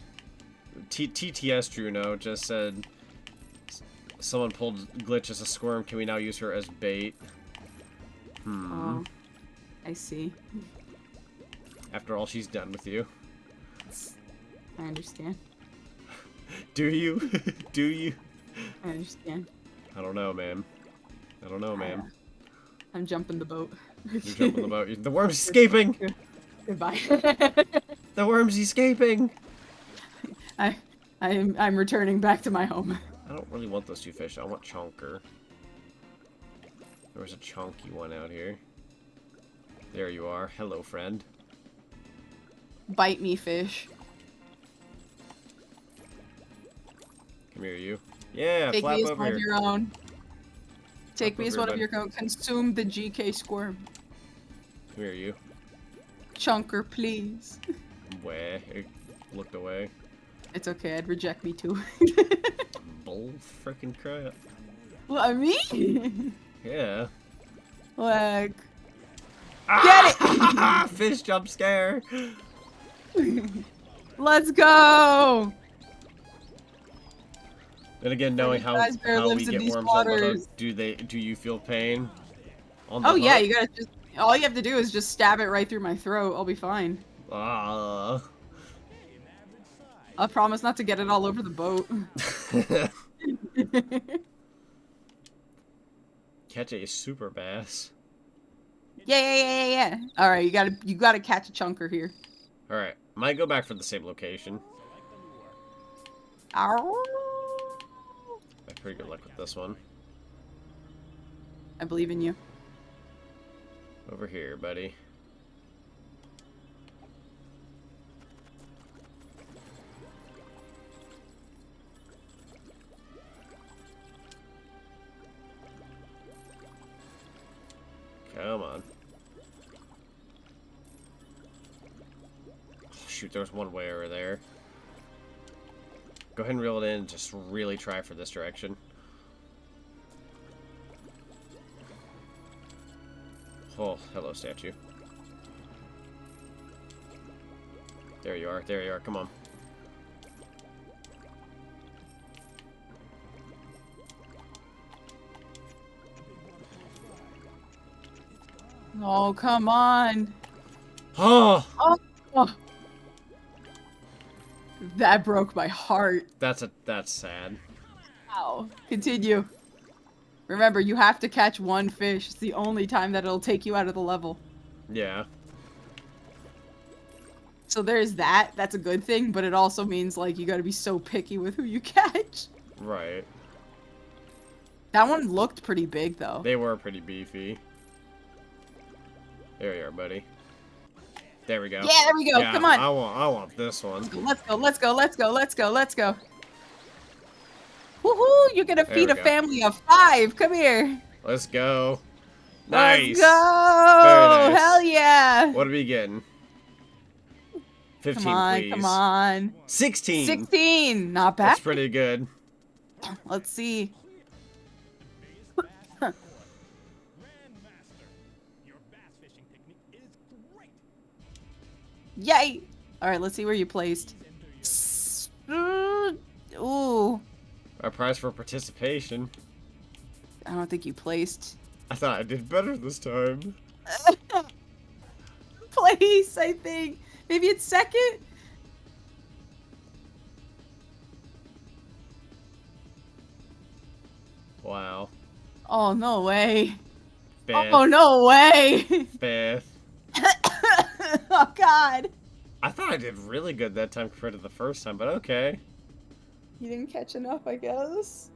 TTS Juno just said someone pulled Glitch as a squirm. Can we now use her as bait? Oh, I see. After all she's done with you. I understand. Do you? Do you? I understand. I don't know, man. I don't know, man. I'm jumping the boat. You're jumping the boat. The worm's escaping! Goodbye. The worm's escaping! I'm returning back to my home. I don't really want those two fish. I want Chonker. There was a chonky one out here. There you are. Hello, friend. Bite me, fish. Come here, you. Yeah, Take flap me as over one here. of your own. Take Flap me as over one here, of your own. Consume the GK squirm. Come here, you. Chunker, please. Where? It looked away. It's okay, I'd reject me too. Bull frickin' crap. What, me? Yeah. Like, Get it! Fish jump scare! let's go! And again, knowing how Raspberry we lives in get these worms on the hook, waters. do you feel pain? On the Oh yeah, hook? you gotta just, all you have to do is just stab it right through my throat, I'll be fine. Ah. I promise not to get it all over the boat. Catch a super bass. Yeah. Alright, you gotta catch a chunker here. Alright, might go back for the same location. Ow. I have pretty good luck with this one. I believe in you. Over here, buddy. there's one way over there. Go ahead and reel it in and just really try for this direction. Oh, hello, statue. There you are. There you are. Come on. Oh, come on. Oh! Oh. That broke my heart. That's sad. Wow. Continue. Remember, you have to catch one fish. It's the only time that it'll take you out of the level. Yeah. So there's that. That's a good thing, but it also means, like, you gotta be so picky with who you catch. Right. That one looked pretty big, though. They were pretty beefy. There you are, buddy. There we go. Yeah, there we go. Yeah, Come on. I want this one. Let's go, let's go, let's go, let's go, let's go. Woohoo! You're gonna There feed we a go. family of 5. Come here. Let's go. Nice. Let's go. Very nice. Hell yeah. What are we getting? 15, Come on, please. come on. 16. 16. Not bad. That's pretty good. Let's see. Grandmaster, your bass fishing technique is great. Yay! Alright, let's see where you placed. Ooh. Our prize for participation. I don't think you placed. I thought I did better this time. Place, I think. Maybe it's second? Wow. Oh, no way. Beth. Oh, no way. Beth. Oh, God. I thought I did really good that time compared to the first time, but okay. You didn't catch enough, I guess.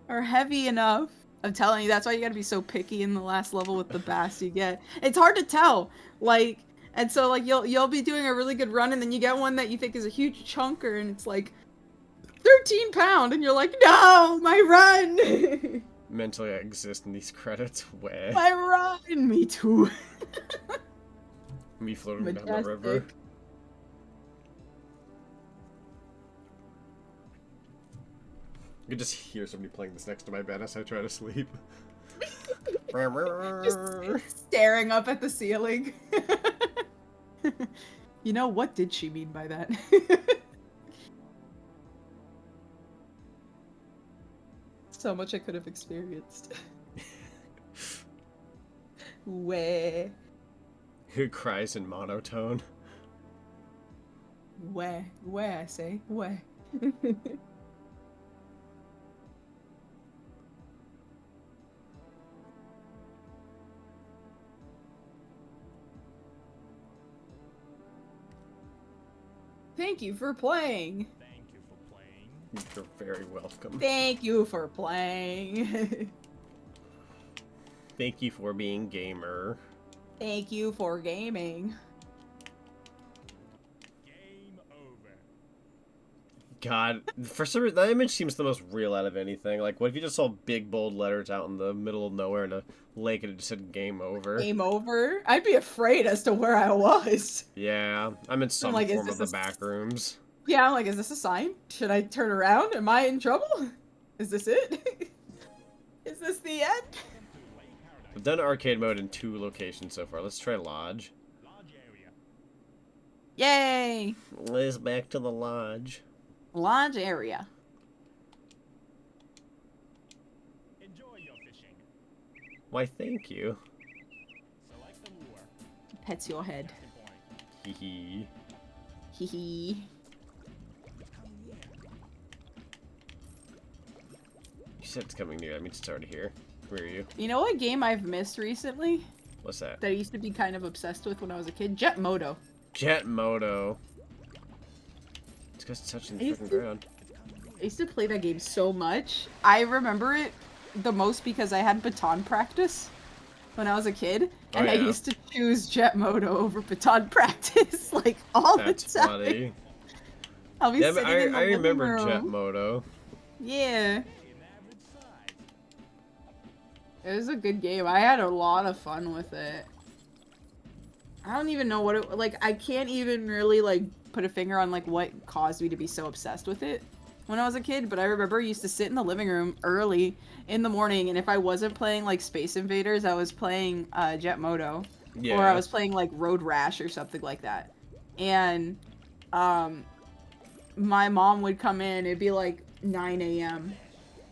Or heavy enough. I'm telling you, that's why you gotta be so picky in the last level with the bass you get. It's hard to tell. Like, and so like you'll be doing a really good run and then you get one that you think is a huge chunker and it's like 13 pound and you're like, no, my run. Mentally, I exist in these credits. Where? My run. Me too. Me floating down the river. Majestic. You can just hear somebody playing this next to my bed as I try to sleep. Just staring up at the ceiling. You know, what did she mean by that? So much I could have experienced. Where? Who cries in monotone? Where, I say, where? Thank you for playing. Thank you for playing. You're very welcome. Thank you for playing. Thank you for being gamer. Thank you for gaming. Game over. God, for some reason, that image seems the most real out of anything. Like, what if you just saw big bold letters out in the middle of nowhere in a lake and it just said "Game Over"? Game over? I'd be afraid as to where I was. Yeah, I'm in some like, is form of the this a- back rooms. Yeah, I'm like, is this a sign? Should I turn around? Am I in trouble? Is this it? Is this the end? I've done arcade mode in 2 locations so far. Let's try lodge. Large area. Yay! Let's back to the lodge. Lodge area. Enjoy your fishing. Why, thank you. Select the lure. Pets your head. Casting point. Hee hee. Hee hee. You said it's coming near. That means it's already here. Where are you? You know what game I've missed recently? What's that? That I used to be kind of obsessed with when I was a kid? Jet Moto. Jet Moto. It's because it's touching the I used freaking to- ground. I used to play that game so much. I remember it the most because I had baton practice when I was a kid. Oh, And I yeah. used to choose Jet Moto over baton practice, like, all That's the time. funny. I'll be Yeah, sitting but in the I remember living Jet room. Moto. Yeah. An average size. It was a good game. I had a lot of fun with it. I don't even know what it like. I can't even really like put a finger on like what caused me to be so obsessed with it when I was a kid, but I remember I used to sit in the living room early in the morning, and if I wasn't playing like Space Invaders, I was playing Jet Moto, or I was playing like Road Rash or something like that. And my mom would come in, it'd be like 9 a.m.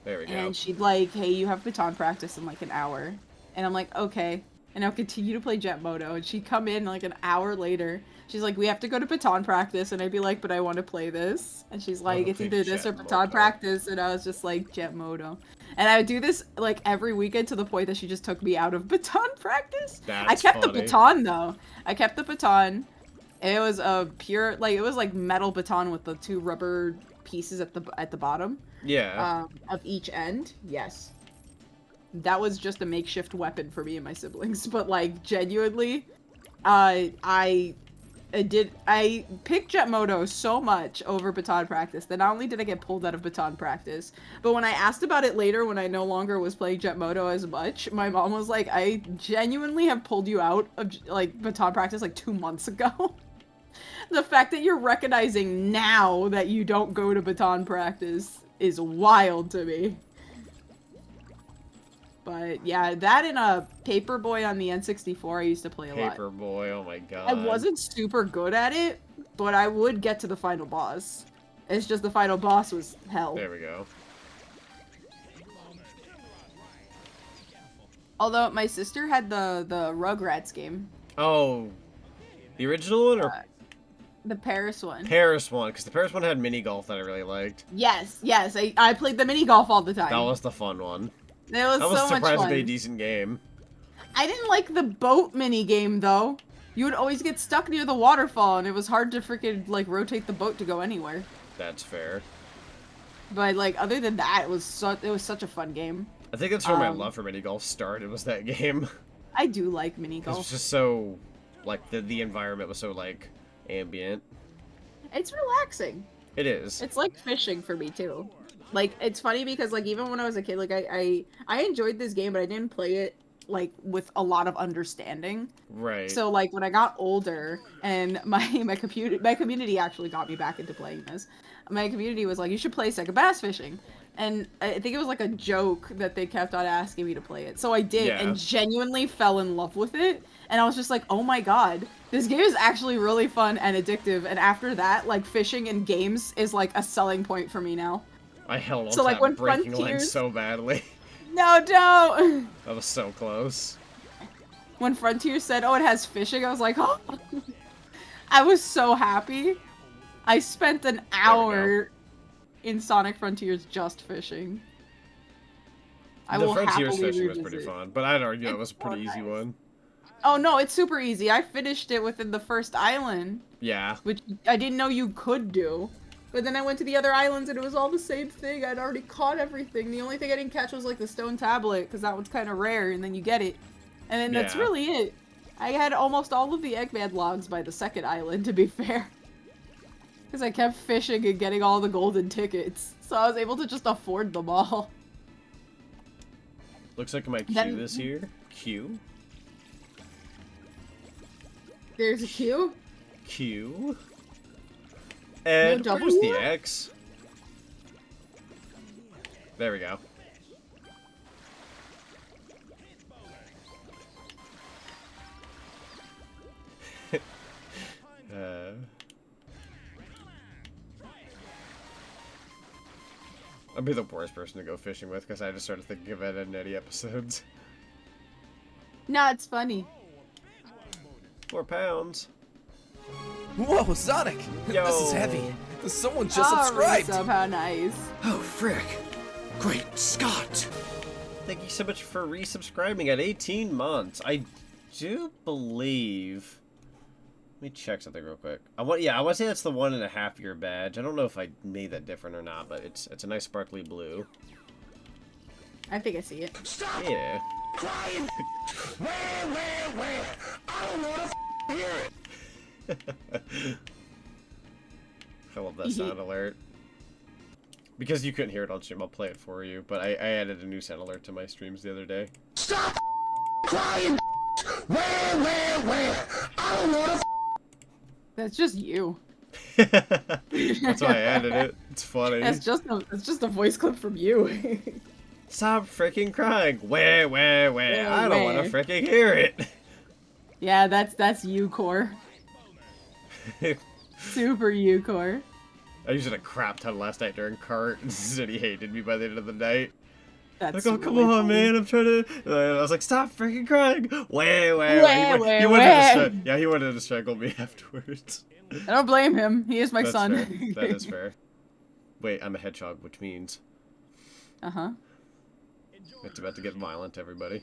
There we go. And she'd like, hey, you have baton practice in like an hour. And I'm like, okay. And I'll continue to play Jet Moto. And she'd come in like an hour later. She's like, we have to go to baton practice. And I'd be like, but I want to play this. And she's like, it's either this or baton practice. And I was just like, Jet Moto. And I would do this like every weekend to the point that she just took me out of baton practice. I kept the baton though. I kept the baton. It was a pure, like, it was like metal baton with the 2 rubber pieces at the bottom. Yeah. Of each end. Yes. That was just a makeshift weapon for me and my siblings. But like, genuinely, I picked Jet Moto so much over baton practice that not only did I get pulled out of baton practice, but when I asked about it later when I no longer was playing Jet Moto as much, my mom was like, I genuinely have pulled you out of like baton practice like 2 months ago. The fact that you're recognizing now that you don't go to baton practice is wild to me. But yeah, that and a Paperboy on the N64 I used to play a lot. Paperboy, oh my god. I wasn't super good at it, but I would get to the final boss. It's just the final boss was hell. There we go. Although my sister had the Rugrats game. Oh, the original one or the Paris one? Paris one, because the Paris one had mini golf that I really liked. Yes, yes, I played the mini golf all the time. That was the fun one. It was so much fun. Surprisingly a decent game. I didn't like the boat mini game though. You would always get stuck near the waterfall, and it was hard to freaking like rotate the boat to go anywhere. That's fair. But like other than that, it was such a fun game. I think that's where my love for mini golf started. Was that game? I do like mini golf. It was just so, like the environment was so like ambient. It's relaxing. It is. It's like fishing for me too. Like, it's funny because, like, even when I was a kid, like, I enjoyed this game, but I didn't play it, like, with a lot of understanding. Right. So, like, when I got older, and my community actually got me back into playing this, my community was like, you should play SEGA Bass Fishing. And I think it was, like, a joke that they kept on asking me to play it. So I did, and genuinely fell in love with it. And I was just like, oh my god, this game is actually really fun and addictive. And after that, like, fishing in games is, like, a selling point for me now. I held on so, to like, that breaking line so badly. No, don't! That was so close. When Frontier said, oh, it has fishing, I was like, oh! I was so happy. I spent an hour in Sonic Frontiers just fishing. The Frontiers fishing was pretty fun, but I'd argue it was a pretty easy one. Oh, no, it's super easy. I finished it within the first island. Yeah. Which I didn't know you could do. But then I went to the other islands and it was all the same thing. I'd already caught everything. The only thing I didn't catch was like the stone tablet, because that one's kind of rare, and then you get it. And then that's really it. I had almost all of the Eggman logs by the second island, to be fair. Because I kept fishing and getting all the golden tickets. So I was able to just afford them all. Looks like my Q this year. Q. There's a Q? Q. And no where's the X? There we go. I'd be the worst person to go fishing with because I just started thinking of Ed, Edd n Eddy episodes. No, it's funny. 4 pounds. Whoa, Zonic! Yo. This is heavy. Someone just subscribed! Resub, how nice. Oh, frick. Great Scott! Thank you so much for resubscribing at 18 months. I do believe... Let me check something real quick. I want to say that's the 1.5 year badge. I don't know if I made that different or not, but it's a nice sparkly blue. I think I see it. Stop! Yeah. Crying! Where? I don't want to hear it! I love that sound alert. Because you couldn't hear it on stream, I'll play it for you. But I added a new sound alert to my streams the other day. Stop crying! Where? I don't want to. That's just you. That's why I added it. It's funny. It's just a voice clip from you. Stop freaking crying. Where? I don't want to freaking hear it. Yeah, that's you, Core. Super you, Core. I used it a crap ton last night during cart, and said he hated me by the end of the night. That's Like, oh, come really on, funny. man, I'm trying to... And I was like, stop freaking crying. He wanted to strangle me afterwards. I don't blame him. He is my That's son. fair. That is fair. Wait, I'm a hedgehog, which means... Uh-huh. It's about to get violent, everybody.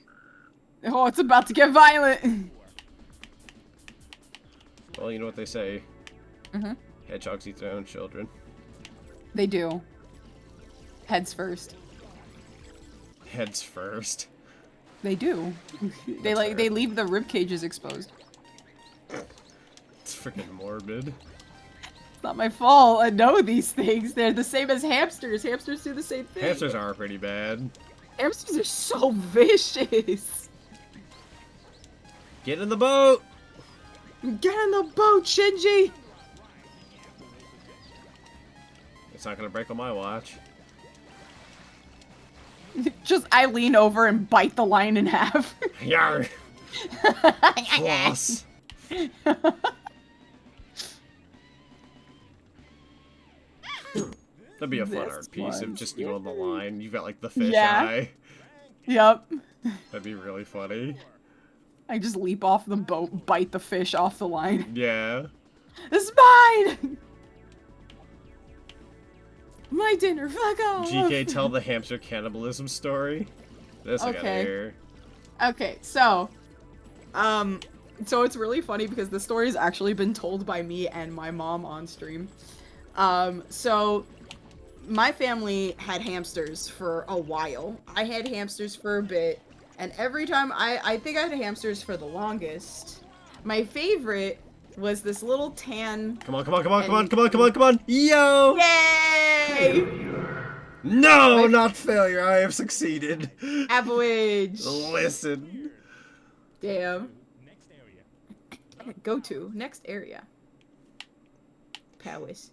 Oh, it's about to get violent. Well, you know what they say. Mm-hmm. Hedgehogs eat their own children. They do. Heads first. Heads first. They do. They fair. they leave the rib cages exposed. It's freaking morbid. It's not my fault. I know these things. They're the same as hamsters. Hamsters do the same thing. Hamsters are pretty bad. Hamsters are so vicious. Get in the boat! Get in the boat, Shinji. It's not gonna break on my watch. Just I lean over and bite the line in half. Yarr! Floss! That'd be a fun This art piece of one. just you on the line. You've got like the fish Yeah. eye. Yep. That'd be really funny. I just leap off the boat, bite the fish off the line. Yeah. This is mine! My dinner, fuck off! GK, tell the hamster cannibalism story. This I gotta Okay. hear. Okay, so it's really funny because the story's actually been told by me and my mom on stream. So my family had hamsters for a while. I had hamsters for a bit, and every time I think I had hamsters for the longest. My favorite was this little tan. Come on. Yo! Yay! No, not failure. I have succeeded. Avalanche. Listen. Damn. Next area. Go to next area. Powis.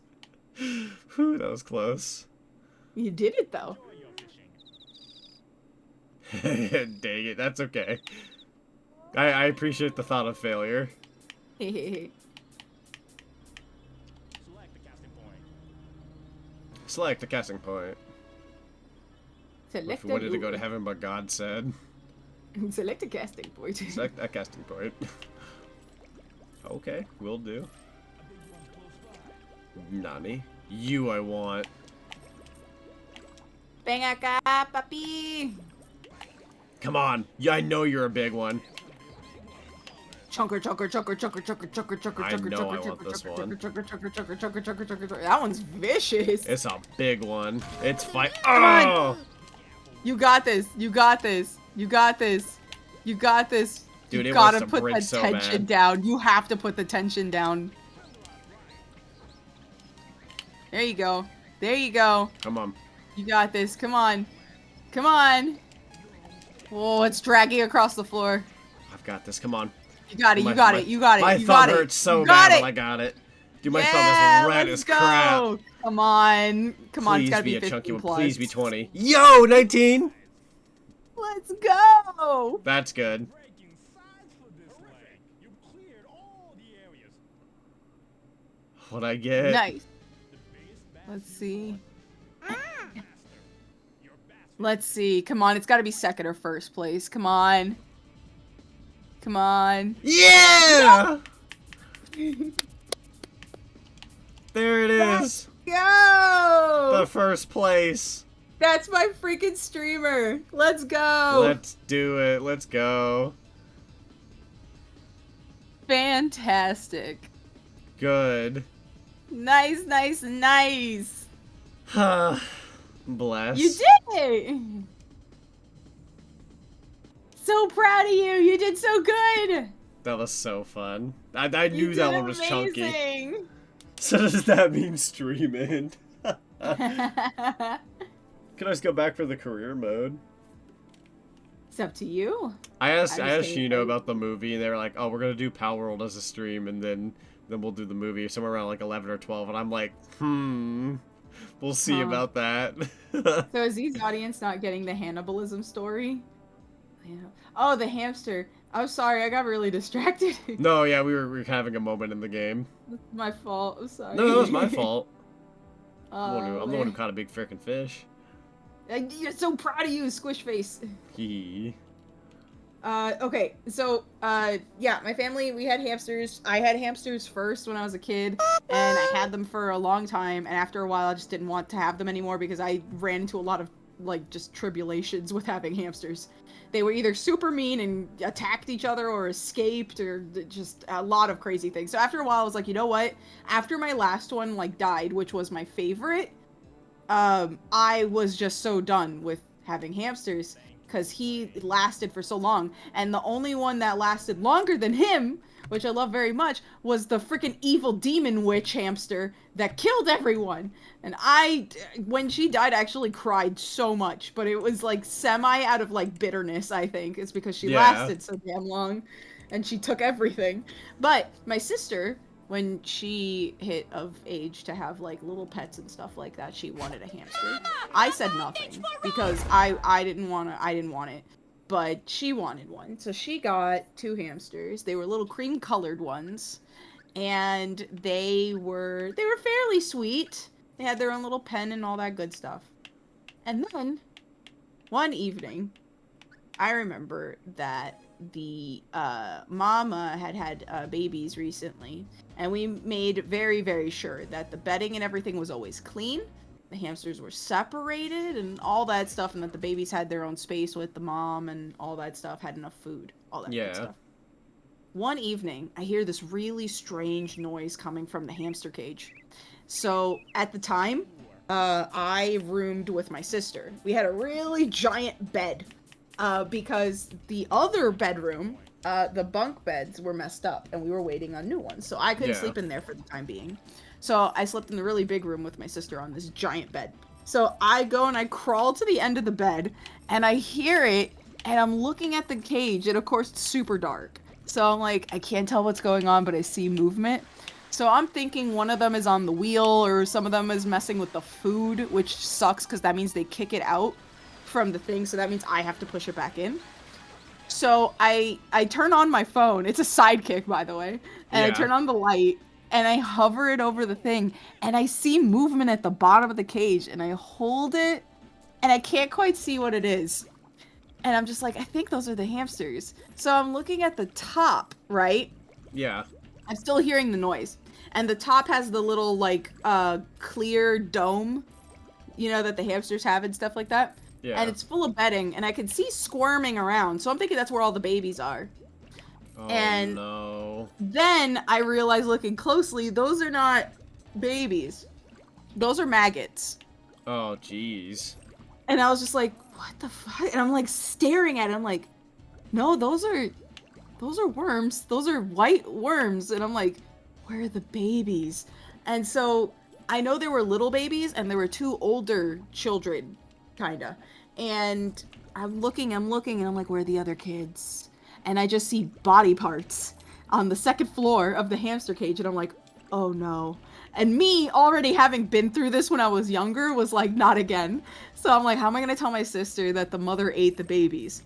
Whew, that was close. You did it though. Enjoy your fishing. Dang it, that's okay. I appreciate the thought of failure. Select the casting point. Select a casting point. Select If we wanted to go to heaven, but God said. Select a casting point. Select a casting point. Okay, will do. Nani? You I want. Ven acá, papi. Come on. Yeah, I know you're a big one. Chunker. I know I want this one. Chunker. That one's vicious. It's a big one. It's fight. on. Oh! You got this. You got this. Dude, You it gotta wants to put break the so tension bad. down. You have to put the tension down. There you go. Come on. You got this. Come on. Oh, it's dragging across the floor. I've got this. Come on. You got it. My You thumb got it. hurts so You got bad it. when I got it. Dude, my Yeah, thumb is red let's as crap. go. Come on. Please It's gotta be be a 15 chunky one. plus. Please be 20. Yo, 19! Let's go. That's good. Breaking sides for this leg. You cleared all the areas. What'd I get? Nice. The biggest bad Let's see. master. Your bastard. Let's see. Come on. It's got to be second or first place. Come on. Yeah! There it is. Go. The first place. That's my freaking streamer. Let's go. Let's do it. Let's go. Fantastic. Good. Nice. Bless. You did it. So proud of you. You did so good. That was so fun. I knew You that did one was chunky. amazing. So does that mean streaming? Can I just go back for the career mode? It's up to you. I asked I was Shino thinking- about the movie, and they were like, "Oh, we're gonna do Power World as a stream," and then Then we'll do the movie somewhere around like 11 or 12, and I'm like, we'll see about that. So is Z's audience not getting the cannibalism story? Yeah. Oh, the hamster. I'm sorry, I got really distracted. No, yeah, we were having a moment in the game. That's my fault. I'm sorry. No, that was my fault. Oh, I'm the one who caught a big frickin' fish. You're so proud of you, squish face. Hee. Okay, so, yeah, my family, we had hamsters. I had hamsters first when I was a kid, and I had them for a long time, and after a while I just didn't want to have them anymore because I ran into a lot of, like, just tribulations with having hamsters. They were either super mean and attacked each other or escaped or just a lot of crazy things. So after a while I was like, you know what? After my last one, like, died, which was my favorite, I was just so done with having hamsters. Because he lasted for so long. And the only one that lasted longer than him, which I love very much, was the freaking evil demon witch hamster that killed everyone. And when she died, I actually cried so much. But it was like semi out of like bitterness, I think. It's because she lasted so damn long. And she took everything. But my sister, when she hit of age to have like little pets and stuff like that, she wanted a hamster. I said nothing because I didn't want it, but she wanted one. So she got 2 hamsters. They were little cream colored ones, and they were fairly sweet. They had their own little pen and all that good stuff. And then one evening, I remember that the mama had babies recently, and we made very, very sure that the bedding and everything was always clean, the hamsters were separated and all that stuff, and that the babies had their own space with the mom and all that stuff, had enough food, all that good stuff. One evening, I hear this really strange noise coming from the hamster cage. So at the time, I roomed with my sister. We had a really giant bed. Because the other bedroom, the bunk beds were messed up, and we were waiting on new ones, so I couldn't sleep in there for the time being. So I slept in the really big room with my sister on this giant bed. So I go and I crawl to the end of the bed, and I hear it, and I'm looking at the cage, and of course it's super dark. So I'm like, I can't tell what's going on, but I see movement. So I'm thinking one of them is on the wheel, or some of them is messing with the food, which sucks because that means they kick it out from the thing, so that means I have to push it back in. So I turn on my phone. It's a Sidekick, by the way. And I turn on the light, and I hover it over the thing, and I see movement at the bottom of the cage, and I hold it, and I can't quite see what it is. And I'm just like, I think those are the hamsters. So I'm looking at the top, right? Yeah. I'm still hearing the noise. And the top has the little, like, clear dome, you know, that the hamsters have and stuff like that. Yeah. And it's full of bedding, and I can see squirming around. So I'm thinking that's where all the babies are. Oh, and no. Then I realize, looking closely, those are not babies. Those are maggots. Oh, jeez. And I was just like, what the fuck? And I'm like staring at it. I'm like, no, those are worms. Those are white worms. And I'm like, where are the babies? And so I know there were little babies, and there were 2 older children, kinda. And I'm looking, and I'm like, where are the other kids? And I just see body parts on the 2nd floor of the hamster cage, and I'm like, oh no. And me, already having been through this when I was younger, was like, not again. So I'm like, how am I gonna tell my sister that the mother ate the babies?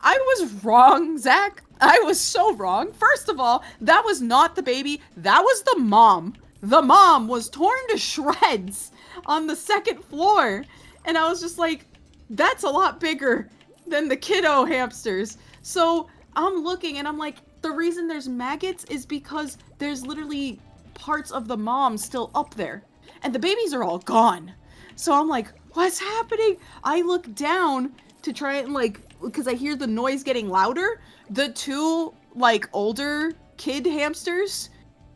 I was wrong, Zach. I was so wrong. First of all, that was not the baby. That was the mom. The mom was torn to shreds on the 2nd floor. And I was just like, that's a lot bigger than the kiddo hamsters. So I'm looking, and I'm like, the reason there's maggots is because there's literally parts of the mom still up there. And the babies are all gone. So I'm like, what's happening? I look down to try and, like, because I hear the noise getting louder. The 2, like, older kid hamsters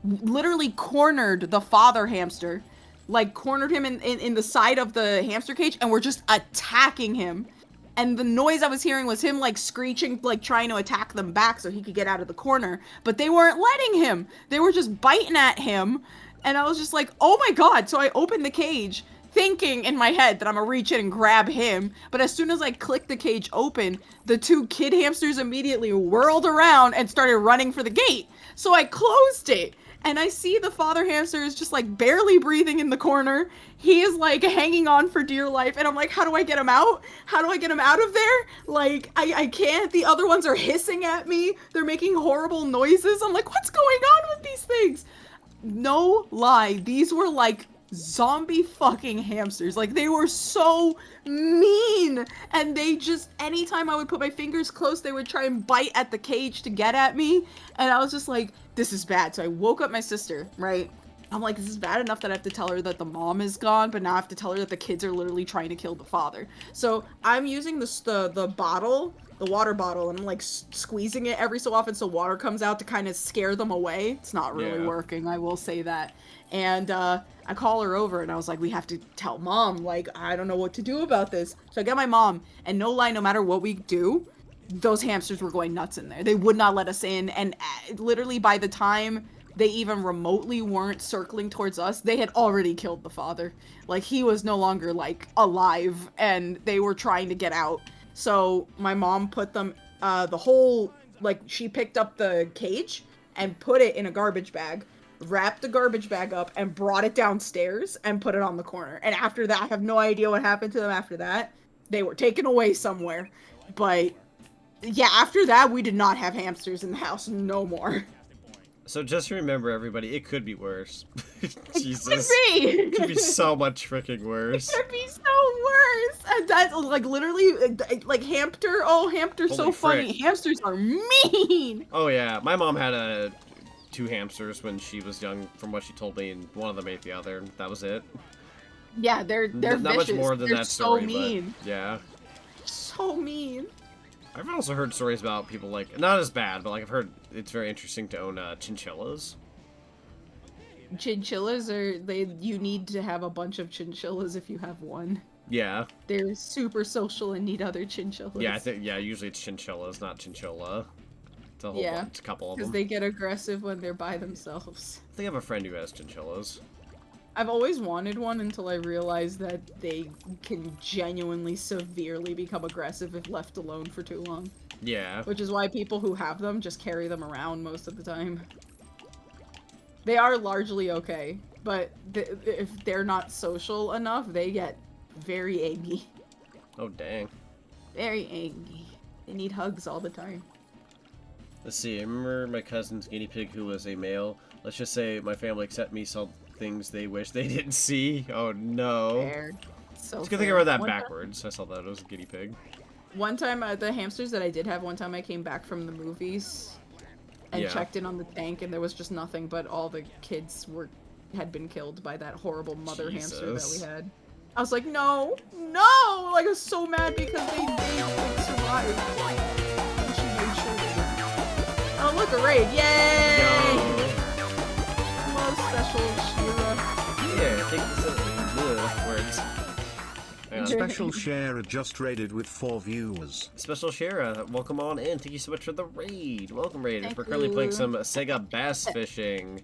literally cornered the father hamster. Like, cornered him in the side of the hamster cage, and were just attacking him. And the noise I was hearing was him, like, screeching, like, trying to attack them back so he could get out of the corner. But they weren't letting him. They were just biting at him. And I was just like, oh my god. So I opened the cage, thinking in my head that I'm gonna reach in and grab him. But as soon as I clicked the cage open, the 2 kid hamsters immediately whirled around and started running for the gate. So I closed it. and I see the father hamster is just like barely breathing in the corner. He is like hanging on for dear life, and I'm like, how do I get him out? How do I get him out of there? Like, I can't. The other ones are hissing at me. They're making horrible noises. I'm like, what's going on with these things? No lie, these were like zombie fucking hamsters. Like, they were so mean, and they just, anytime I would put my fingers close, they would try and bite at the cage to get at me, and I was just like, this is bad. So I woke up my sister, right? I'm like, this is bad enough that I have to tell her that the mom is gone, but now I have to tell her that the kids are literally trying to kill the father. So I'm using the bottle, the water bottle, and I'm like squeezing it every so often so water comes out to kind of scare them away. It's not really working, I will say that. And I call her over, and I was like, we have to tell mom, like, I don't know what to do about this. So I get my mom, and no lie, no matter what we do, those hamsters were going nuts in there. They would not let us in, and literally by the time they even remotely weren't circling towards us, they had already killed the father. Like, he was no longer, like, alive, and they were trying to get out. So my mom put them, the whole, like, she picked up the cage and put it in a garbage bag, wrapped the garbage bag up, and brought it downstairs and put it on the corner. And after that, I have no idea what happened to them after that. They were taken away somewhere. But yeah, after that, we did not have hamsters in the house no more. So just remember, everybody, it could be worse. Jesus. It could be so much freaking worse. It could be so worse. And that's like literally like hamster. Oh, hamster's so funny. Hamsters are mean. Oh yeah, my mom had two hamsters when she was young, from what she told me, and one of them ate the other. And that was it. Yeah, they're not vicious. much more than they're that story. So mean. But yeah. So mean. I've also heard stories about people, like, not as bad, but like I've heard it's very interesting to own chinchillas. Chinchillas you need to have a bunch of chinchillas if you have one. Yeah. They're super social and need other chinchillas. Yeah, usually it's chinchillas, not chinchilla. It's a whole bunch, it's a couple of them. Because they get aggressive when they're by themselves. I think I have a friend who has chinchillas. I've always wanted one until I realized that they can genuinely severely become aggressive if left alone for too long. Yeah. Which is why people who have them just carry them around most of the time. They are largely okay, but if they're not social enough, they get very angry. Oh, dang. Very angry. They need hugs all the time. Let's see, I remember my cousin's guinea pig who was a male. Let's just say my family except me saw things they wish they didn't see. Oh no. Fair. So it's good thing I read that backwards. I saw that it was a guinea pig. One time, the hamsters that I did have, one time I came back from the movies and checked in on the tank, and there was just nothing but all the kids had been killed by that horrible mother hamster that we had. I was like, no! Like, I was so mad because they survived. And she made sure they did. Oh, look, a raid! Yay! No. Love special Shira. Yeah, I think it's words. Special Shara just raided with 4 viewers. Special Shara, welcome on in. Thank you so much for the raid. Welcome, raiders. We're currently playing some SEGA bass fishing.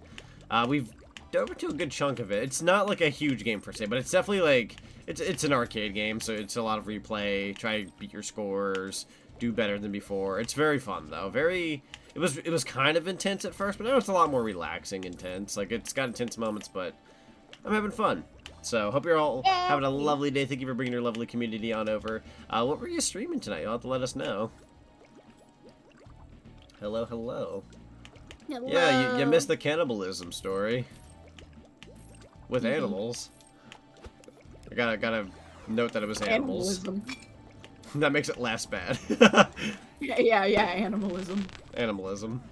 We've dove into a good chunk of it. It's not like a huge game per se, but it's definitely like it's an arcade game, so it's a lot of replay. Try to beat your scores, do better than before. It's very fun though. It was kind of intense at first, but now it's a lot more relaxing intense. Like, it's got intense moments, but I'm having fun. So, hope you're all having a lovely day. Thank you for bringing your lovely community on over. What were you streaming tonight? You'll have to let us know. Hello, hello. Hello. Yeah, you missed the cannibalism story. With animals. I gotta note that it was animals. Animalism. That makes it less bad. Yeah, animalism. Animalism.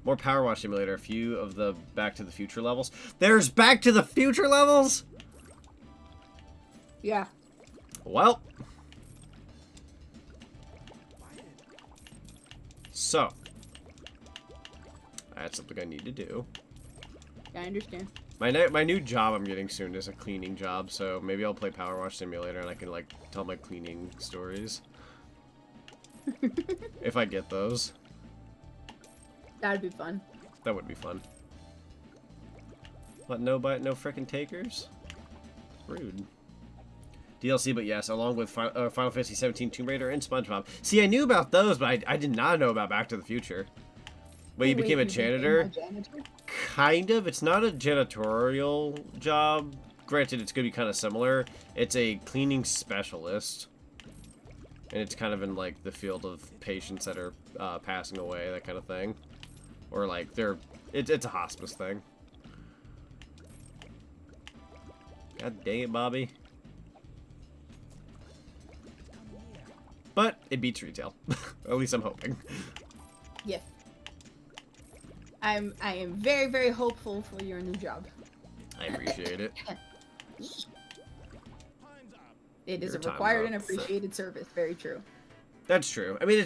More Power Wash Simulator. A few of the Back to the Future levels. There's Back to the Future levels? Yeah. Well. So. That's something I need to do. I understand. My new job I'm getting soon is a cleaning job, so maybe I'll play Power Wash Simulator and I can, like, tell my cleaning stories. If I get those. That'd be fun. That would be fun. What, no frickin' takers? Rude. DLC, but yes, along with Final Fantasy 17, Tomb Raider, and SpongeBob. See, I knew about those, but I did not know about Back to the Future. But you became a Wait, became janitor? a janitor? Kind of. It's not a janitorial job. Granted, it's going to be kind of similar. It's a cleaning specialist. And it's kind of in, like, the field of patients that are passing away, that kind of thing. Or, like, it's a hospice thing. God dang it, Bobby. But it beats retail. At least I'm hoping. Yes. I am very, very hopeful for your new job. I appreciate it. It is Your a time's required and up. appreciated service. Very true. That's true. I mean,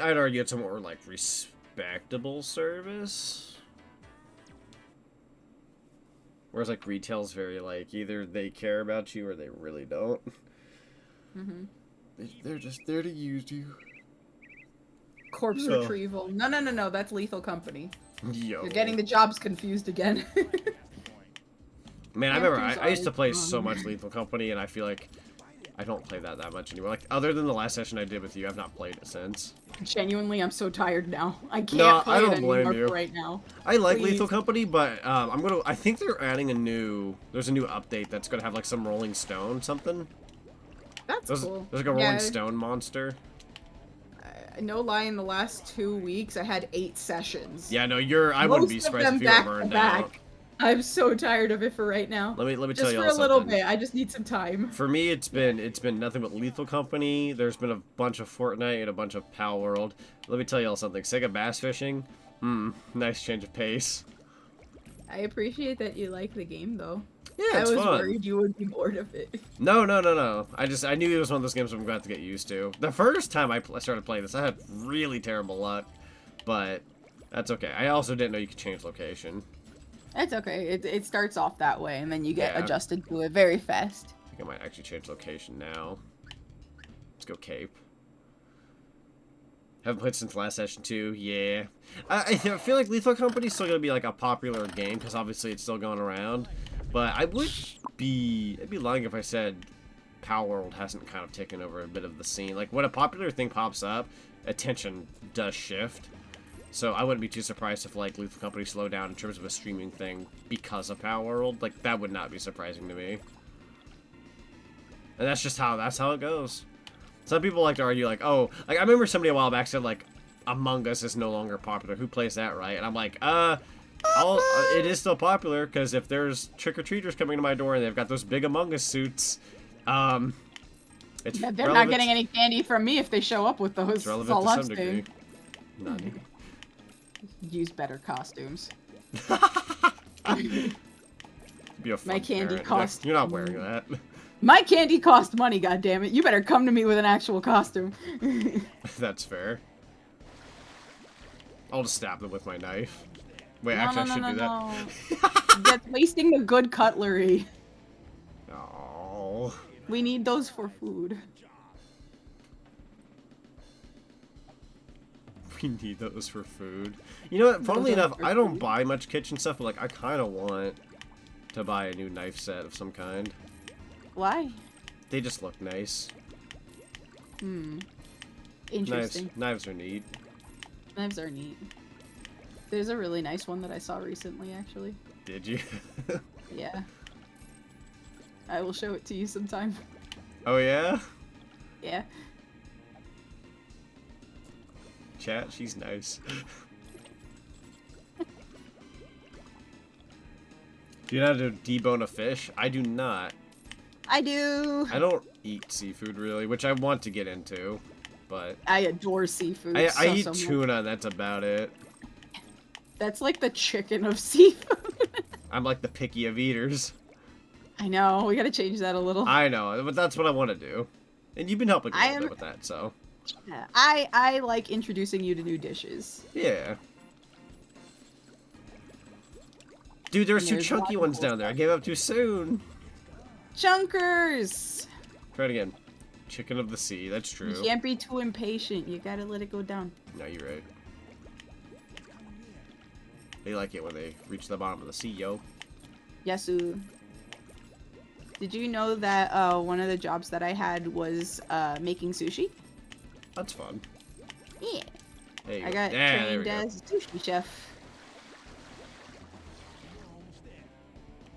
I'd argue it's a more, like, respectable service. Whereas, like, retail's very, like, either they care about you or they really don't. Mm-hmm. They're just there to use you. Corpse So- retrieval. No. That's Lethal Company. Yo. You're getting the jobs confused again. Man, I remember Answers I used to are play so wrong. much Lethal Company, and I feel like I don't play that much anymore. Like, other than the last session I did with you, I've not played it since. Genuinely, I'm so tired now. I can't No, play I it don't blame anymore you. for right now. I like Please. Lethal Company, but I think they're adding there's a new update that's gonna have like some Rolling Stone something. That's There's cool. like a Rolling Stone monster. No lie, in the last 2 weeks, I had 8 sessions. Yeah, no, I wouldn't be Most of surprised them if you were back to burned back. out. I'm so tired of it for right now. Let me tell Just you for all a little something. bit. I just need some time. For me, it's been nothing but Lethal Company. There's been a bunch of Fortnite and a bunch of Pal World. Let me tell you all something. SEGA bass fishing. Nice change of pace. I appreciate that you like the game, though. Yeah, it's I was fun. worried you would be bored of it. No. I knew it was one of those games I'm going to have to get used to. The first time I started playing this, I had really terrible luck. But that's okay. I also didn't know you could change location. It's okay. It starts off that way, and then you get Yeah. adjusted to it very fast. I think I might actually change location now. Let's go Cape. Haven't played since last session too. Yeah. I feel like Lethal Company's still going to be like a popular game because obviously it's still going around. But I'd be lying if I said Power World hasn't kind of taken over a bit of the scene. Like when a popular thing pops up, attention does shift. So I wouldn't be too surprised if like Lethal Company slowed down in terms of a streaming thing because of Power World. Like that would not be surprising to me. And that's just how it goes. Some people like to argue like, oh, like I remember somebody a while back said like Among Us is no longer popular. Who plays that, right? And I'm like, it is still popular because if there's trick-or-treaters coming to my door and they've got those big Among Us suits, it's They're not relevant- getting any candy from me if they show up with those. It's That's relevant all to I'm some saying. degree. None. Use better costumes. Be a fun My candy parent. cost- You're not wearing that. My candy cost money, goddammit. You better come to me with an actual costume. That's fair. I'll just stab them with my knife. Wait, No, actually, no, I should no, do no, that. no. That's wasting the good cutlery. Oh. We need those for food. We need those for food. You know what? Funnily Those are enough, for I don't food. buy much kitchen stuff, but like I kind of want to buy a new knife set of some kind. Why? They just look nice. Interesting. Knives are neat. Knives are neat. There's a really nice one that I saw recently, actually. Did you? Yeah. I will show it to you sometime. Oh yeah? Yeah. Chat, she's nice. Do you know how to debone a fish? I do not. I do. I don't eat seafood really, which I want to get into, but I adore seafood. I so, eat so much. tuna, and that's about it. That's like the chicken of seafood. I'm like the picky of eaters. I know. We gotta change that a little. I know, but that's what I want to do. And you've been helping me a I little am- bit with that, so. Yeah, I like introducing you to new dishes. Yeah. Dude, there's And two there's chunky lots of ones cool down there. I gave up too soon. Chunkers! Try it again. Chicken of the sea, that's true. You can't be too impatient. You gotta let it go down. No, you're right. They like it when they reach the bottom of the sea, yo. Yasu. Did you know that one of the jobs that I had was making sushi? That's fun. Yeah. There you I go. got Yeah, there trained we go. as a sushi chef.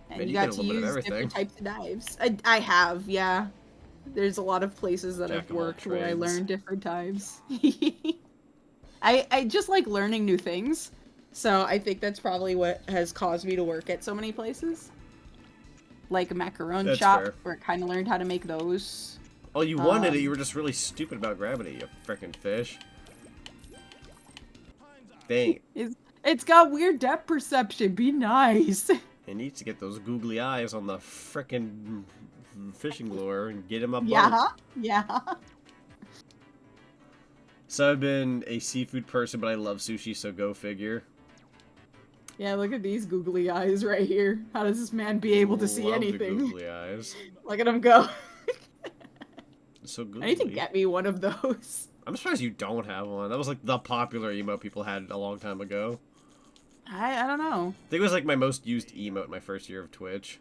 And Man, you you get got a to little bit of use everything. different types of knives. I have, yeah. There's a lot of places that Jack I've of all worked where I trades. learned different types. I just like learning new things. So I think that's probably what has caused me to work at so many places. Like a macaron That's shop, fair. where I kind of learned how to make those. Oh, you wanted it. You were just really stupid about grabbing it, you frickin' fish. Dang it. It's got weird depth perception. Be nice. It needs to get those googly eyes on the frickin' fishing lure and get him up. Yeah, yeah. So I've been a seafood person, but I love sushi, so go figure. Yeah, look at these googly eyes right here. How does this man be able to see Love the anything? googly eyes. Look at him go. So googly. I need to get me one of those. I'm surprised you don't have one. That was like the popular emote people had a long time ago. I don't know. I think it was like my most used emote my first year of Twitch.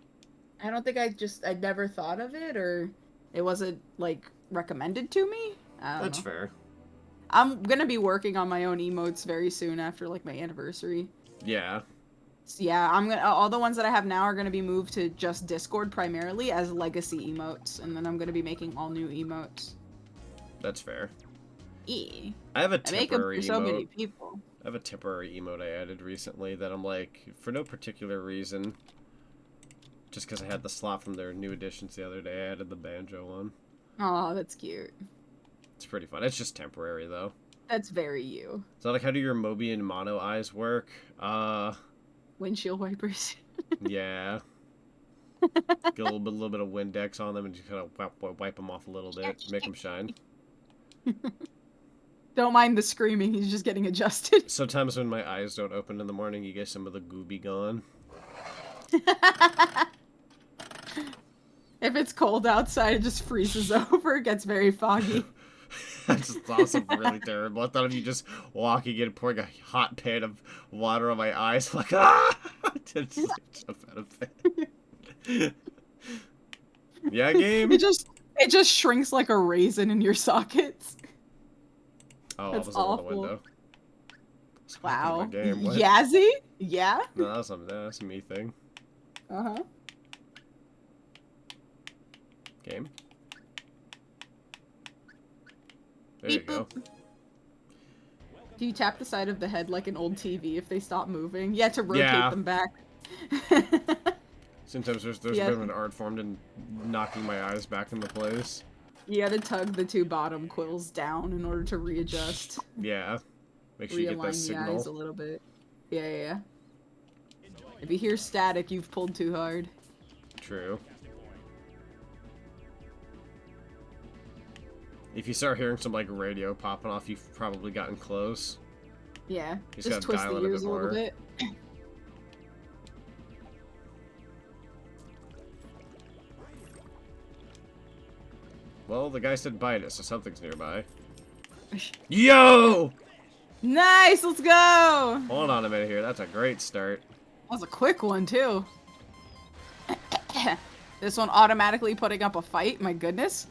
I don't think I never thought of it, or it wasn't like recommended to me. I don't That's know. fair. I'm gonna be working on my own emotes very soon after like my anniversary. Yeah. So yeah, I'm gonna all the ones that I have now are gonna be moved to just Discord primarily as legacy emotes, and then I'm gonna be making all new emotes. That's fair. Yeah. I have a I make them temporary for so many emote. people. I have a temporary emote I added recently that I'm like, for no particular reason, just because I had the slot from their new editions the other day, I added the banjo one. Oh, that's cute. It's pretty fun. It's just temporary though. That's very you. So like, how do your Mobi and Mono eyes work? Windshield wipers. Yeah. Get a little bit of Windex on them and just kind of wipe them off a little bit, make them shine. Don't mind the screaming, he's just getting adjusted. Sometimes when my eyes don't open in the morning, you get some of the gooby gone. If it's cold outside, it just freezes over, it gets very foggy. That's awesome, really terrible. I thought of you just walking in, pouring a hot pan of water on my eyes, like, ah! Just jump out of bed. Yeah, game? It just shrinks like a raisin in your sockets. Oh, That's I was on the awful. window. Wow. Game. What? Yazzie? Yeah? No, that's a me thing. Uh-huh. Game. There Beep, you go. boop. Do you tap the side of the head like an old TV if they stop moving? Yeah, to rotate Yeah. them back. Sometimes there's Yeah. a bit of an art form in knocking my eyes back into place. You gotta tug the two bottom quills down in order to readjust. Yeah. Make sure you get that Realign the eyes a signal. little bit. Yeah. If you hear static, you've pulled too hard. True. If you start hearing some like radio popping off, you've probably gotten close. Yeah. Just Just gotta twist dial the it a ears bit a little more. bit. Well, the guy said bite it, so something's nearby. Yo! Nice, let's go! Hold on a minute here. That's a great start. That was a quick one, too. This one automatically putting up a fight, my goodness.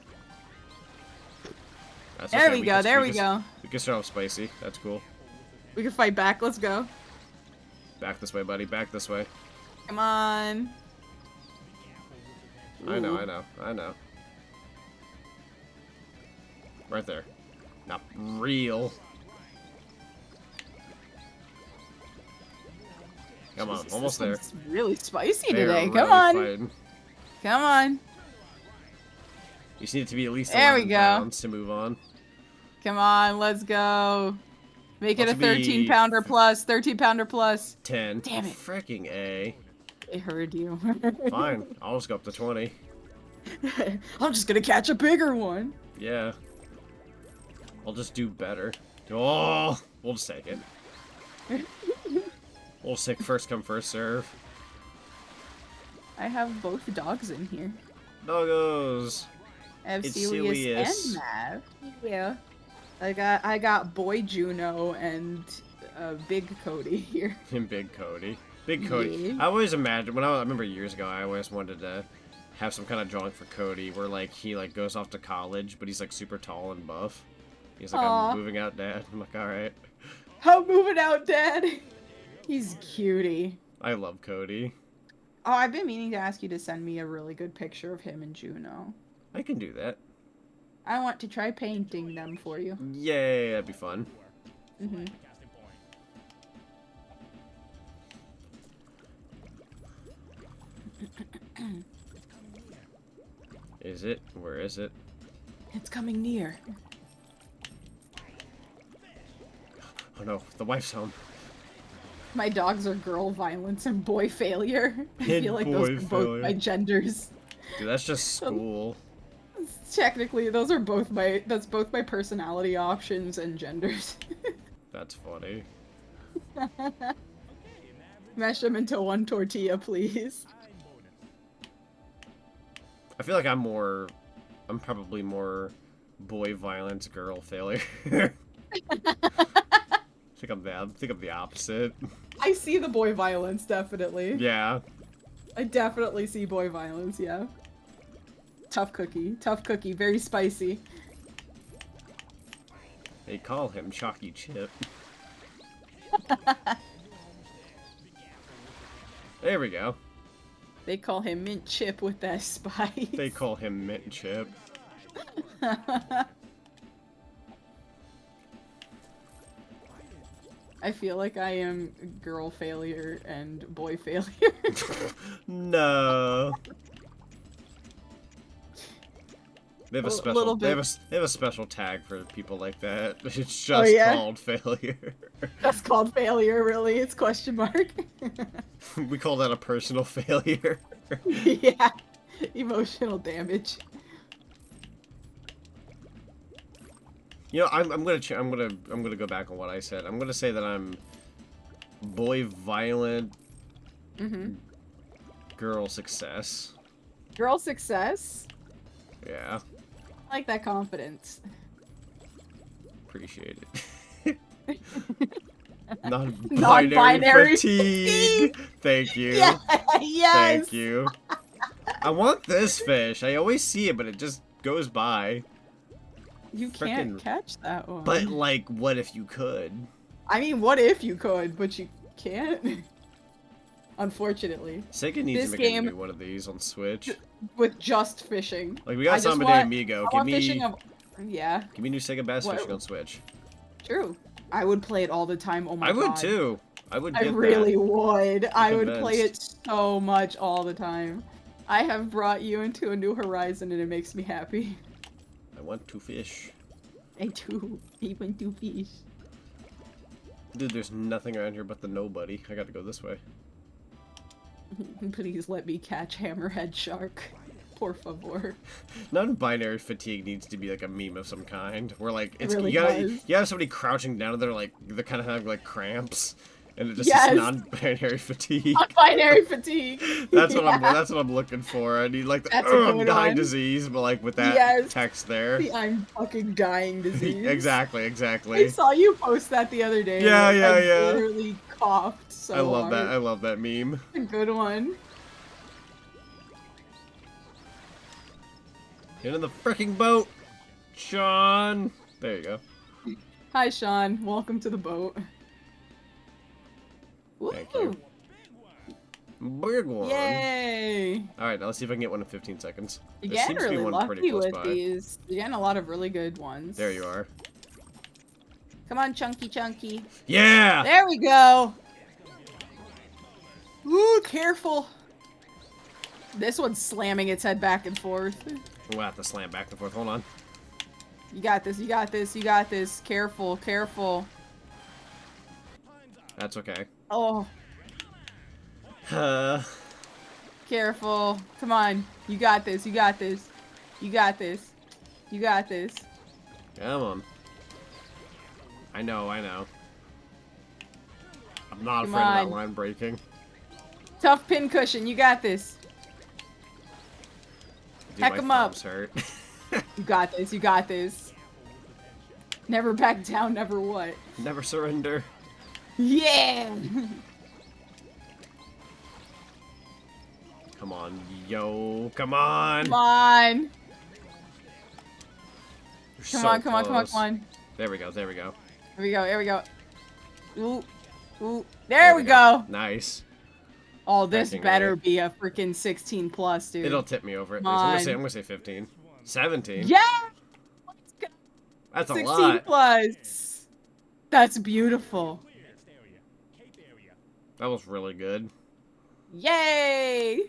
That's There okay. we go, there we can- go. We can start off spicy. That's cool. We can fight back, let's go. Back this way, buddy. Back this way. Come on. I know, Ooh. I know. Right there. Not real. Come on, Jesus, almost this there. one's really spicy They're today. really Come on. fighting. Come on. You just need it to be at least There we 11 go. pounds to move on. Come on, let's go. Make it a What's it be? 13 pounder plus. 13 pounder plus. 10. Damn it. Freaking A. It heard you. Fine. I'll just go up to 20. I'm just gonna catch a bigger one. Yeah. I'll just do better. Oh! We'll just take it. We'll just take first come, first serve. I have both dogs in here. Doggos! I have It's Celius Celius. and Mav. Yeah. I got Boy Juno and Big Cody here. And Big Cody. Big Cody. Yeah. I always imagined, I remember years ago, I always wanted to have some kind of drawing for Cody where, like, he, like, goes off to college, but he's, like, super tall and buff. He's like, Aw. I'm moving out, Dad. I'm like, alright. I'm moving out, Dad. He's cutie. I love Cody. Oh, I've been meaning to ask you to send me a really good picture of him and Juno. I can do that. I want to try painting them for you. Yay, that'd be fun. Mm-hmm. Casting point. Is it? Where is it? It's coming near. Oh no, the wife's home. My dogs are girl violence and boy failure. I And feel like boy those are both failure. my genders. Dude, that's just school. Technically, those are both my. That's both my personality options and genders. That's funny. Mash them into one tortilla, please. I feel like I'm probably more boy violence, girl failure. I think I'm the opposite. I see the boy violence, definitely. Yeah. I definitely see boy violence, yeah. Tough cookie, very spicy. They call him Chalky Chip. There we go. They call him Mint Chip with that spice. They call him Mint Chip. I feel like I am girl failure and boy failure. No. They have a special. little They have bit. they have a special tag for people like that. It's just yeah? called failure. That's called failure, really. It's question mark. We call that a personal failure. Yeah. Emotional damage. You know, I'm gonna go back on what I said. I'm gonna say that I'm boy violent, Mm-hmm. girl success. Girl success. Yeah, I like that confidence. appreciate it. Non-binary, Non-binary fatigue. Thank you. Yeah, yes. Thank you. I want this fish. I always see it, but it just goes by. You can't Frickin- catch that one. But like, what if you could? I mean, what if you could, but you can't? Unfortunately. Sega needs This to make game- a new one of these on Switch. With just fishing. Like we I got just Samba de want- Amigo. I Give want me, fishing of... Yeah, give me new Sega Bass What- Fishing on Switch. true. I would play it all the time. Oh my I god. would too. I would. I Get really that. would. I would play it convinced. so much all the time. I have brought you into a new horizon and it makes me happy. I want to fish. I do. Even do fish. Dude, there's nothing around here but the nobody. I gotta go this way. Please let me catch hammerhead shark. Por favor. Non-binary fatigue needs to be like a meme of some kind. Where like it's really you does. have somebody crouching down and they're like they're kind of having like cramps, and it just Yes. says non-binary fatigue. Binary fatigue. That's what Yeah. that's what I'm looking for. I need like the That's a I'm good dying one. disease, but like with that Yes. text there. The I'm fucking dying disease. Exactly, I exactly. saw you post that the other day. Yeah, and yeah, I yeah. literally coughed so I love that. I hard. love that meme. A good one. Get in the freaking boat, Sean. There you go. Hi, Sean. Welcome to the boat. Thank Woo! you. Big one. Yay! All right, now let's see if I can get one in 15 seconds. You're There getting seems to be really one pretty lucky close with by. these. You're getting a lot of really good ones. There you are. Come on, Chunky Chunky. Yeah. There we go! Ooh, careful. This one's slamming its head back and forth. We'll have to slam back and forth. Hold on. You got this, you got this, you got this. Careful, careful. That's okay. Oh, Uh, careful. Come on. You got this, you got this. You got this. You got this. come on. I know, I know. I'm not Come afraid of on. that line breaking. Tough pin cushion, you got this. Dude, Heck my 'em up. thumbs hurt. You got this, you got this. Never back down, never what. Never surrender. Yeah! Come on, yo. Come on. Come on. You're Come so on, come on, come on, close. come on. There we go. There we go. Here we go. Here we go. Ooh. Ooh. There we go. Nice. Oh, this Hacking better away. be a freaking 16 plus, dude. It'll tip me over at least. Come I'm on. gonna say 15. 17. Yeah! Let's go. That's a 16 lot. plus. That's beautiful. Next area. Cape area. That was really good. Yay!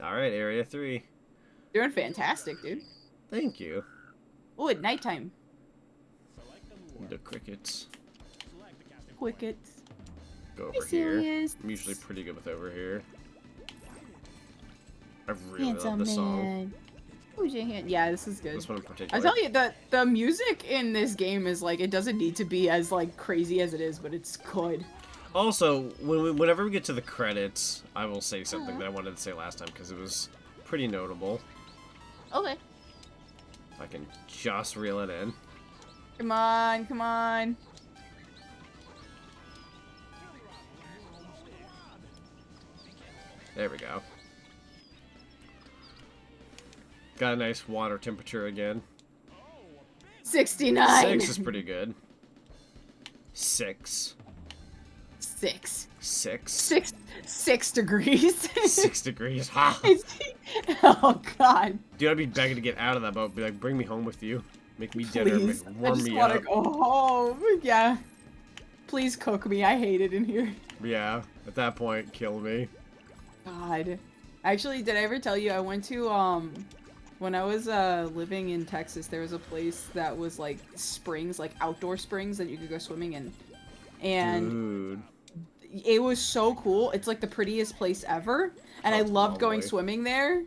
All right, area 3. Doing fantastic, dude. Thank you. Oh, at nighttime. Select the lure. The crickets. Select the casting point. Wickets. Go Are over you here. serious? I'm usually pretty good with over here. I really love this song. Who's your hand? Yeah, this is good. This one in particular. I tell you, the music in this game is like, it doesn't need to be as like crazy as it is, but it's good. Also, whenever we get to the credits, I will say something that I wanted to say last time because it was pretty notable. Okay. If I can just reel it in. Come on, come on. There we go. Got a nice water temperature again. 69. 6 is pretty good. 6. 6. 6. 6 degrees. 6 degrees. Ha! Oh god. Dude, I'd be begging to get out of that boat. Be like, bring me home with you. Make me dinner. Please. I Warm just me want up. to go home. Yeah. Please cook me. I hate it in here. Yeah. At that point, kill me. God. Actually, did I ever tell you I went to when I was living in Texas, there was a place that was like springs, like outdoor springs that you could go swimming in. And Dude. it was so cool. It's like the prettiest place ever. And I Sounds loved going lovely. swimming there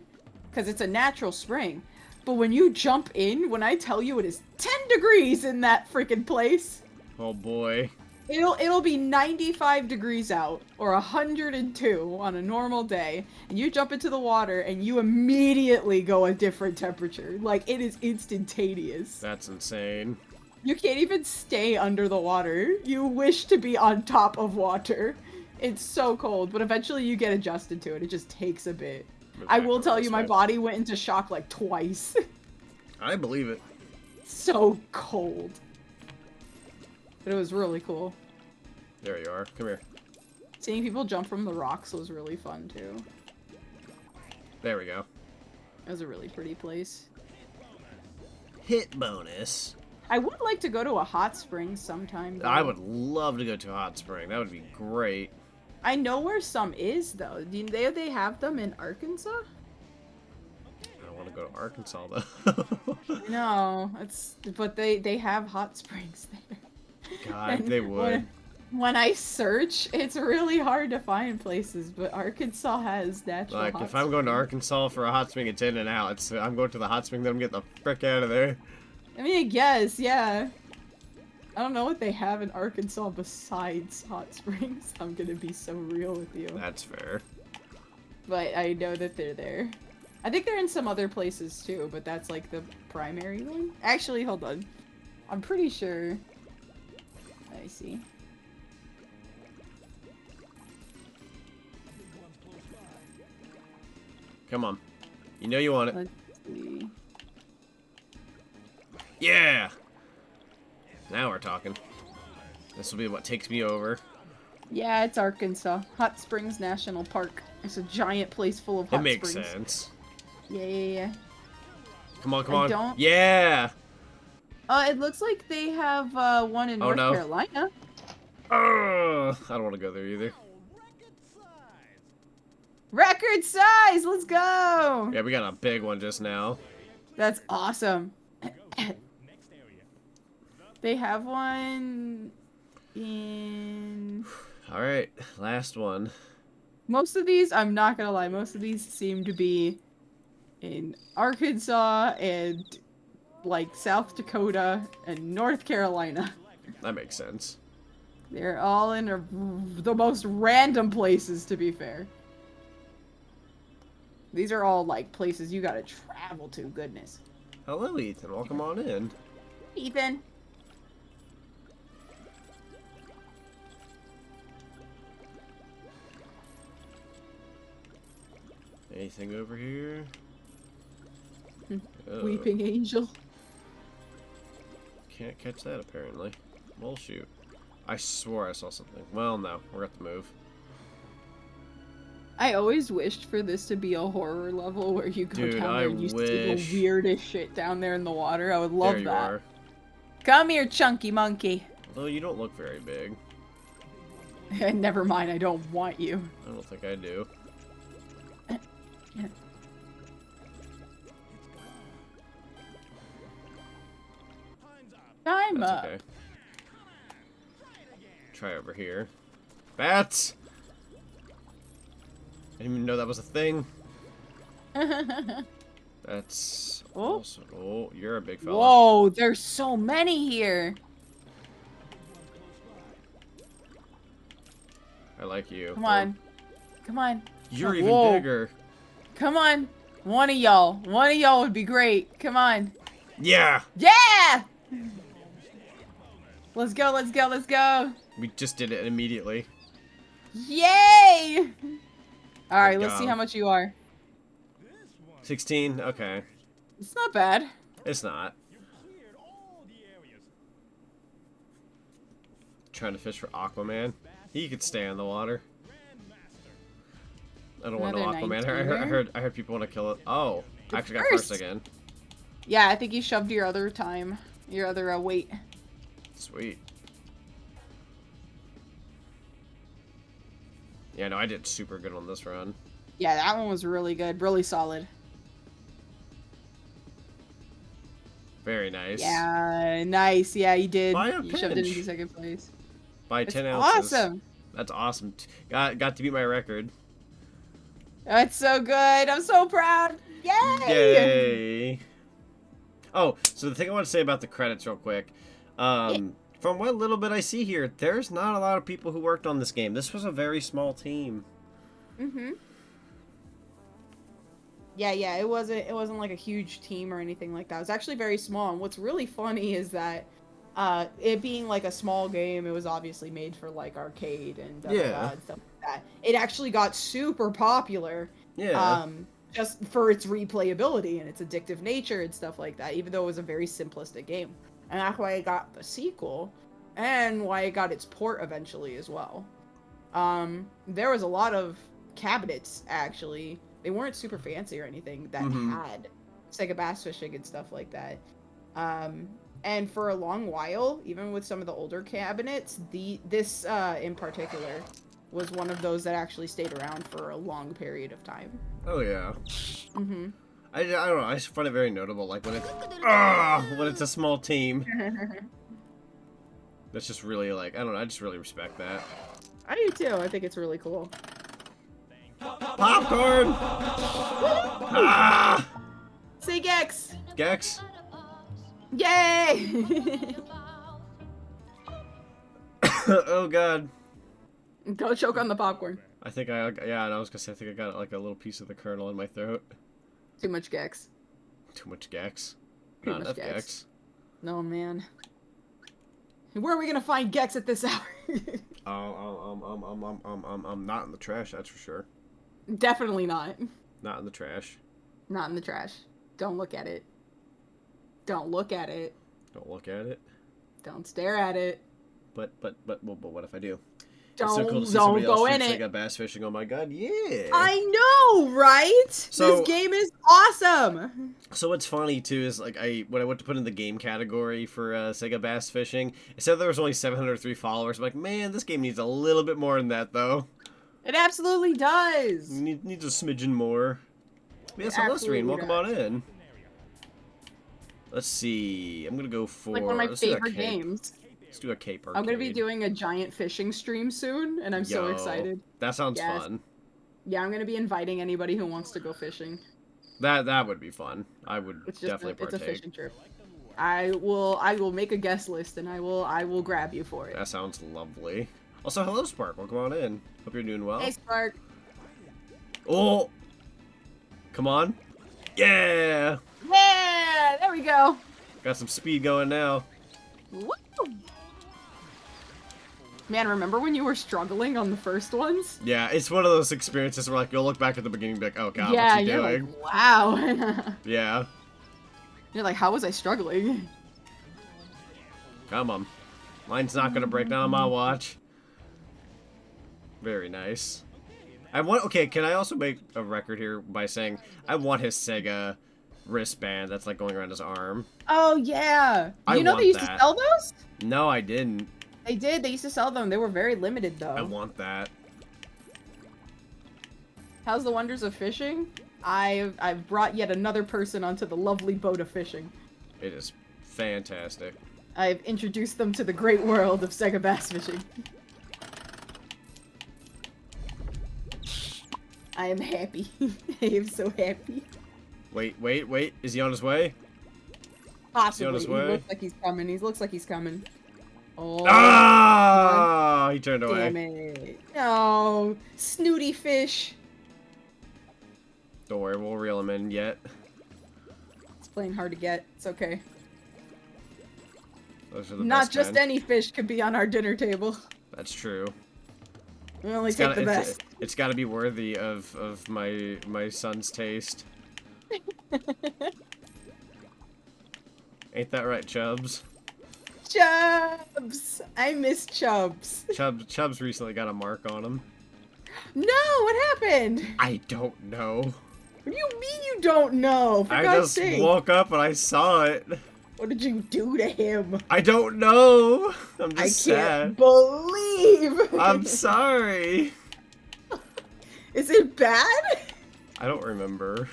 because it's a natural spring. But when you jump in, when I tell you it is 10 degrees in that freaking place, Oh boy. it'll be 95 degrees out or 102 on a normal day, and you jump into the water and you immediately go a different temperature. Like, it is instantaneous. That's insane. You can't even stay under the water. You wish to be on top of water. It's so cold, but eventually you get adjusted to it. It just takes a bit. I back will over tell this you, my way. body went into shock like twice. I believe it. So cold. But it was really cool. There you are. Come here. Seeing people jump from the rocks was really fun too. There we go. It was a really pretty place. Hit bonus. I would like to go to a hot spring sometime, though. I would love to go to a hot spring. That would be great. I know where some is, though. Do they have them in Arkansas? I don't want to go to Arkansas, though. No, but they have hot springs there. God, And they would. When I search, it's really hard to find places, but Arkansas has natural Like, hot if I'm going to springs. Arkansas for a hot spring, it's in and out. I'm going to the hot spring, then I'm getting the frick out of there. I mean, I guess, yeah. I don't know what they have in Arkansas besides hot springs. I'm gonna be so real with you. That's fair. But I know that they're there. I think they're in some other places too, but that's like the primary one. Actually, hold on. I'm pretty sure. I see. Come on. You know you want it. Let's see. Yeah! Now we're talking. This will be what takes me over. Yeah, it's Arkansas. Hot Springs National Park. It's a giant place full of hot It makes springs. sense. Yeah, yeah, yeah. Come on, come I on. don't- Yeah! It looks like they have one in Oh, North no. Carolina. Ugh, I don't want to go there either. Record size! Let's go! Yeah, we got a big one just now. That's awesome. Next area. They have one in... Alright, last one. Most of these, I'm not gonna lie, most of these seem to be in Arkansas and like South Dakota and North Carolina. That makes sense. They're all in the most random places, to be fair. These are all like places you gotta travel to, goodness. Hello, Ethan. Welcome on in. Ethan. Anything over here? Oh, Weeping Angel. can't catch that apparently. Well, shoot. I swore I saw something. Well, no. We're at the move. I always wished for this to be a horror level where you go Dude, down there and you see the weirdest shit down there in the water. I would love there you that. Are. Come here, chunky monkey. Although you don't look very big. Never mind, I don't want you. I don't think I do. Time That's up. okay. Try over here. Bats! I didn't even know that was a thing. That's also... Oh, you're a big fella. Whoa, there's so many here. I like you. Come on. Come on. You're even Whoa. bigger. Come on. One of y'all would be great. Come on. Yeah! Yeah! Let's go, let's go, let's go. We just did it immediately. Yay! Alright, Let's let's see go. how much you are. 16? Okay. It's not bad. It's not. Trying to fish for Aquaman. He could stay on the water. I don't want no Another Aquaman. I heard people want to kill it. Oh, I actually got first again. Yeah, I think you shoved your other weight. Sweet. Yeah, no, I did super good on this run. Yeah, that one was really good, really solid. Very nice. Yeah, nice. Yeah, you did. By a You shoved it pinch. into second place. By It's 10 ounces. awesome. That's awesome. Got to beat my record. That's so good. I'm so proud. Yay! Yay! Oh, so the thing I want to say about the credits real quick. From what little bit I see here, there's not a lot of people who worked on this game. This was a very small team. Yeah, it wasn't like a huge team or anything like that. It was actually very small. And what's really funny is that it being like a small game, it was obviously made for like arcade and and stuff like that. It actually got super popular. Yeah. Just for its replayability and its addictive nature and stuff like that, even though it was a very simplistic game. And that's why it got the sequel, and why it got its port eventually as well. There was a lot of cabinets, actually. They weren't super fancy or anything, that had SEGA bass fishing and stuff like that. And for a long while, even with some of the older cabinets, this in particular was one of those that actually stayed around for a long period of time. Oh, yeah. I don't know. I just find it very notable, like when it's a small team. That's just really like, I don't know. I just really respect that. I do too. I think it's really cool. Popcorn! Ah! Say Gex! Gex? Yay! Oh god. Don't choke on the popcorn. I think I was gonna say I think I got like a little piece of the kernel in my throat. Too much Gex. Too much Gex. Too Not much enough Gex. Gex. No, man. Where are we gonna find Gex at this hour? I'm not in the trash, that's for sure. Definitely not. Not in the trash. Not in the trash. Don't look at it. Don't look at it. Don't look at it. Don't stare at it. But what if I do? Don't, It's so cool to see don't somebody else go in shoot it. SEGA bass fishing. Oh my god, yeah. I know, right? So- this game is awesome. So what's funny too is like when I went to put in the game category for SEGA bass fishing, it said there was only 703 followers. I'm like, man, this game needs a little bit more than that though. It absolutely does. Needs a smidgen more. Yes, Listerine, welcome on in. Let's see. I'm gonna go for Like one of my let's do a favorite cape. games. Let's do a cape arcade. I'm gonna be doing a giant fishing stream soon, and I'm so Yo, excited. That sounds Yes. fun. Yeah, I'm gonna be inviting anybody who wants to go fishing. That would be fun. I would It's just definitely it's a partake. fishing trip. I will make a guest list, and I will grab you for it. That sounds lovely. Also, hello Spark, welcome on in. Hope you're doing well. Hey, Spark. Oh, come on. Yeah, Yeah, there we go. got some speed going now. Woo! Man, remember when you were struggling on the first ones? Yeah, it's one of those experiences where like you'll look back at the beginning and be like, oh god, Yeah, what's he you're doing? like, wow. Yeah. You're like, how was I struggling? Come on. Mine's not gonna break down on my watch. Very nice. I want. Okay, can I also make a record here by saying I want his SEGA wristband that's like going around his arm. Oh yeah. I You know want they used that. to sell those? No, I didn't. They did. They used to sell them. They were very limited though. I want that. How's the wonders of fishing? I've brought yet another person onto the lovely boat of fishing. It is fantastic. I've introduced them to the great world of SEGA bass fishing. I am happy. I am so happy. Wait. Is he on his way? Possibly. his He way? looks like he's coming. He looks like he's coming. Oh. Ah! He turned away. Damn it. No. Snooty fish. Don't worry, we'll reel him in yet. It's playing hard to get. It's okay. Those are the Not best just kind. any fish could be on our dinner table. That's true. We only take the best. It's got to be worthy of my son's taste. Ain't that right, Chubbs? Chubbs! I miss Chubbs. Chubbs recently got a mark on him. No, what happened? I don't know. What do you mean you don't know? For I God's just sake. woke up and I saw it. What did you do to him? I don't know. I'm I just can't sad. believe. I'm sorry. Is it bad? I don't remember.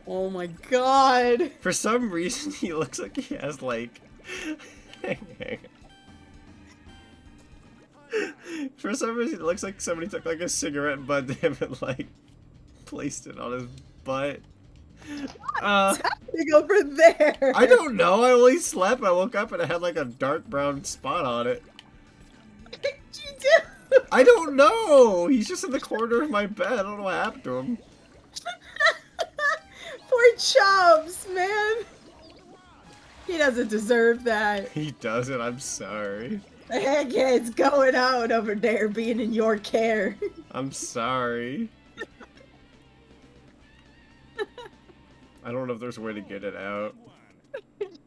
Oh my god. For some reason, he looks like he has like. For some reason, it looks like somebody took like a cigarette butt to him and like placed it on his butt. What's happening over there? I don't know. I only slept. I woke up and it had like a dark brown spot on it. What did you do? I don't know. He's just in the corner of my bed. I don't know what happened to him. Poor Chubbs, man. He doesn't deserve that. He doesn't. I'm sorry. The heck yeah, it's going on over there being in your care. I'm sorry. I don't know if there's a way to get it out.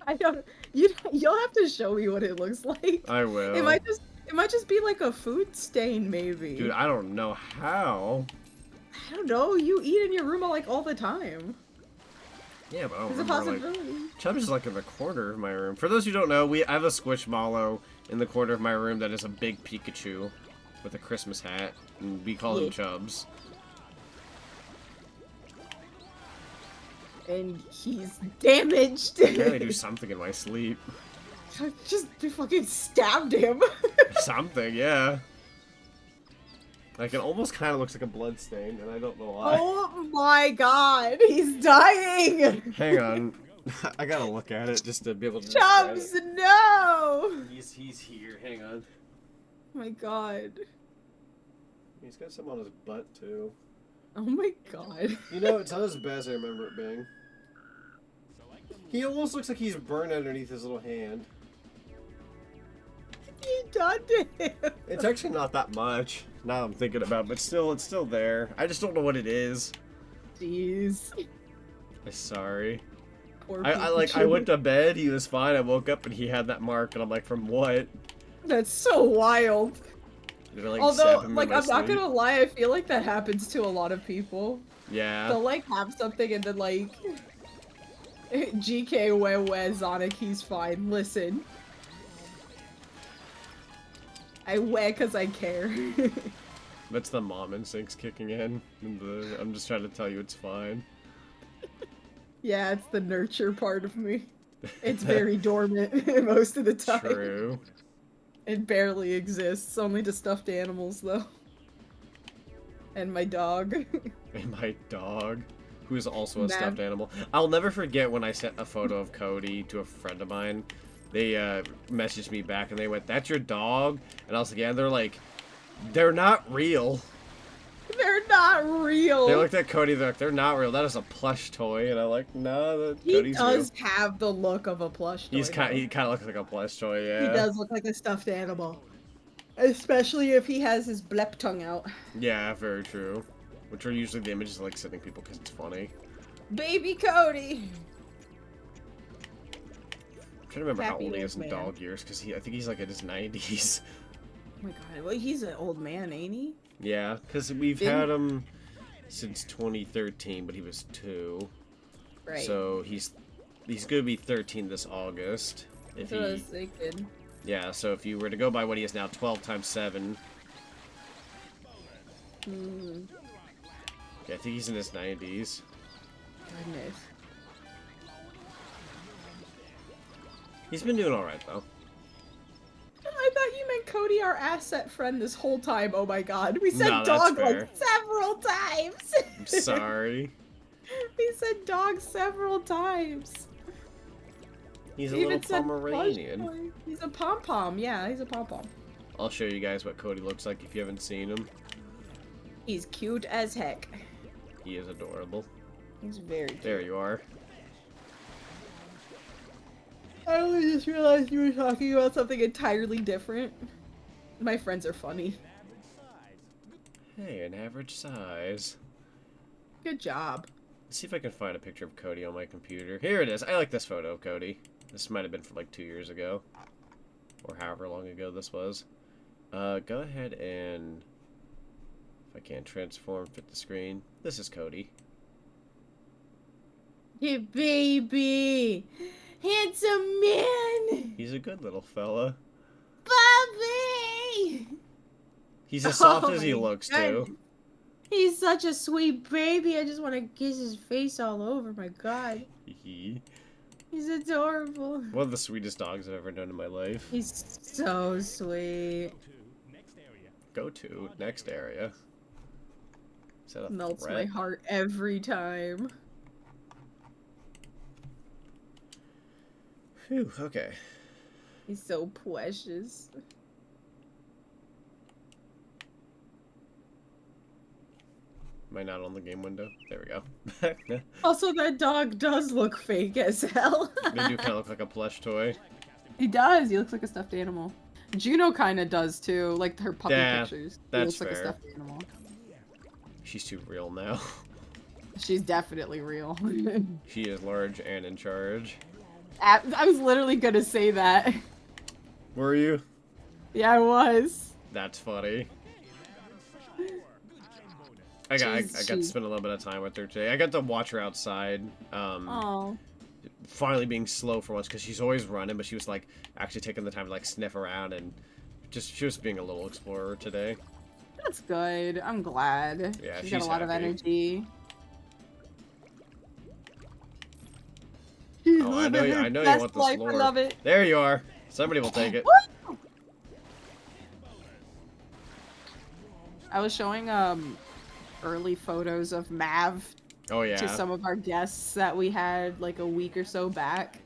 I don't. You'll have to show me what it looks like. I will. It might just be like a food stain, maybe. Dude, I don't know how. I don't know. You eat in your room like all the time. Yeah, but I don't There's a remember, possibility. like, Chubbs is like in the corner of my room. For those who don't know, I have a Squishmallow in the corner of my room that is a big Pikachu with a Christmas hat, and we call him Chubbs. And he's damaged. I barely do something in my sleep. I just fucking stabbed him. Something, yeah. Like, it almost kind of looks like a blood stain, and I don't know why. Oh my god, he's dying! Hang on. I gotta look at it just to be able to Chubbs, describe no! it. He's here. Hang on. Oh my god. He's got some on his butt, too. Oh my god. You know, it's not as bad as I remember it being. He almost looks like he's burned underneath his little hand. You done to him. It's actually not that much, now I'm thinking about it, but still, it's still there. I just don't know what it is. Jeez. I'm sorry. Poor I Pikachu. went to bed, he was fine, I woke up and he had that mark, and I'm like, from what? That's so wild. Did I, like, Although, stab him in like, my I'm not sleep? gonna lie, I feel like that happens to a lot of people. Yeah. They'll, like, have something and then, like... GK where Zonic, he's fine. Listen. I wear cause I care. That's the mom instincts kicking in. And I'm just trying to tell you it's fine. Yeah, it's the nurture part of me. It's very dormant most of the time. True. It barely exists, only to stuffed animals though. And my dog. And my dog, who is also a Mad. stuffed animal. I'll never forget when I sent a photo of Cody to a friend of mine. They messaged me back and they went, "That's your dog?" And I was like, "Yeah." They're like, "They're not real." They're not real. They looked at Cody, they're like, "They're not real. That is a plush toy." And I'm like, "No, He Cody's does real." have the look of a plush toy. He kind though. of looks like a plush toy, yeah. He does look like a stuffed animal. Especially if he has his blep tongue out. Yeah, very true. Which are usually the images of, like, sitting people because it's funny. Baby Cody! trying to remember how Happy old he old is in man. dog years, because I think he's like in his 90s. Oh my god, well, he's an old man, ain't he? Yeah, because we've had him since 2013, but he was 2. Right. So he's gonna be 13 this August. If That's what I was he, thinking. yeah, so if you were to go by what he is now, 12 times 7. Hmm. Yeah, I think he's in his 90s. Goodness. He's been doing all right though. I thought you meant Cody, our asset friend, this whole time. Oh my god. We said No, that's dog fair. like several times. I'm sorry. We said dog several times. He's a We little even said Pomeranian. plush toy. He's a pom-pom. Yeah, he's a pom-pom. I'll show you guys what Cody looks like if you haven't seen him. He's cute as heck. He is adorable. He's very cute. There you are. I only just realized you were talking about something entirely different. My friends are funny. Hey, an average size. Good job. Let's see if I can find a picture of Cody on my computer. Here it is. I like this photo of Cody. This might have been from like 2 years ago. Or however long ago this was. Go ahead and... If I can transform, fit the screen. This is Cody. Hey, baby! Handsome man! He's a good little fella. Bobby! He's as soft Oh as he my looks, goodness. too. He's such a sweet baby. I just want to kiss his face all over. My god. He's He's adorable. one of the sweetest dogs I've ever known in my life. He's so sweet. Go to next area. Is that a Melts threat? my heart every time. Phew, okay. He's so precious. Am I not on the game window? There we go. Also, that dog does look fake as hell. They do kind of look like a plush toy. He does. He looks like a stuffed animal. Juno kind of does too, like her puppy Yeah, pictures. He that's looks like a fair. stuffed animal. She's too real now. She's definitely real. She is large and in charge. I was literally gonna say that. Were you? Yeah, I was. That's funny. I got to spend a little bit of time with her today. I got to watch her outside. Oh. Finally being slow for once, because she's always running, but she was like actually taking the time to like sniff around and she was being a little explorer today. That's good. I'm glad. Yeah, she's got a she's lot of happy. energy. Oh, I know you want this life. lore. I love it. There you are. Somebody will take it. Woo! I was showing early photos of Mav Oh yeah. to some of our guests that we had like a week or so back,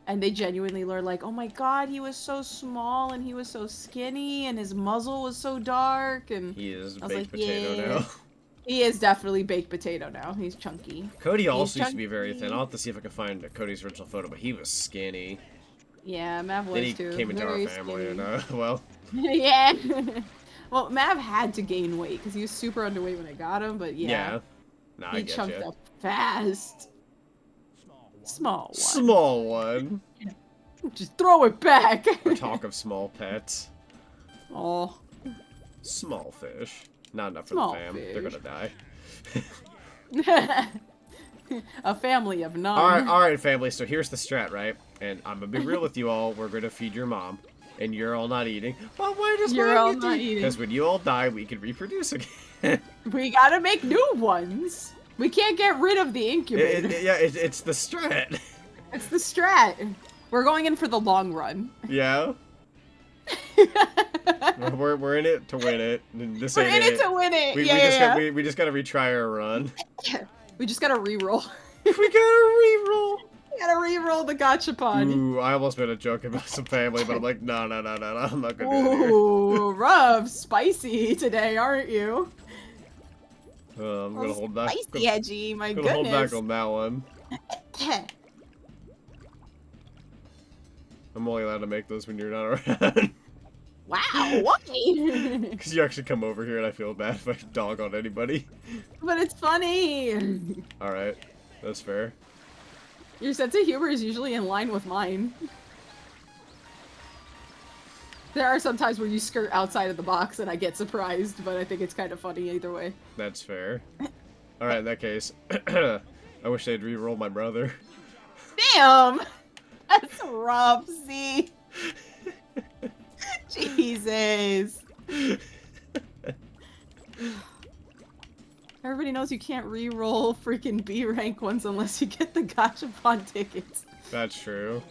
and they genuinely were like, "Oh my god, he was so small and he was so skinny and his muzzle was so dark." And He is I was baked like, potato "Yeah." now. He is definitely baked potato now. He's chunky. Cody also He's used to be very chunky. thin. I'll have to see if I can find Cody's original photo, but he was skinny. Yeah, Mav was Then he too. came into our Very family, skinny. and well, Yeah. Well, Mav had to gain weight because he was super underweight when I got him, but yeah. yeah, Nah, I he get chunked you. up fast. Small one. Small one. Just throw it back. Or talk of small pets. Oh. Small fish. Not enough for Small the fam. They're fish. gonna die. A family of none. Alright, family, so here's the strat, right? And I'm gonna be real with you all. We're gonna feed your mom. And you're all not eating. But why does You're mom all get to not eat? eating. Because when you all die, we can reproduce again. We gotta make new ones. We can't get rid of the incubator. It's the strat. It's the strat. We're going in for the long run. Yeah. We're in it to win it. This We're ain't in it to win it. We just gotta retry our run. We just gotta re-roll. We gotta re-roll. We gotta re-roll the gachapon. Ooh, I almost made a joke about some family, but I'm like, no, I'm not gonna do it here. Ooh, rough, spicy today, aren't you? I'm gonna hold back. Spicy, edgy, my Gonna hold goodness. back on that one. I'm only allowed to make those when you're not around. Wow, why? Because you actually come over here and I feel bad if I dog on anybody. But it's funny. Alright, that's fair. Your sense of humor is usually in line with mine. There are some times where you skirt outside of the box and I get surprised, but I think it's kind of funny either way. That's fair. Alright, in that case, I wish they'd re-roll my brother. Damn! That's rough, see? Jesus. Everybody knows you can't re-roll freaking B rank ones unless you get the Gachapon tickets. That's true.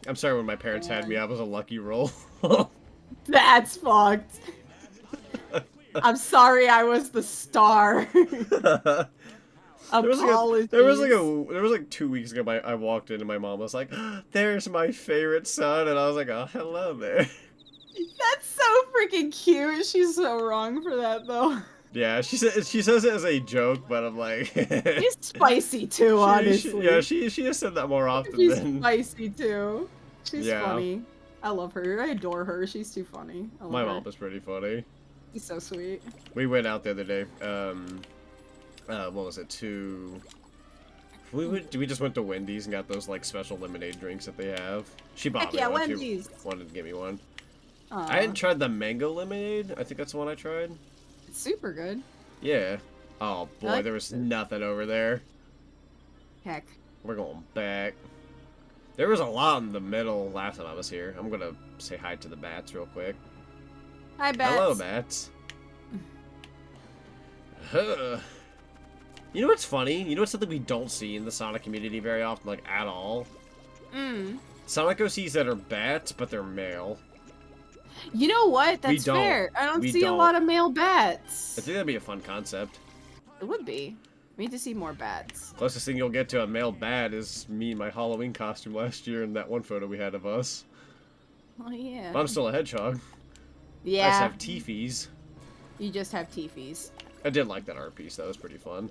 I'm sorry when my parents had me, I was a lucky roll. That's fucked. I'm sorry I was the star. Apologies. There was like 2 weeks ago I walked in and my mom was like, "There's my favorite son," and I was like, "Oh, hello there." That's so freaking cute. She's so wrong for that though. Yeah, she says it as a joke, but I'm like, She's spicy too, honestly. She has said that more often She's than spicy too. She's Yeah. funny. I love her. I adore her. She's too funny. I love my her. mom is pretty funny. She's so sweet. We went out the other day. What was it? We just went to Wendy's and got those like special lemonade drinks that they have. She bought Heck me yeah, one. Wendy's. She wanted to give me one. Aw, I hadn't tried the mango lemonade. I think that's the one I tried. it's super good. Yeah. Oh boy, like there was it. nothing over there. Heck. We're going back. There was a lot in the middle last time I was here. I'm gonna say hi to the bats real quick. Hi, Bats. Hello, bats. You know what's funny? You know what's something we don't see in the Sonic community very often, like at all? Sonic OCs that are bats, but they're male. You know what? That's don't. fair. I don't We see a don't. lot of male bats. I think that'd be a fun concept. It would be. We need to see more bats. Closest thing you'll get to a male bat is me in my Halloween costume last year in that one photo we had of us. Oh yeah. But I'm still a hedgehog. I Yeah. just have teefies. You just have teefies. I did like that art piece. That was pretty fun.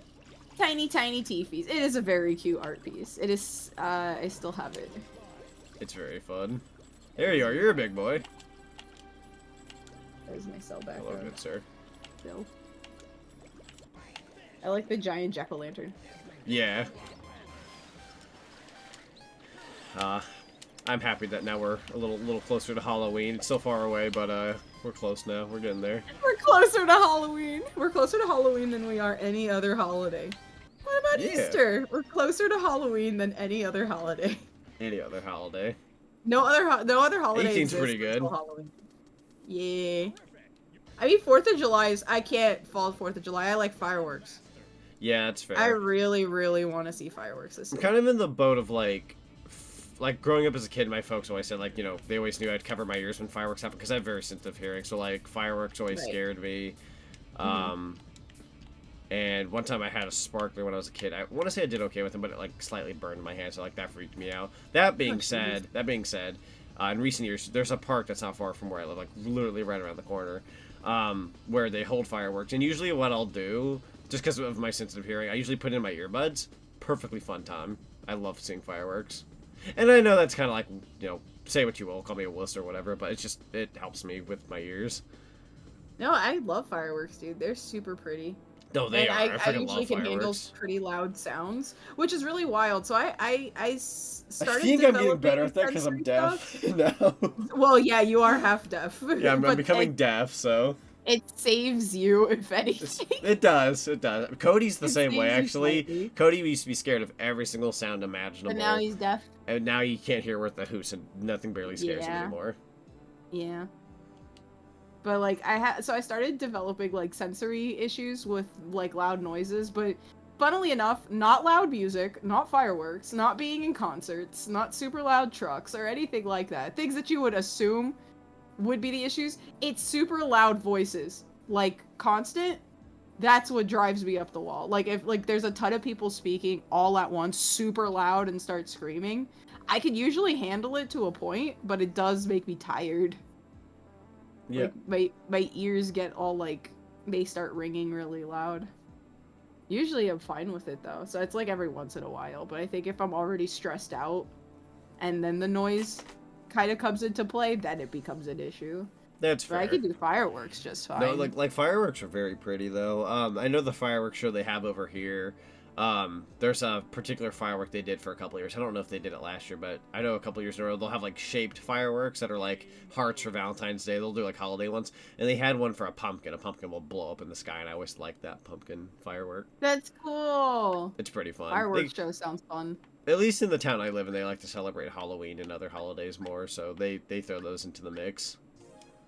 Tiny, tiny teefies. It is a very cute art piece. It is. I still have it. It's very fun. There you are. You're a big boy. There's my cell back. Hello, good sir. Still. I like the giant jack-o'-lantern. Yeah. I'm happy that now we're a little closer to Halloween. It's still far away, but we're close now. We're getting there. We're closer to Halloween. We're closer to Halloween than we are any other holiday. What about Yeah. Easter? We're closer to Halloween than any other holiday. Any other holiday. No other holiday 18's exists pretty good. until Halloween. Yeah. I mean, 4th of July is... I can't fault 4th of July. I like fireworks. Yeah, that's fair. I really, really want to see fireworks this I'm year. kind of in the boat of like growing up as a kid, my folks always said like, you know, they always knew I'd cover my ears when fireworks happen because I have very sensitive hearing. So like fireworks always Right. scared me. And one time I had a sparkler when I was a kid. I want to say I did okay with them, but it like slightly burned my hand, so like that freaked me out. That being said, in recent years, there's a park that's not far from where I live, like literally right around the corner, where they hold fireworks. And usually what I'll do, just because of my sensitive hearing, I usually put in my earbuds. Perfectly fun time. I love seeing fireworks. And I know that's kind of like, you know, say what you will, call me a wuss or whatever, but it's just, it helps me with my ears. No, I love fireworks, dude. They're super pretty. No, they And are. I I freaking usually love can handle fireworks. pretty loud sounds, which is really wild. So I started I think I'm getting developing better at that because I'm sensory deaf stuff. now. Well, yeah, you are half deaf. Yeah, I'm but becoming deaf, so... it saves you, if anything. It does. Cody's the It same way, seems you actually. slightly. Cody used to be scared of every single sound imaginable. But now he's deaf. And now you can't hear worth a hoot, and nothing barely scares him Yeah. anymore. Yeah. But like I started developing like sensory issues with like loud noises, but funnily enough, not loud music, not fireworks, not being in concerts, not super loud trucks or anything like that. Things that you would assume would be the issues. It's super loud voices. Like constant. That's what drives me up the wall. Like if like there's a ton of people speaking all at once, super loud and start screaming, I can usually handle it to a point, but it does make me tired. Yeah. Like my ears get all like they start ringing really loud. Usually I'm fine with it though. So it's like every once in a while, but I think if I'm already stressed out and then the noise kind of comes into play, then it becomes an issue. That's But fair. I can do fireworks just fine. No, like fireworks are very pretty though. I know the fireworks show they have over here. There's a particular firework they did for a couple years. I don't know if they did it last year, but I know a couple years in a row they'll have like shaped fireworks that are like hearts for Valentine's Day. They'll do like holiday ones, and they had one for a pumpkin. A pumpkin will blow up in the sky, and I always like that pumpkin firework. That's cool. It's pretty fun. Fireworks show sounds fun. At least in the town I live in, they like to celebrate Halloween and other holidays more, so they throw those into the mix.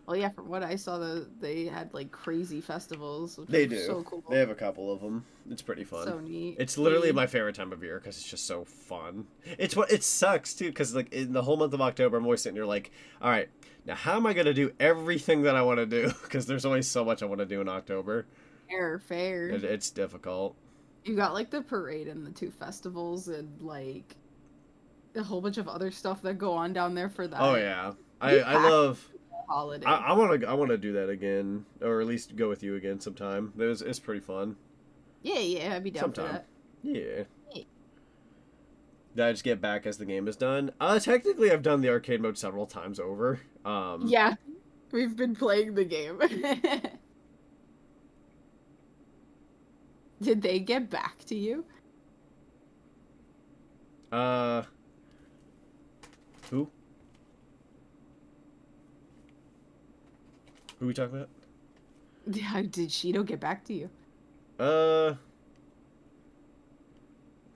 Well, yeah, from what I saw, they had like crazy festivals. Which They was do. So cool. They have a couple of them. It's pretty fun. So neat. It's literally my favorite time of year because it's just so fun. It sucks too because like in the whole month of October, I'm always sitting here like, all right, now how am I gonna do everything that I want to do? Because there's always so much I want to do in October. Fair. It's difficult. You got like the parade and the 2 festivals and like a whole bunch of other stuff that go on down there for that. Oh yeah, I love. Holiday. I want to do that again, or at least go with you again sometime. It's pretty fun. Yeah, I'd be down for that. Yeah. Did I just get back as the game is done? Technically, I've done the arcade mode several times over. Yeah, we've been playing the game. Did they get back to you? Who? Who are we talking about? Did Shido get back to you?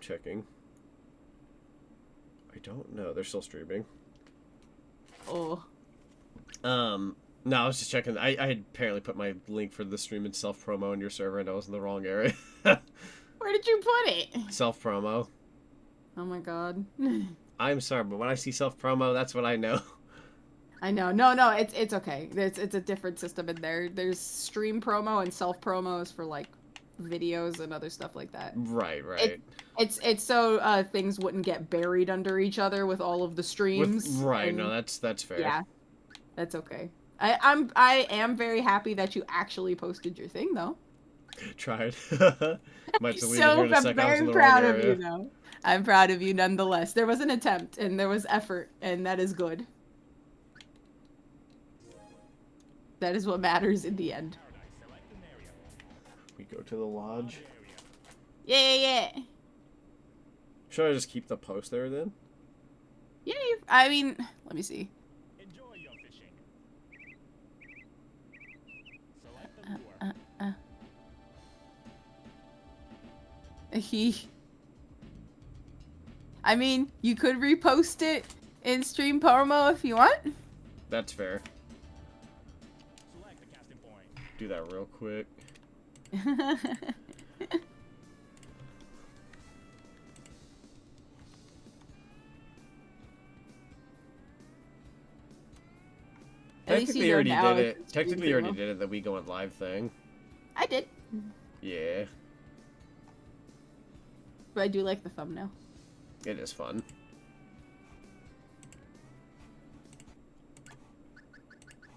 Checking. I don't know. They're still streaming. Oh. No, I was just checking. I had apparently put my link for the stream in self-promo in your server, and I was in the wrong area. Where did you put it? Self-promo. Oh my god. I'm sorry, but when I see self-promo, that's what I know. I know. No, it's okay. It's a different system in there. There's stream promo and self promos for like videos and other stuff like that. Right. It's so things wouldn't get buried under each other with all of the streams. Right. And, No, that's fair. Yeah, that's okay. I am very happy that you actually posted your thing though. Tried. Might delete it So here in a I'm second. I was in very the wrong proud of area. you though. I'm proud of you nonetheless. There was an attempt and there was effort, and that is good. That is what matters in the end. We go to the lodge. Yeah. Should I just keep the post there then? Yeah, I mean, let me see. Enjoy your fishing. Select the lure. I mean, you could repost it in stream promo if you want. That's fair. Select the casting point. Do that real quick. At least Technically, you know already now did it's it. Technically, you stream already promo. did it. The We Going Live thing. I did, Yeah, but I do like the thumbnail. it is fun.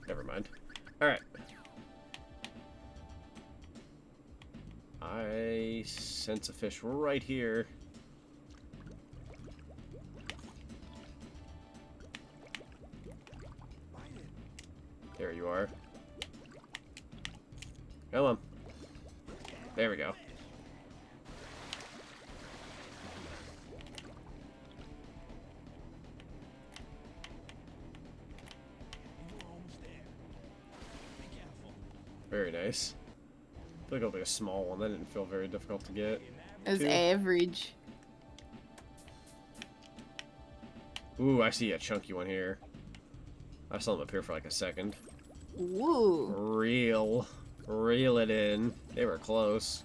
Never mind. All right. I sense a fish right here. There you are. Come on. There we go. Very nice. I feel like it'll be a small one. That didn't feel very difficult to get. It's Two. average. Ooh, I see a chunky one here. I saw them up here for like a second. Woo. Reel it in. They were close.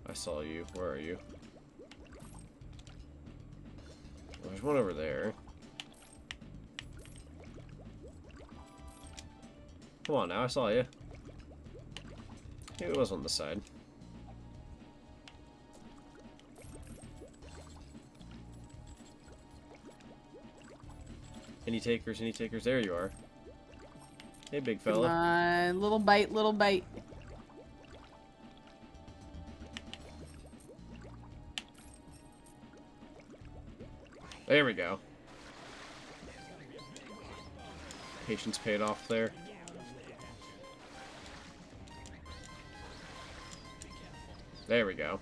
I saw you. Where are you? There's one over there. Come on now, I saw you. Maybe it was on the side. Any takers, any takers? There you are. Hey, big Come fella. on, little bite, little bite. There we go. Patience paid off there. There we go.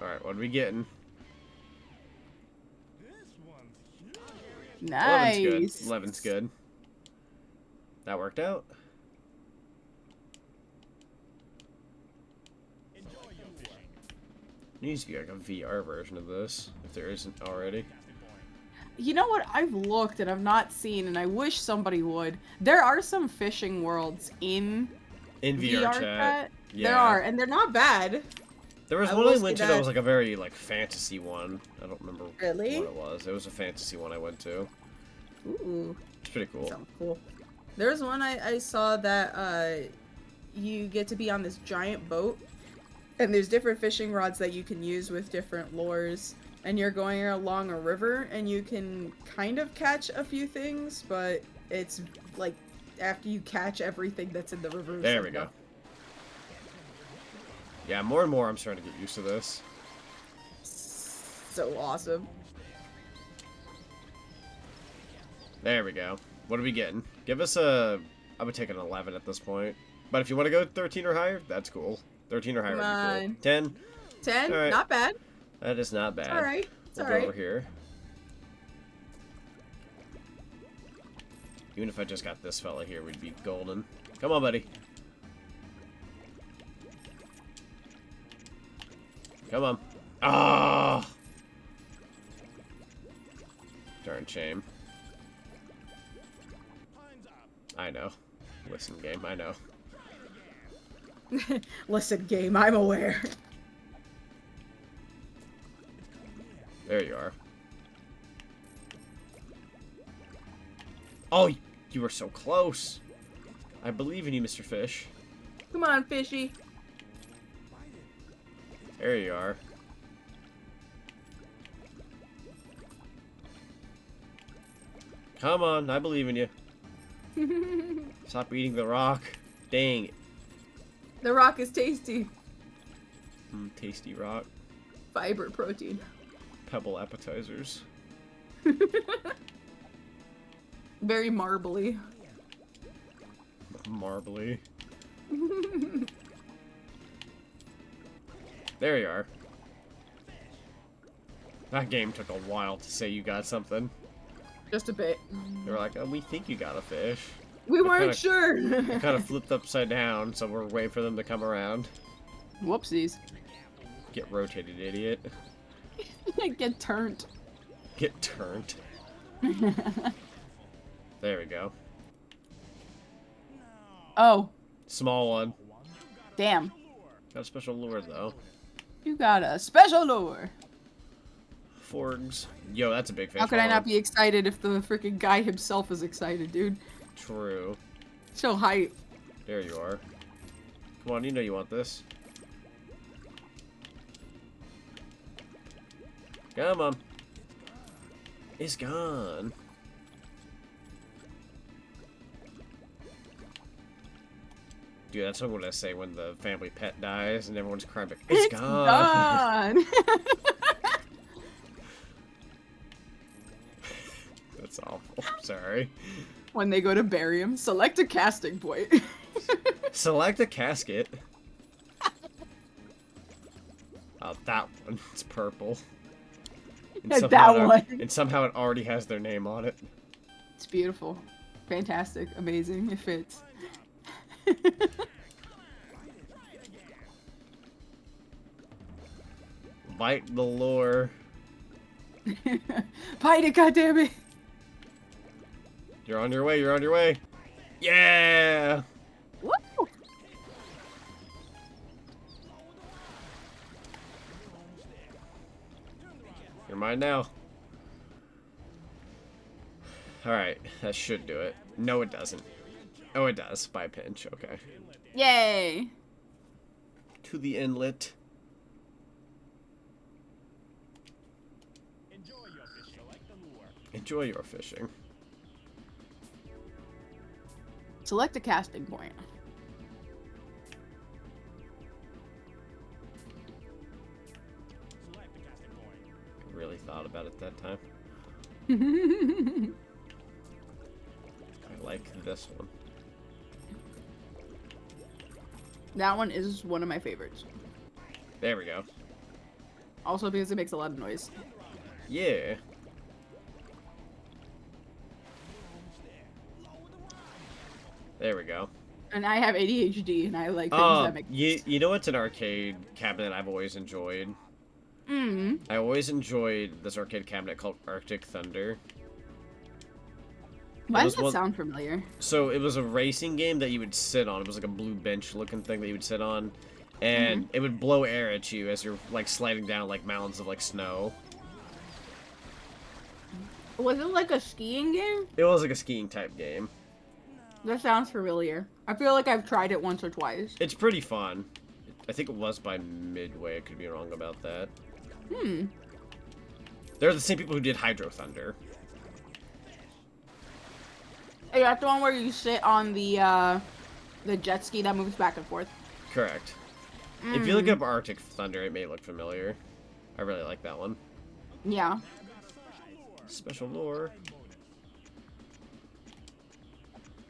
Alright, what are we getting? This one's huge. Nice. 11's good. 11's good. That worked out. Enjoy your fishing. Needs to be like a VR version of this, if there isn't already. Casting point. You know what? I've looked and I've not seen, and I wish somebody would. There are some fishing worlds in In VR, chat. Yeah. There are, and they're not bad. There was I one will I say went to that that- was like a very like fantasy one. I don't remember Really? what it was. It was a fantasy one I went to. Ooh, It's pretty cool. sounds cool. There's one I saw that you get to be on this giant boat, and there's different fishing rods that you can use with different lures, and you're going along a river, and you can kind of catch a few things, but it's like after you catch everything that's in the river. it's There like, we go. Yeah, more and more I'm starting to get used to this. So awesome. There we go. What are we getting? Give us a... I would take an 11 at this point. But if you want to go 13 or higher, that's cool. 13 or higher would be cool. 10? 10, Alright. not bad. That is not bad. It's alright. It's We'll go alright. over here. Even if I just got this fella here, we'd be golden. Come on, buddy. Come on. Ah! Darn shame. Time's up. I know. Listen, game, I know. Listen, game, I'm aware. There you are. Oh, you were so close. I believe in you, Mr. Fish. Come on, fishy. There you are. Come on, I believe in you. Stop eating the rock. Dang it. The rock is tasty. Tasty rock. Fiber protein. Pebble appetizers. Very marbly. Marbly. There you are. That game took a while to say you got something. Just a bit. They were like, oh, we think you got a fish. We weren't kinda- sure. Kind of flipped upside down, so we're waiting for them to come around. Whoopsies. Get rotated, idiot. Get turned. Get turned. There we go. Oh, Small one. damn. Got a special lure, though. You got a special lure. Forgs. Yo, that's a big fish. How could I Hold not on. be excited if the freaking guy himself is excited, dude? True. So hype. There you are. Come on, you know you want this. Come on. It's gone. Dude, that's what I'm gonna say when the family pet dies and everyone's crying. Like, it's gone. gone. That's awful. Sorry. When they go to bury him, select a casting point. Select a casket. Oh, that one. It's purple. And That somehow one. And somehow it already has their name on it. It's beautiful. Fantastic. Amazing. It fits. Bite the lure. Bite it, goddammit! You're on your way. You're on your way. Yeah. Woo! You're mine now. Alright, that should do it. No, it doesn't. Oh, it does. By a pinch. Okay. Yay! To the inlet. Enjoy your fish. Select the lure. Enjoy your fishing. Select a casting point. Select the casting point. I really thought about it that time. I like this one. That one is one of my favorites. There we go. Also because it makes a lot of noise. Yeah. There we go. And I have ADHD, and I like things that make you know what's an arcade cabinet I've always enjoyed? I always enjoyed this arcade cabinet called Arctic Thunder. Why does that sound familiar? So it was a racing game that you would sit on. It was like a blue bench looking thing that you would sit on. And it would blow air at you as you're like sliding down like mountains of like snow. Was it like a skiing game? It was like a skiing type game. That sounds familiar. I feel like I've tried it once or twice. It's pretty fun. I think it was by Midway. I could be wrong about that. They're the same people who did Hydro Thunder. Hey, that's the one where you sit on the jet ski that moves back and forth. Correct. If you look up Arctic Thunder, it may look familiar. I really like that one. Yeah. Special lore.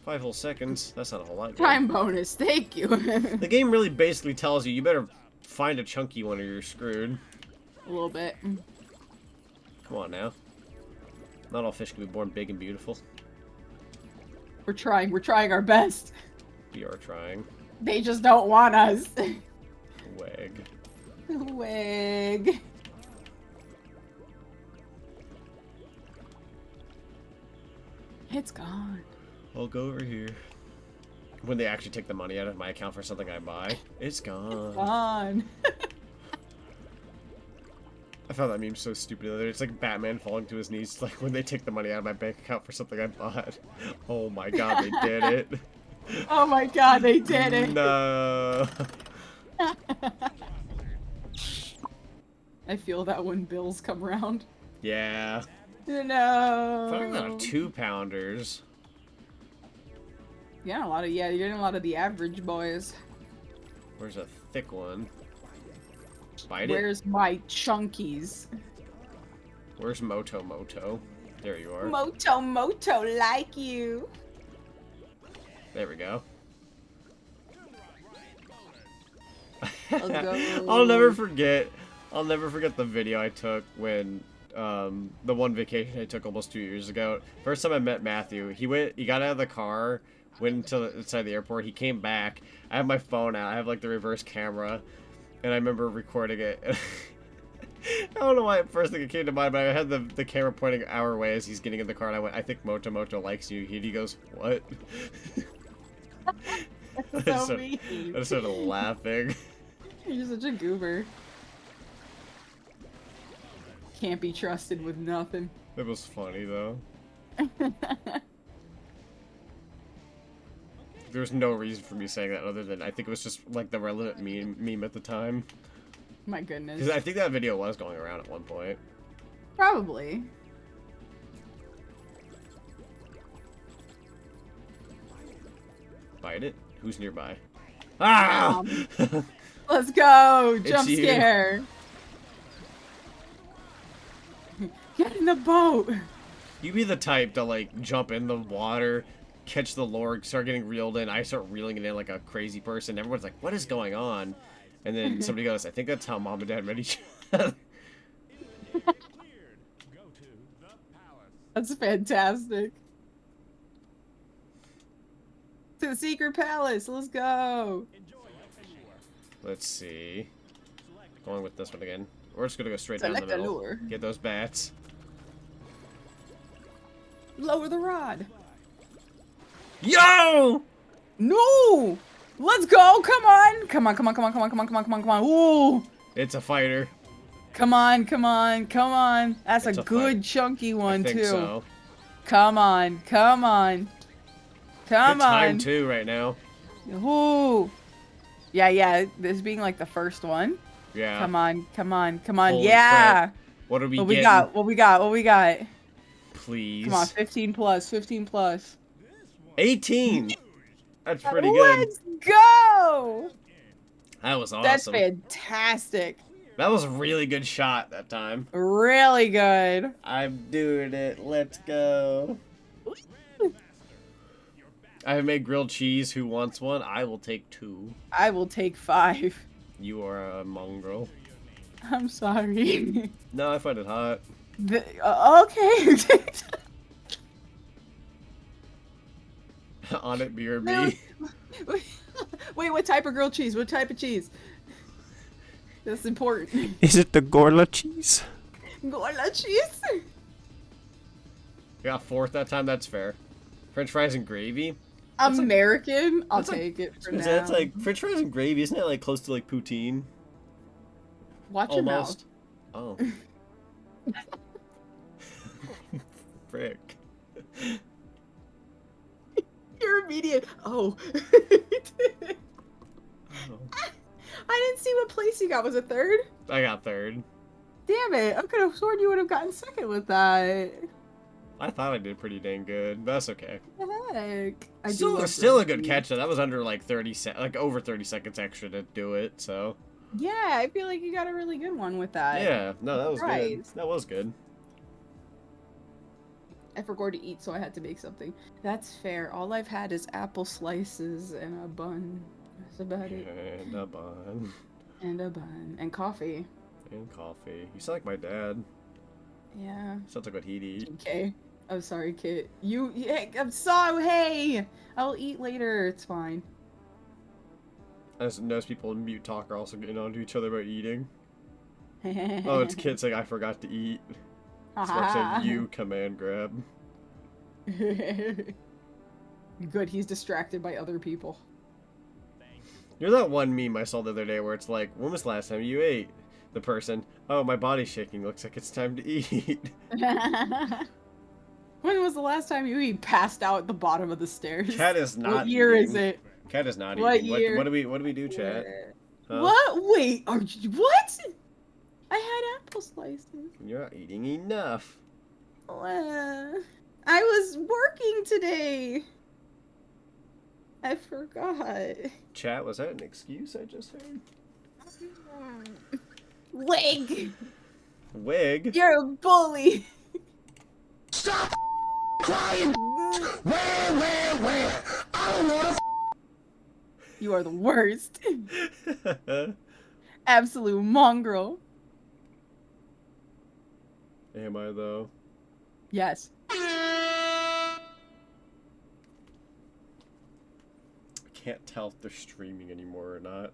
5 whole seconds. That's not a whole lot. Time bonus. Thank you. The game really basically tells you better find a chunky one or you're screwed. A little bit. Come on now. Not all fish can be born big and beautiful. We're trying. We're trying our best. We are trying. They just don't want us. Wag. Wig. It's gone. I'll go over here. When they actually take the money out of my account for something I buy, it's gone. Gone. I found that meme so stupid the other day. It's like Batman falling to his knees like when they take the money out of my bank account for something I bought. Oh my god, they did it. Oh my god, they did it. No. I feel that when bills come around. Yeah. No. Talking about 2-pounders. Yeah, you're getting a lot of the average boys. Where's a thick one? Bite it. Where's my chunkies? Where's Moto Moto? There you are. Moto like you. There we go. Let's go. I'll never forget the video I took when the one vacation I took almost 2 years ago. First time I met Matthew, he got out of the car, went inside the airport, he came back. I have my phone out, I have like the reverse camera, and I remember recording it. I don't know why first thing it came to mind, but I had the camera pointing our way as he's getting in the car, and I went, I think Moto Moto likes you. He goes, what? That's so mean. I just started laughing. You're such a goober. Can't be trusted with nothing. It was funny though. There's no reason for me saying that other than I think it was just like the relevant meme at the time. My goodness. Because I think that video was going around at one point. Probably. Bite it? Who's nearby? Ah! Let's go! It's Jump you. scare! Get in the boat! You be the type to like jump in the water, catch the lure, start getting reeled in. I start reeling it in like a crazy person. Everyone's like, what is going on? And then somebody goes, I think that's how mom and dad met each other. That's fantastic. To the secret palace, let's go! Let's see. Going with this one again. We're just gonna go straight down the Select a middle. lure. Get those bats. Lower the rod. Yo! No! Let's go! Come on! Come on, come on, come on, come on, come on, come on, come on, come on. Ooh! It's a fighter. Come on, come on, come on. That's It's a a good fight. chunky one I think too. so. Come on, come on. Come Good time on. too right now. Ooh. Yeah, this being like the first one. Yeah. Come on, come on, come on. Holy Yeah. crap. What are we What getting? we got? What we got? What we got? Please. Come on, 15 plus, 15 plus. 18. That's pretty good. Let's go! That was awesome. That's fantastic. That was a really good shot that time. Really good. I'm doing it. Let's go. I have made grilled cheese. Who wants one? I will take 2. I will take 5. You are a mongrel. I'm sorry. No, I find it hot. Okay. On it, BRB. Wait, what type of grilled cheese? What type of cheese? That's important. Is it the Gorla cheese? Gorla cheese? You got 4th that time. That's fair. French fries and gravy. American? I'll that's like- take it for now. That's like French fries and gravy. Isn't that like close to like poutine? Watch your mouth. Almost. Oh. Frick. You're immediate. Oh. Oh. I didn't see what place you got. Was it 3rd? I got 3rd. Damn it. I could have sworn you would have gotten 2nd with that. I thought I did pretty dang good, but that's okay. What the heck? I do Still, love still a grilled good cheese. catch though. That was under like 30 like over 30 seconds extra to do it. So Yeah, I feel like you got a really good one with that. yeah, no, that was good. Right. That was good. I forgot to eat, so I had to make something. That's fair. All I've had is apple slices and a bun. That's about it. And a bun. And a bun. And coffee. And coffee. You sound like my dad. Yeah. Sounds like what he'd eat. Okay. I'm sorry, Kit. I'm sorry. Hey! I'll eat later. It's fine. I just notice people in mute talk are also getting on to each other about eating. Oh, it's Kit saying I forgot to eat. Spark said you command grab. Good, he's distracted by other people. You're that one meme I saw the other day where it's like, when was the last time you ate? The person, oh, my body's shaking. Looks like it's time to eat. When was the last time you passed out at the bottom of the stairs? Cat is not What year eating. is it? Cat is not What eating. year? What do we do, chat? Huh? What? Wait, are you, what? I had apple slices. You're not eating enough. I was working today. I forgot. Chat, was that an excuse I just heard? Wig! Wig? You're a bully! Stop crying. Where? I don't wanna You are the worst. Absolute mongrel. Am I though? Yes. I can't tell if they're streaming anymore or not.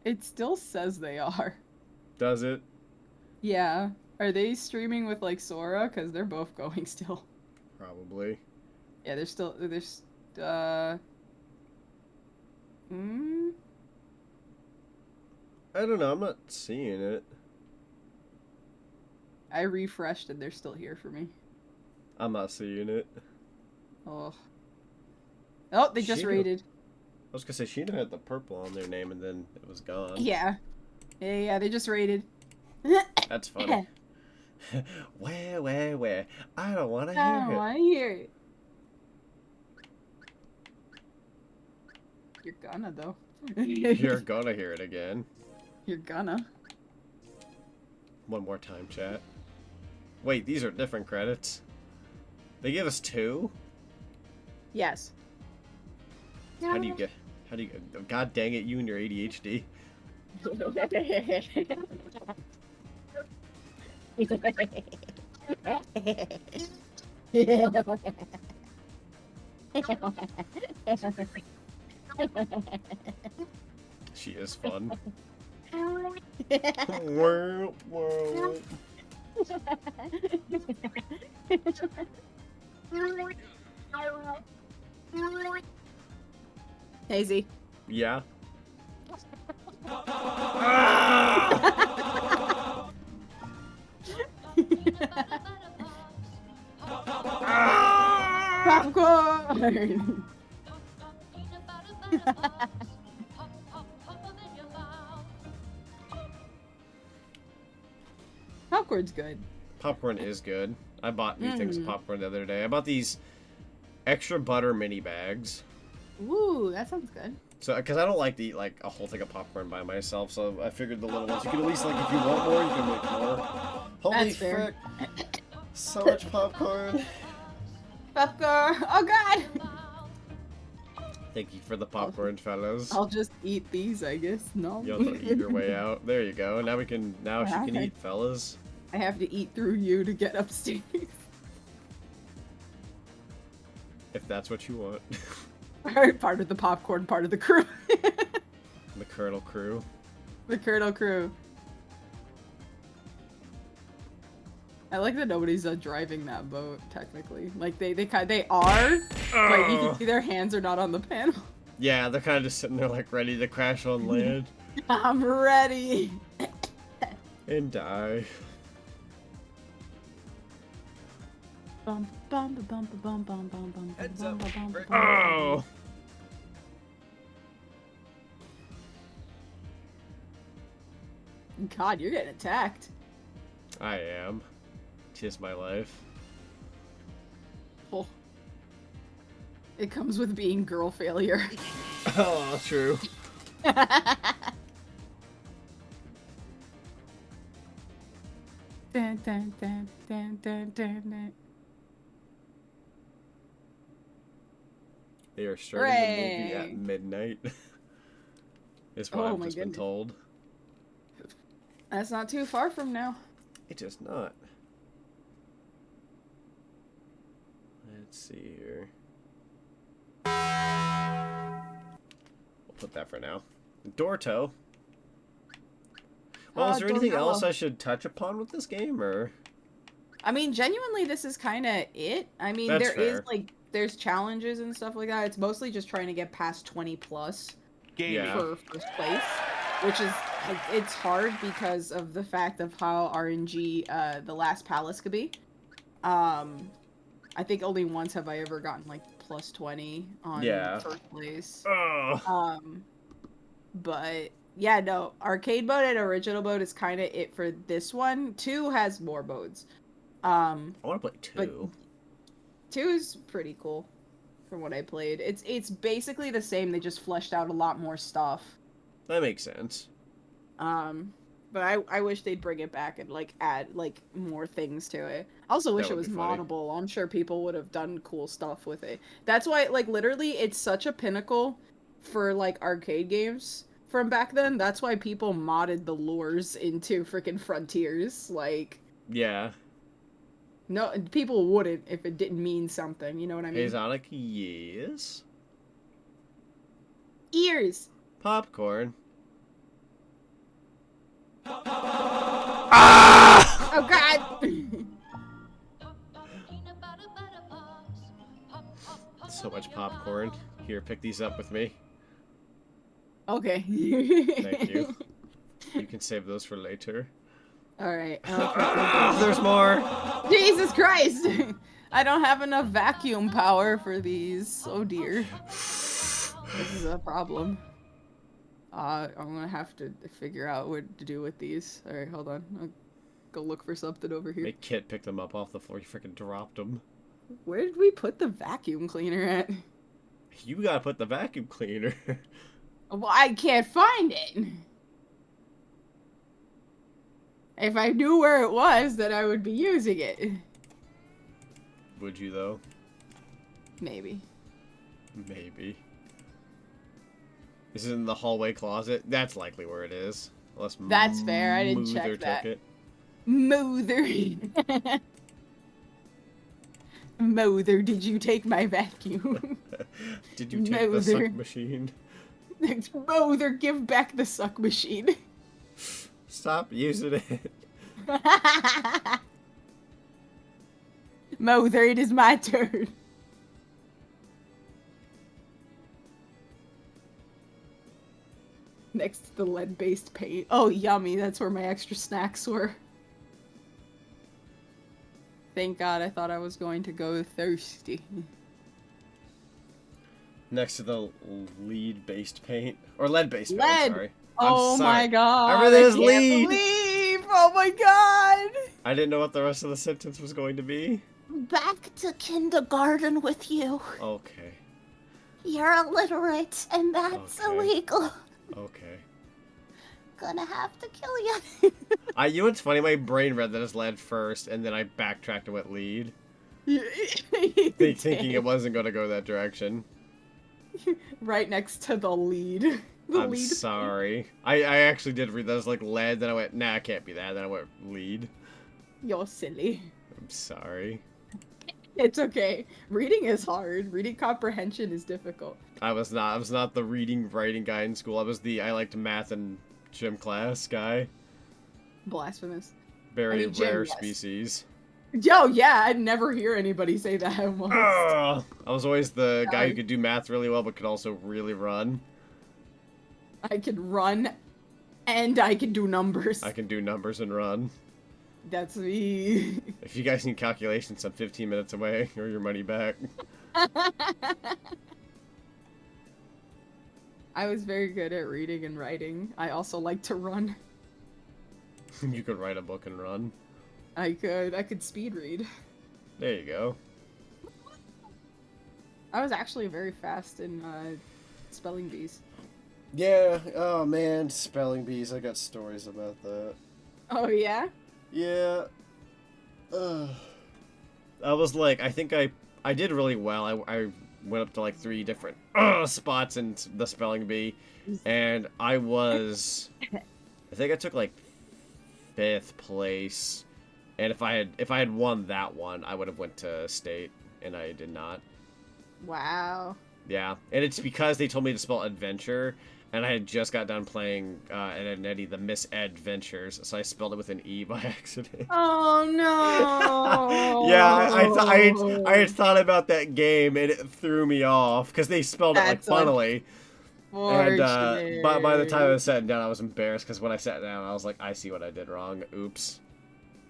It still says they are. Does it? Yeah. Are they streaming with like Sora? Because they're both going still. Probably. Yeah, they're still. I don't know, I'm not seeing it. I refreshed and they're still here for me. I'm not seeing it. Oh. Oh, they just Shit. raided. I was gonna say, Sheena had the purple on their name and then it was gone. Yeah. Yeah, they just raided. That's funny. Where? I don't want to I hear don't it. want to hear it. You're gonna, though. You're gonna hear it again. You're gonna. One more time, chat. Wait, these are different credits. They give us 2? Yes. How do you get... God dang it, you and your ADHD. She is fun. Hazy. Yeah. Popcorn! Popcorn's good. Popcorn is good. I bought new things of popcorn the other day. I bought these extra butter mini bags. Ooh, that sounds good. So, because I don't like to eat like a whole thing of popcorn by myself, so I figured the little ones, you can at least like, if you want more, you can make more. Holy That's fair. frick. So much popcorn. Popcorn. Oh God. Thank you for the popcorn, fellas. I'll just eat these, I guess. No. You'll have to eat your way out. There you go. Now we can. Now she can eat, fellas. I have to eat through you to get upstairs. If that's what you want. Alright, part of the popcorn, part of the crew. The Colonel crew. The Colonel crew. I like that nobody's driving that boat, technically. Like, they are, but you can see their hands are not on the panel. Yeah, they're kind of just sitting there, like, ready to crash on land. I'm ready! And die. Bum, bum, bum, bum, bum, bum, bum, Heads bum, up. bum, bum, Oh! God, you're getting attacked. I am. Tis my life. Oh. It comes with being girl failure. Oh, true. Dun, dun, dun, dun, dun, dun, dun. They are starting the movie Hooray. at midnight. Is what Oh I've my just been goodness. told. That's not too far from now. It is not. Let's see here. We'll put that for now. Dorto. Well, is there anything Dorto. else I should touch upon with this game, or? I mean, genuinely, this is kind of it. I mean, That's there is fair. like, there's challenges and stuff like that. It's mostly just trying to get past 20 plus Yeah. for first place, which is, it's hard because of the fact of how RNG the last palace could be. I think only once have I ever gotten like plus 20 on Yeah. first place. Oh. But yeah, no, arcade mode and original mode is kind of it for this one. 2 has more modes. I want to play 2. but- 2 is pretty cool from what I played. It's basically the same. They just fleshed out a lot more stuff. That makes sense. But I wish they'd bring it back and like add like more things to it. I also wish That it would was be funny. moddable. I'm sure people would have done cool stuff with it. That's why like literally it's such a pinnacle for like arcade games from back then. That's why people modded the lures into freaking Frontiers. Like Yeah. no people wouldn't if it didn't mean something, you know what I Hey, mean? Zonic, yes. Ears. Popcorn. Oh god. So much popcorn. Here, pick these up with me. Okay. Thank you. You can save those for later. Alright. There's more! Jesus Christ! I don't have enough vacuum power for these. Oh dear. This is a problem. I'm gonna have to figure out what to do with these. Alright, hold on. I'll go look for something over here. Make Kit pick them up off the floor. You freaking dropped them. Where did we put the vacuum cleaner at? You gotta put the vacuum cleaner. Well, I can't find it. If I knew where it was, then I would be using it. Would you, though? Maybe. Maybe. Is it in the hallway closet? That's likely where it is. Unless That's fair, I didn't check Moother that. took it. Mother. Mother, did you take my vacuum? Did you take the suck Mother. machine? Mother, give back the suck machine. Stop using it. Mother, it is my turn. Next to the lead-based paint. Oh, yummy. That's where my extra snacks were. Thank God, I thought I was going to go thirsty. Next to the lead-based paint. Or lead-based paint, Lead! sorry. Oh I'm sorry. my God. Everything is I can't lead! believe! Oh my God! I didn't know what the rest of the sentence was going to be. Back to kindergarten with you. Okay. You're illiterate, and that's Okay. illegal. Okay. Gonna have to kill you. You know what's funny? My brain read that as lead first, and then I backtracked and went lead. They thinking it wasn't going to go that direction. Right next to the lead. The I'm lead. sorry. I actually did read that as like lead, then I went, nah, it can't be that. Then I went lead. You're silly. I'm sorry. It's okay. Reading is hard. Reading comprehension is difficult. I was not the reading writing guy in school. I liked math and gym class guy. Blasphemous. Very I mean, gym, rare yes. species. Yo, yeah, I'd never hear anybody say that once. I was always the guy who could do math really well, but could also really run. I could run, and I can do numbers. I can do numbers and run. That's me. If you guys need calculations, I'm 15 minutes away, or your money back. I was very good at reading and writing. I also like to run. You could write a book and run. I could speed read. There you go. I was actually very fast in spelling bees. Yeah, oh man, spelling bees, I got stories about that. Oh yeah? Yeah. I was like, I think I did really well. I went up to like 3 different spots in the spelling bee, and I think I took like 5th place, and if I had won that one, I would have went to state, and I did not. Wow. Yeah, and it's because they told me to spell adventure, and I had just got done playing at Nettie the Miss Adventures, so I spelled it with an E by accident. Oh no. Yeah, I had thought about that game, and it threw me off because they spelled it like funnily. And by the time I was sitting down, I was embarrassed because when I sat down, I was like, I see what I did wrong. Oops.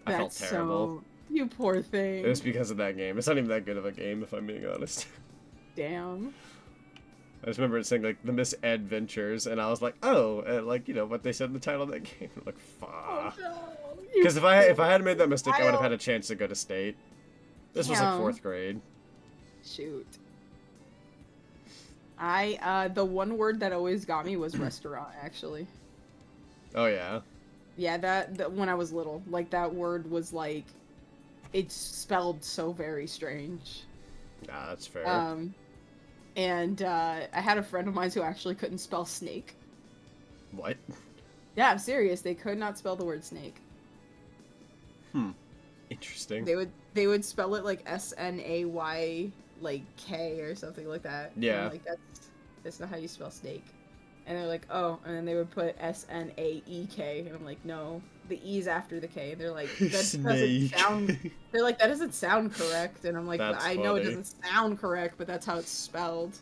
I felt terrible. You poor thing. It was because of that game. It's not even that good of a game, if I'm being honest. Damn. I just remember it saying like the Miss Adventures, and I was like, oh, and, like, you know what they said in the title of that game. I'm like, fuck. Because if I had made that mistake, I would have had a chance to go to state. This was like 4th grade. Shoot. The one word that always got me was restaurant, actually. Oh yeah. Yeah, that when I was little, like that word was like, it's spelled so very strange. Nah, that's fair. And I had a friend of mine who actually couldn't spell snake. What? Yeah, I'm serious. They could not spell the word snake. Interesting. They would spell it like SNAY like K or something like that. Yeah. And, like that's not how you spell snake. And they're like, oh, and then they would put SNAEK, and I'm like, no, the E's after the K. And they're like, that doesn't sound. They're like, that doesn't sound correct. And I'm like, I know it doesn't sound correct, but that's how it's spelled.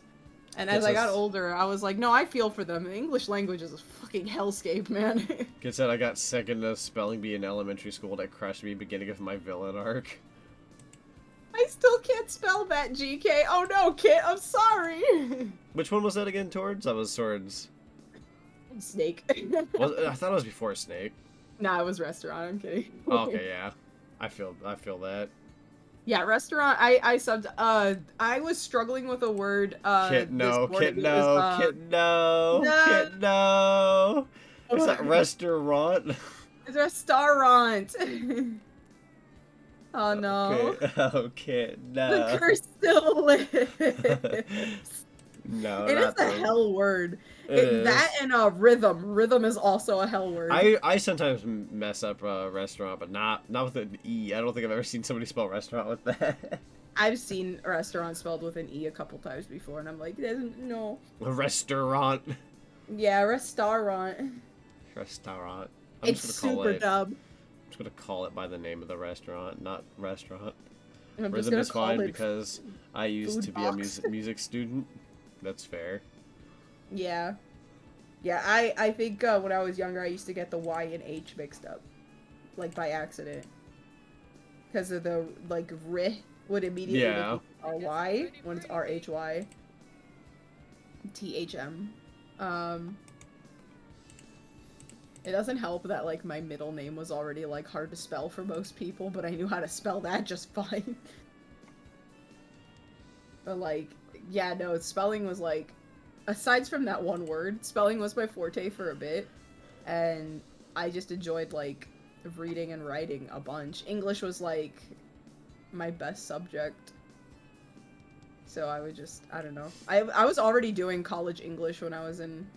And as I got older, I was like, no, I feel for them. The English language is a fucking hellscape, man. Gets that I got second to spelling bee in elementary school that crushed me beginning of my villain arc. I still can't spell that, GK. Oh no, Kit, I'm sorry. Which one was that again, Towards? That was Swords. Snake. I thought it was before Snake. Nah, it was restaurant. I'm kidding. Oh, okay, yeah. I feel that. Yeah, restaurant. I subbed. I was struggling with a word. Kit no. No. Kit no. Is that restaurant? It's restaurant. Oh no. Okay. Oh, Kit no. The curse still lives. No, it is a hell word. That and rhythm. Rhythm is also a hell word. I sometimes mess up restaurant, but not with an E. I don't think I've ever seen somebody spell restaurant with that. I've seen a restaurant spelled with an E a couple times before, and I'm like, no. A restaurant. Yeah, restaurant. Restaurant. It's super dub. I'm just gonna call it by the name of the restaurant, not restaurant. Rhythm is fine because I used to be a music student. That's fair. Yeah. Yeah, I think when I was younger, I used to get the Y and H mixed up. Like, by accident. Because of the, like, R would immediately be R-Y when it's R-H-Y. T-H-M. It doesn't help that, like, my middle name was already, like, hard to spell for most people, but I knew how to spell that just fine. But, like, yeah, no, spelling was, like, aside from that one word, spelling was my forte for a bit, and I just enjoyed, like, reading and writing a bunch. English was, like, my best subject. So I would just, I don't know. I was already doing college English when I was in,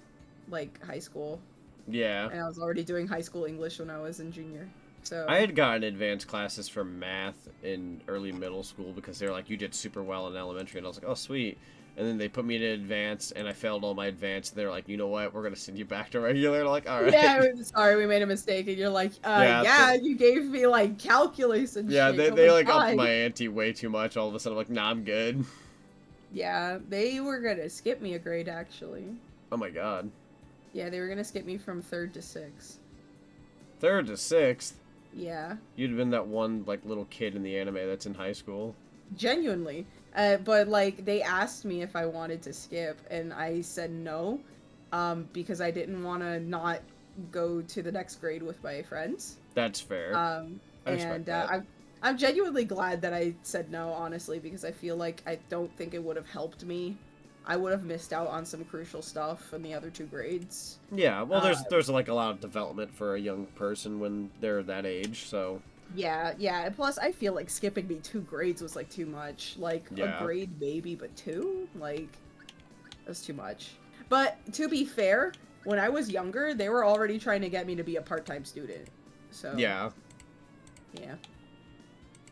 like, high school. Yeah. And I was already doing high school English when I was in junior. So I had gotten advanced classes for math in early middle school because they were like, you did super well in elementary. And I was like, oh, sweet. And then they put me in advanced, and I failed all my advanced. And they're like, you know what? We're going to send you back to regular. Like, all right. yeah, sorry, we made a mistake. And you're like, yeah, you gave me, like, calculus and yeah, shit. they like, upped my ante way too much. All of a sudden, I'm like, nah, I'm good. Yeah, they were going to skip me a grade, actually. Oh, my God. Yeah, they were going to skip me from 3rd to 6th. 3rd to 6th? Yeah. You'd have been that one, like, little kid in the anime that's in high school. Genuinely. But, like, they asked me if I wanted to skip, and I said no, because I didn't want to not go to the next grade with my friends. That's fair. I respect that. I'm genuinely glad that I said no, honestly, because I feel like I don't think it would have helped me. I would have missed out on some crucial stuff in the other 2 grades. Yeah, well, there's like a lot of development for a young person when they're that age, so... Yeah, and plus I feel like skipping me 2 grades was, like, too much. Like, a grade maybe, but 2? Like, that's too much. But, to be fair, when I was younger, they were already trying to get me to be a part-time student. So... Yeah. Yeah.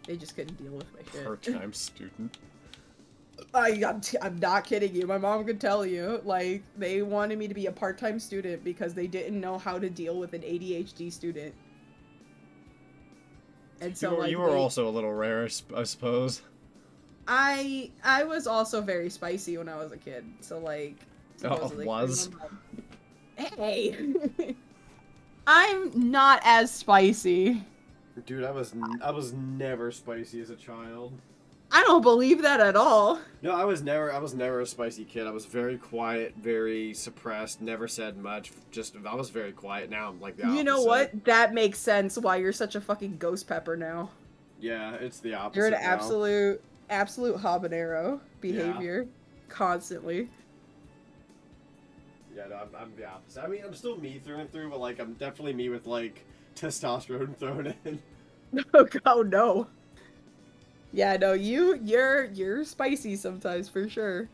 They just couldn't deal with my shit. Part-time student. I'm not kidding you. My mom could tell you. Like, they wanted me to be a part-time student because they didn't know how to deal with an ADHD student. And so, you were also a little rare, I suppose. I was also very spicy when I was a kid. So, like... Was? Hey! I'm not as spicy. Dude, I was never spicy as a child. I don't believe that at all. No, I was never a spicy kid. I was very quiet, very suppressed, never said much. I was very quiet. Now I'm like the opposite. You know what? That makes sense why you're such a fucking ghost pepper now. Yeah, it's the opposite. You're an now. absolute habanero behavior. Constantly. Yeah, no, I'm the opposite. I mean, I'm still me through and through, but like I'm definitely me with like testosterone thrown in. Oh no. Yeah, no, you're spicy sometimes for sure.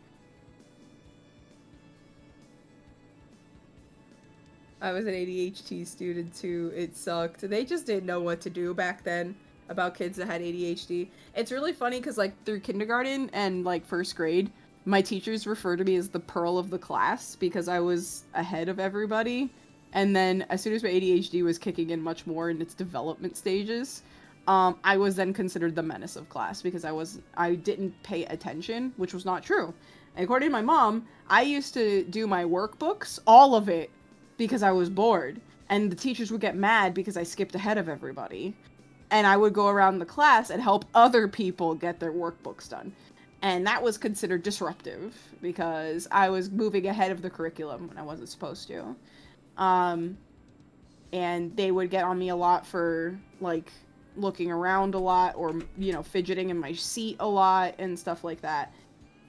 I was an ADHD student too. It sucked. They just didn't know what to do back then about kids that had ADHD. It's really funny because like through kindergarten and like 1st grade, my teachers refer to me as the pearl of the class because I was ahead of everybody. And then as soon as my ADHD was kicking in much more in its development stages, I was then considered the menace of class because I didn't pay attention, which was not true. And according to my mom, I used to do my workbooks, all of it, because I was bored. And the teachers would get mad because I skipped ahead of everybody. And I would go around the class and help other people get their workbooks done. And that was considered disruptive because I was moving ahead of the curriculum when I wasn't supposed to. And they would get on me a lot for, like, looking around a lot or, you know, fidgeting in my seat a lot and stuff like that.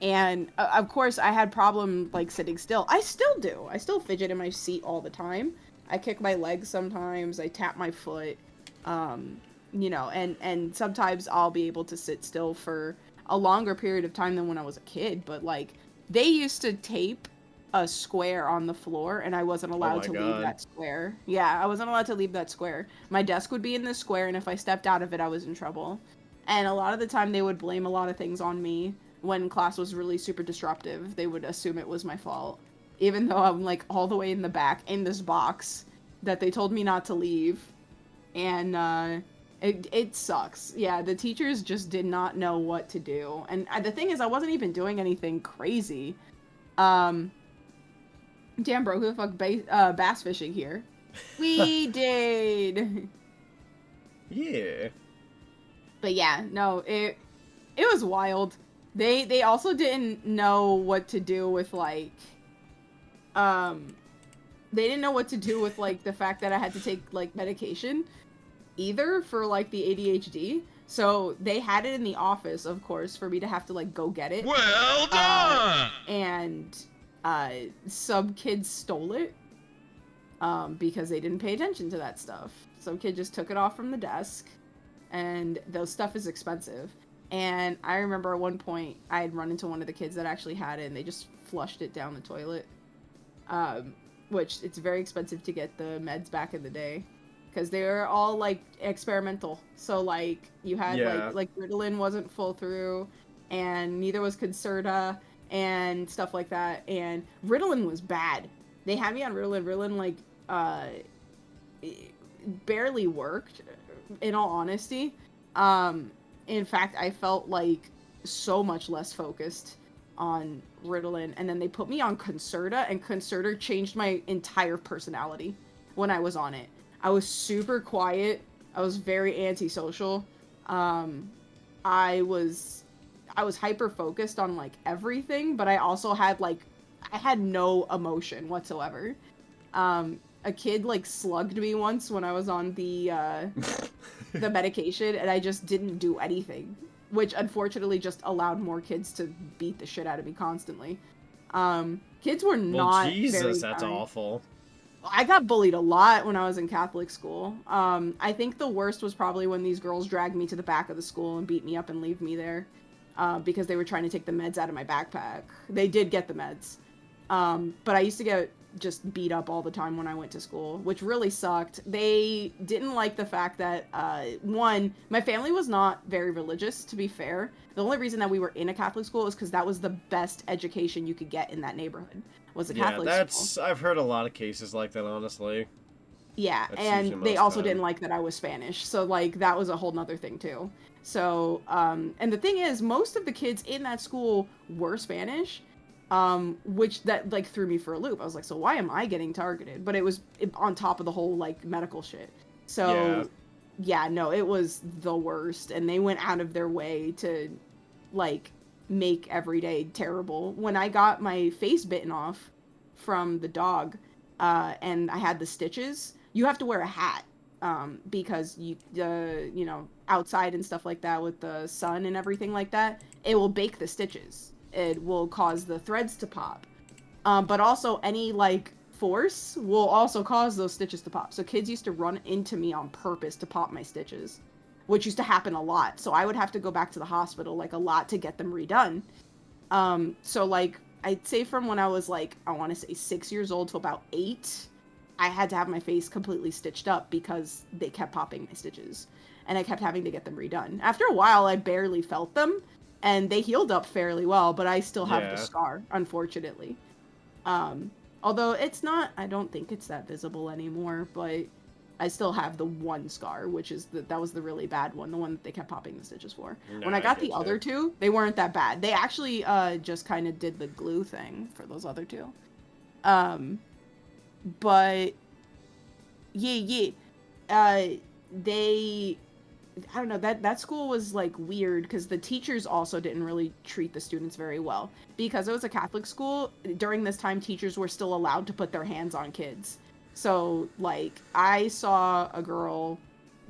And, of course, I had problem, like, sitting still. I still do. I still fidget in my seat all the time. I kick my legs sometimes. I tap my foot. You know, and sometimes I'll be able to sit still for a longer period of time than when I was a kid. But, like, they used to tape a square on the floor, and I wasn't allowed to leave that square. Yeah, I wasn't allowed to leave that square. My desk would be in this square, and if I stepped out of it, I was in trouble. And a lot of the time, they would blame a lot of things on me. When class was really super disruptive, they would assume it was my fault. Even though I'm, like, all the way in the back, in this box, that they told me not to leave. And, it sucks. Yeah, the teachers just did not know what to do. And the thing is, I wasn't even doing anything crazy. Damn, bro, who the fuck bass fishing here? We did! Yeah. But yeah, no, it was wild. They also didn't know what to do with, like, they didn't know what to do with, like, the fact that I had to take, like, medication either for, like, the ADHD. So they had it in the office, of course, for me to have to, like, go get it. Well done! And some kids stole it because they didn't pay attention to that stuff. Some kid just took it off from the desk, and those stuff is expensive. And I remember at one point I had run into one of the kids that actually had it, and they just flushed it down the toilet. Which it's very expensive to get the meds back in the day, because they were all like experimental. So like you had like Ritalin wasn't full through, and neither was Concerta and stuff like that. And Ritalin was bad. They had me on Ritalin. Ritalin like barely worked, in all honesty. In fact, I felt like so much less focused on Ritalin, and then they put me on Concerta, and Concerta changed my entire personality when I was on it. I was super quiet. I was very antisocial. I was hyper focused on like everything, but I also had like I had no emotion whatsoever. A kid like slugged me once when I was on the medication, and I just didn't do anything, which unfortunately just allowed more kids to beat the shit out of me constantly. Kids were not Jesus, very that's kind. awful. I got bullied a lot when I was in Catholic school. I think the worst was probably when these girls dragged me to the back of the school and beat me up and leave me there because they were trying to take the meds out of my backpack. They did get the meds. But I used to get just beat up all the time when I went to school, which really sucked. They didn't like the fact that, one, my family was not very religious, to be fair. The only reason that we were in a Catholic school is because that was the best education you could get in that neighborhood, was a Catholic school. I've heard a lot of cases like that, honestly. Yeah, That's and they also didn't like that I was Spanish, so, like, that was a whole nother thing, too. So, and the thing is, most of the kids in that school were Spanish, which that like threw me for a loop. I was like, so why am I getting targeted? But it was on top of the whole like medical shit. So yeah, no, it was the worst, and they went out of their way to like make every day terrible. When I got my face bitten off from the dog, and I had the stitches, you have to wear a hat, because you know, outside and stuff like that with the sun and everything like that, it will bake the stitches. It will cause the threads to pop. But also any like force will also cause those stitches to pop. So kids used to run into me on purpose to pop my stitches, which used to happen a lot. So I would have to go back to the hospital like a lot to get them redone. So like I'd say from when I was like, I want to say 6 years old to about 8, I had to have my face completely stitched up because they kept popping my stitches, and I kept having to get them redone. After a while, I barely felt them, and they healed up fairly well, but I still have the scar, unfortunately. Although it's not, I don't think it's that visible anymore, but I still have the one scar, which is that was the really bad one, the one that they kept popping the stitches for. No, when I got the other two, they weren't that bad. They actually just kind of did the glue thing for those other two. But I don't know, that school was like weird because the teachers also didn't really treat the students very well. Because it was a Catholic school, during this time teachers were still allowed to put their hands on kids. So like I saw a girl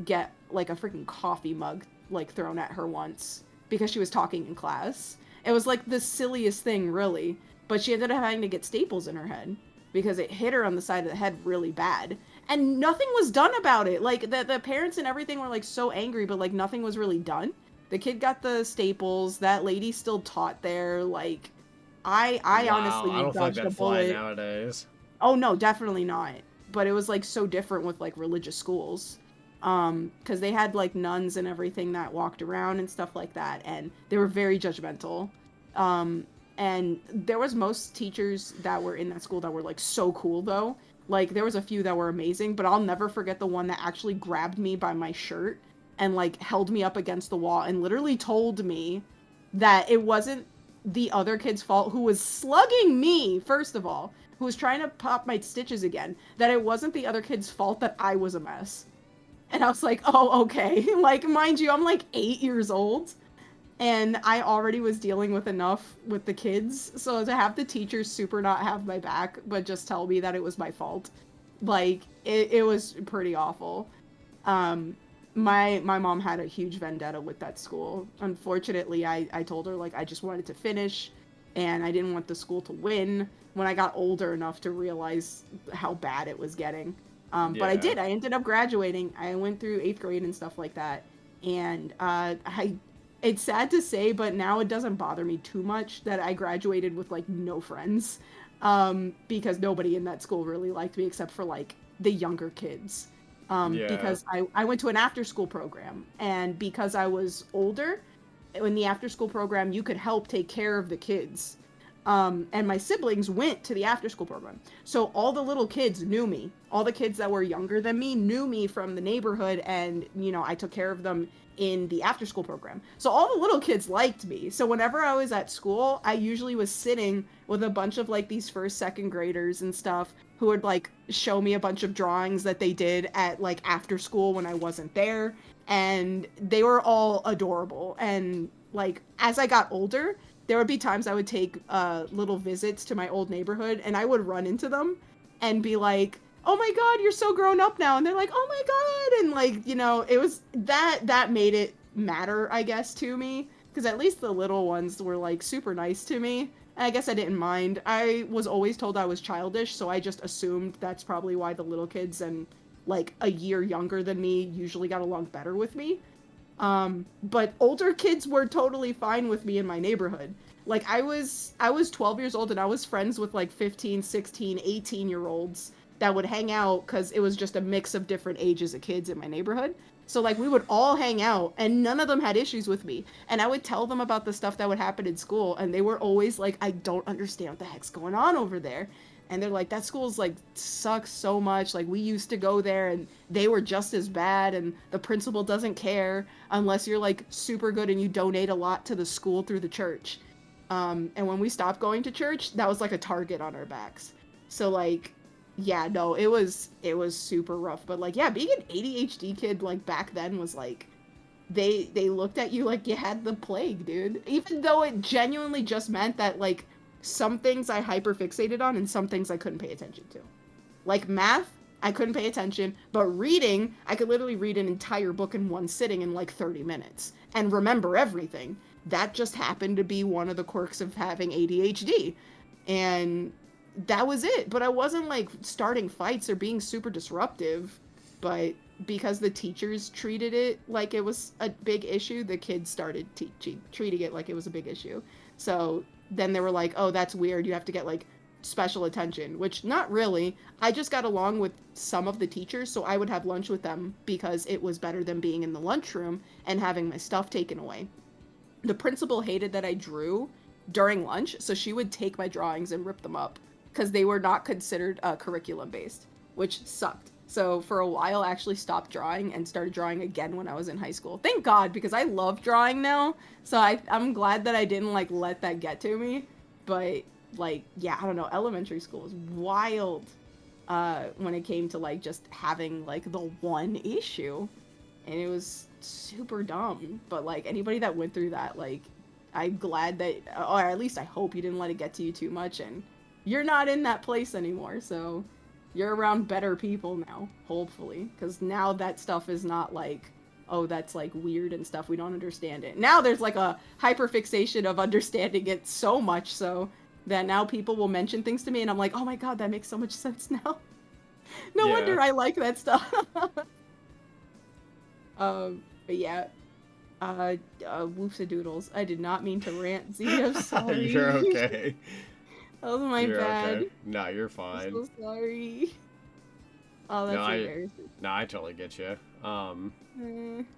get like a freaking coffee mug like thrown at her once because she was talking in class. It was like the silliest thing, really, but she ended up having to get staples in her head because it hit her on the side of the head really bad. And nothing was done about it. Like, the parents and everything were, like, so angry, but, like, nothing was really done. The kid got the staples. That lady still taught there. Like, I honestly I don't dodged think a that fly bullet. nowadays. Oh, no, definitely not. But it was, like, so different with, like, religious schools. Because they had, like, nuns and everything that walked around and stuff like that. And they were very judgmental. And there was most teachers that were in that school that were, like, so cool, though. Like, there was a few that were amazing, but I'll never forget the one that actually grabbed me by my shirt and, like, held me up against the wall and literally told me that it wasn't the other kid's fault who was slugging me, first of all, who was trying to pop my stitches again, that it wasn't the other kid's fault that I was a mess. And I was like, oh, okay. Like, mind you, I'm, like, 8 years old. And I already was dealing with enough with the kids, so to have the teachers super not have my back, but just tell me that it was my fault, like, it was pretty awful. My mom had a huge vendetta with that school. Unfortunately, I told her, like, I just wanted to finish, and I didn't want the school to win when I got older enough to realize how bad it was getting. But I did. I ended up graduating. I went through 8th grade and stuff like that, and it's sad to say, but now it doesn't bother me too much that I graduated with like no friends, because nobody in that school really liked me except for like the younger kids. Because I went to an after school program, and because I was older, in the after school program, you could help take care of the kids. And my siblings went to the after school program. So all the little kids knew me. All the kids that were younger than me knew me from the neighborhood, and, you know, I took care of them in the after school program. So all the little kids liked me. So whenever I was at school, I usually was sitting with a bunch of like these first, second graders and stuff who would like show me a bunch of drawings that they did at like after school when I wasn't there. And they were all adorable. And like, as I got older, there would be times I would take little visits to my old neighborhood, and I would run into them and be like, oh my god, you're so grown up now. And they're like, oh my god. And like, you know, it was that made it matter, I guess, to me, because at least the little ones were like super nice to me. And I guess I didn't mind. I was always told I was childish, so I just assumed that's probably why the little kids and like a year younger than me usually got along better with me. But older kids were totally fine with me in my neighborhood. Like I was 12 years old, and I was friends with like 15, 16, 18-year-olds that would hang out, because it was just a mix of different ages of kids in my neighborhood. So like we would all hang out, and none of them had issues with me. And I would tell them about the stuff that would happen in school, and they were always like, I don't understand what the heck's going on over there. And they're like, that school's like sucks so much. Like we used to go there and they were just as bad, and the principal doesn't care unless you're like super good and you donate a lot to the school through the church. And when we stopped going to church, that was like a target on our backs. So like, yeah, no, it was super rough. But like, yeah, being an ADHD kid like back then was like, they looked at you like you had the plague, dude. Even though it genuinely just meant that like some things I hyperfixated on and some things I couldn't pay attention to. Like math, I couldn't pay attention, but reading, I could literally read an entire book in one sitting in like 30 minutes and remember everything. That just happened to be one of the quirks of having ADHD. And that was it. But I wasn't like starting fights or being super disruptive, but because the teachers treated it like it was a big issue, the kids started treating it like it was a big issue. So then they were like, oh, that's weird, you have to get like special attention, which not really. I just got along with some of the teachers, so I would have lunch with them because it was better than being in the lunchroom and having my stuff taken away. The principal hated that I drew during lunch, so she would take my drawings and rip them up because they were not considered curriculum based, which sucked. So for a while I actually stopped drawing and started drawing again when I was in high school. Thank God, because I love drawing now. So I'm glad that I didn't like let that get to me. But like, yeah, I don't know, elementary school was wild when it came to like just having like the one issue. And it was super dumb. But like anybody that went through that, like I'm glad that, or at least I hope you didn't let it get to you too much, and you're not in that place anymore. So you're around better people now, hopefully, because now that stuff is not like, oh, that's like weird and stuff, we don't understand it. Now there's like a hyperfixation of understanding it so much so that now people will mention things to me and I'm like, oh my god, that makes so much sense now. No wonder I like that stuff. But yeah, whoopsie-doodles. I did not mean to rant, Z, I'm sorry. You're okay. That was my bad. Okay. No, you're fine. I'm so sorry. Oh, that's embarrassing. No, I totally get you. I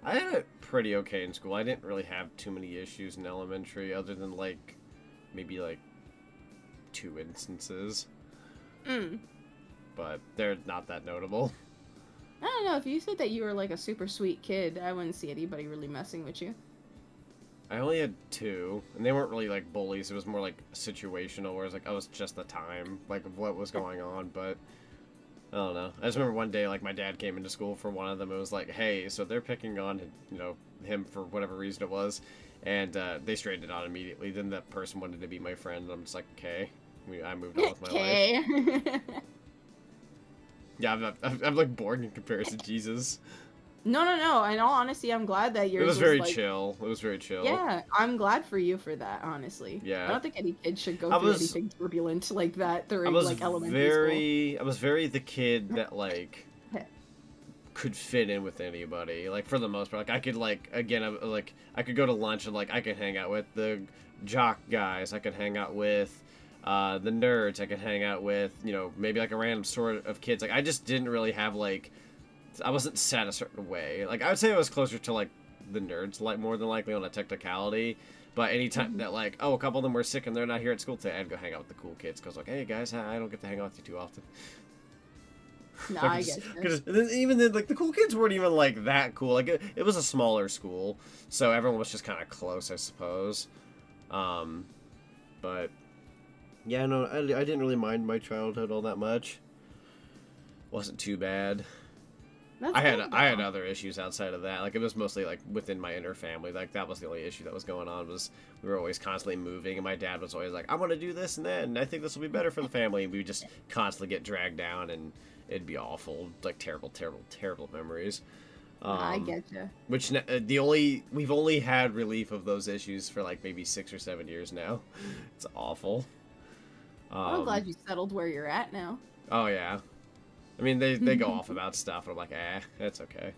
had it pretty okay in school. I didn't really have too many issues in elementary, other than like maybe like 2 instances. But they're not that notable. I don't know, if you said that you were like a super sweet kid, I wouldn't see anybody really messing with you. I only had 2, and they weren't really like bullies. It was more like situational, where it's like, oh, it's just the time, like of what was going on. But I don't know. I just remember one day, like my dad came into school for one of them. It was like, hey, so they're picking on, you know, him for whatever reason it was, and they straightened it out immediately. Then that person wanted to be my friend, and I'm just like, okay. I moved on with my life. Yeah, I'm like bored in comparison to Jesus. No. In all honesty, I'm glad that yours was very like, chill. It was very chill. Yeah, I'm glad for you for that, honestly. Yeah. I don't think any kid should go through anything turbulent like that during like elementary school. I was very the kid that like could fit in with anybody. Like, for the most part, like, I could, like, again, like, I could go to lunch and, like, I could hang out with the jock guys. I could hang out with the nerds. I could hang out with, you know, maybe, like, a random sort of kids. Like, I just didn't really have, like, I wasn't set a certain way. Like, I would say I was closer to, like, the nerds, like, more than likely on a technicality. But anytime that, like, oh, a couple of them were sick and they're not here at school today, I'd go hang out with the cool kids. Because, like, hey, guys, I don't get to hang out with you too often. No, I get you. Because even then, like, the cool kids weren't even, like, that cool. Like, it was a smaller school, so everyone was just kind of close, I suppose. But, yeah, no, I didn't really mind my childhood all that much. Wasn't too bad. I had other issues outside of that. Like, it was mostly, like, within my inner family. Like, that was the only issue that was going on, was we were always constantly moving, and my dad was always like, I want to do this and that, and I think this will be better for the family, and we would just constantly get dragged down, and it'd be awful. Like, terrible, terrible, terrible memories. I get you. Which, we've only had relief of those issues for, like, maybe 6 or 7 years now. It's awful. I'm glad you settled where you're at now. Oh, yeah. I mean, they go off about stuff, and I'm like, it's okay.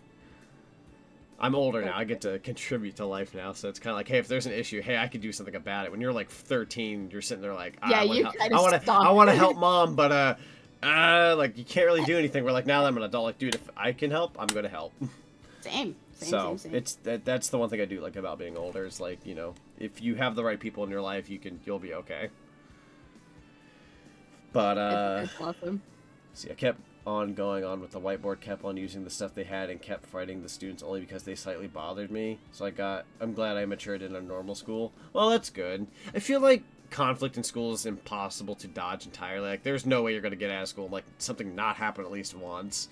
I'm older now. I get to contribute to life now, so it's kind of like, hey, if there's an issue, hey, I could do something about it. When you're like 13, you're sitting there like, Yeah, I want to help mom, but like, you can't really do anything. We're like, now that I'm an adult, like, dude, if I can help, I'm gonna help. Same. So it's that's the one thing I do like about being older is, like, you know, if you have the right people in your life, you'll be okay. But it's awesome. See, I kept on going on with the whiteboard, kept on using the stuff they had, and kept fighting the students only because they slightly bothered me. So I'm glad I matured in a normal school. Well, that's good. I feel like conflict in school is impossible to dodge entirely. Like, there's no way you're going to get out of school and, like, something not happen at least once.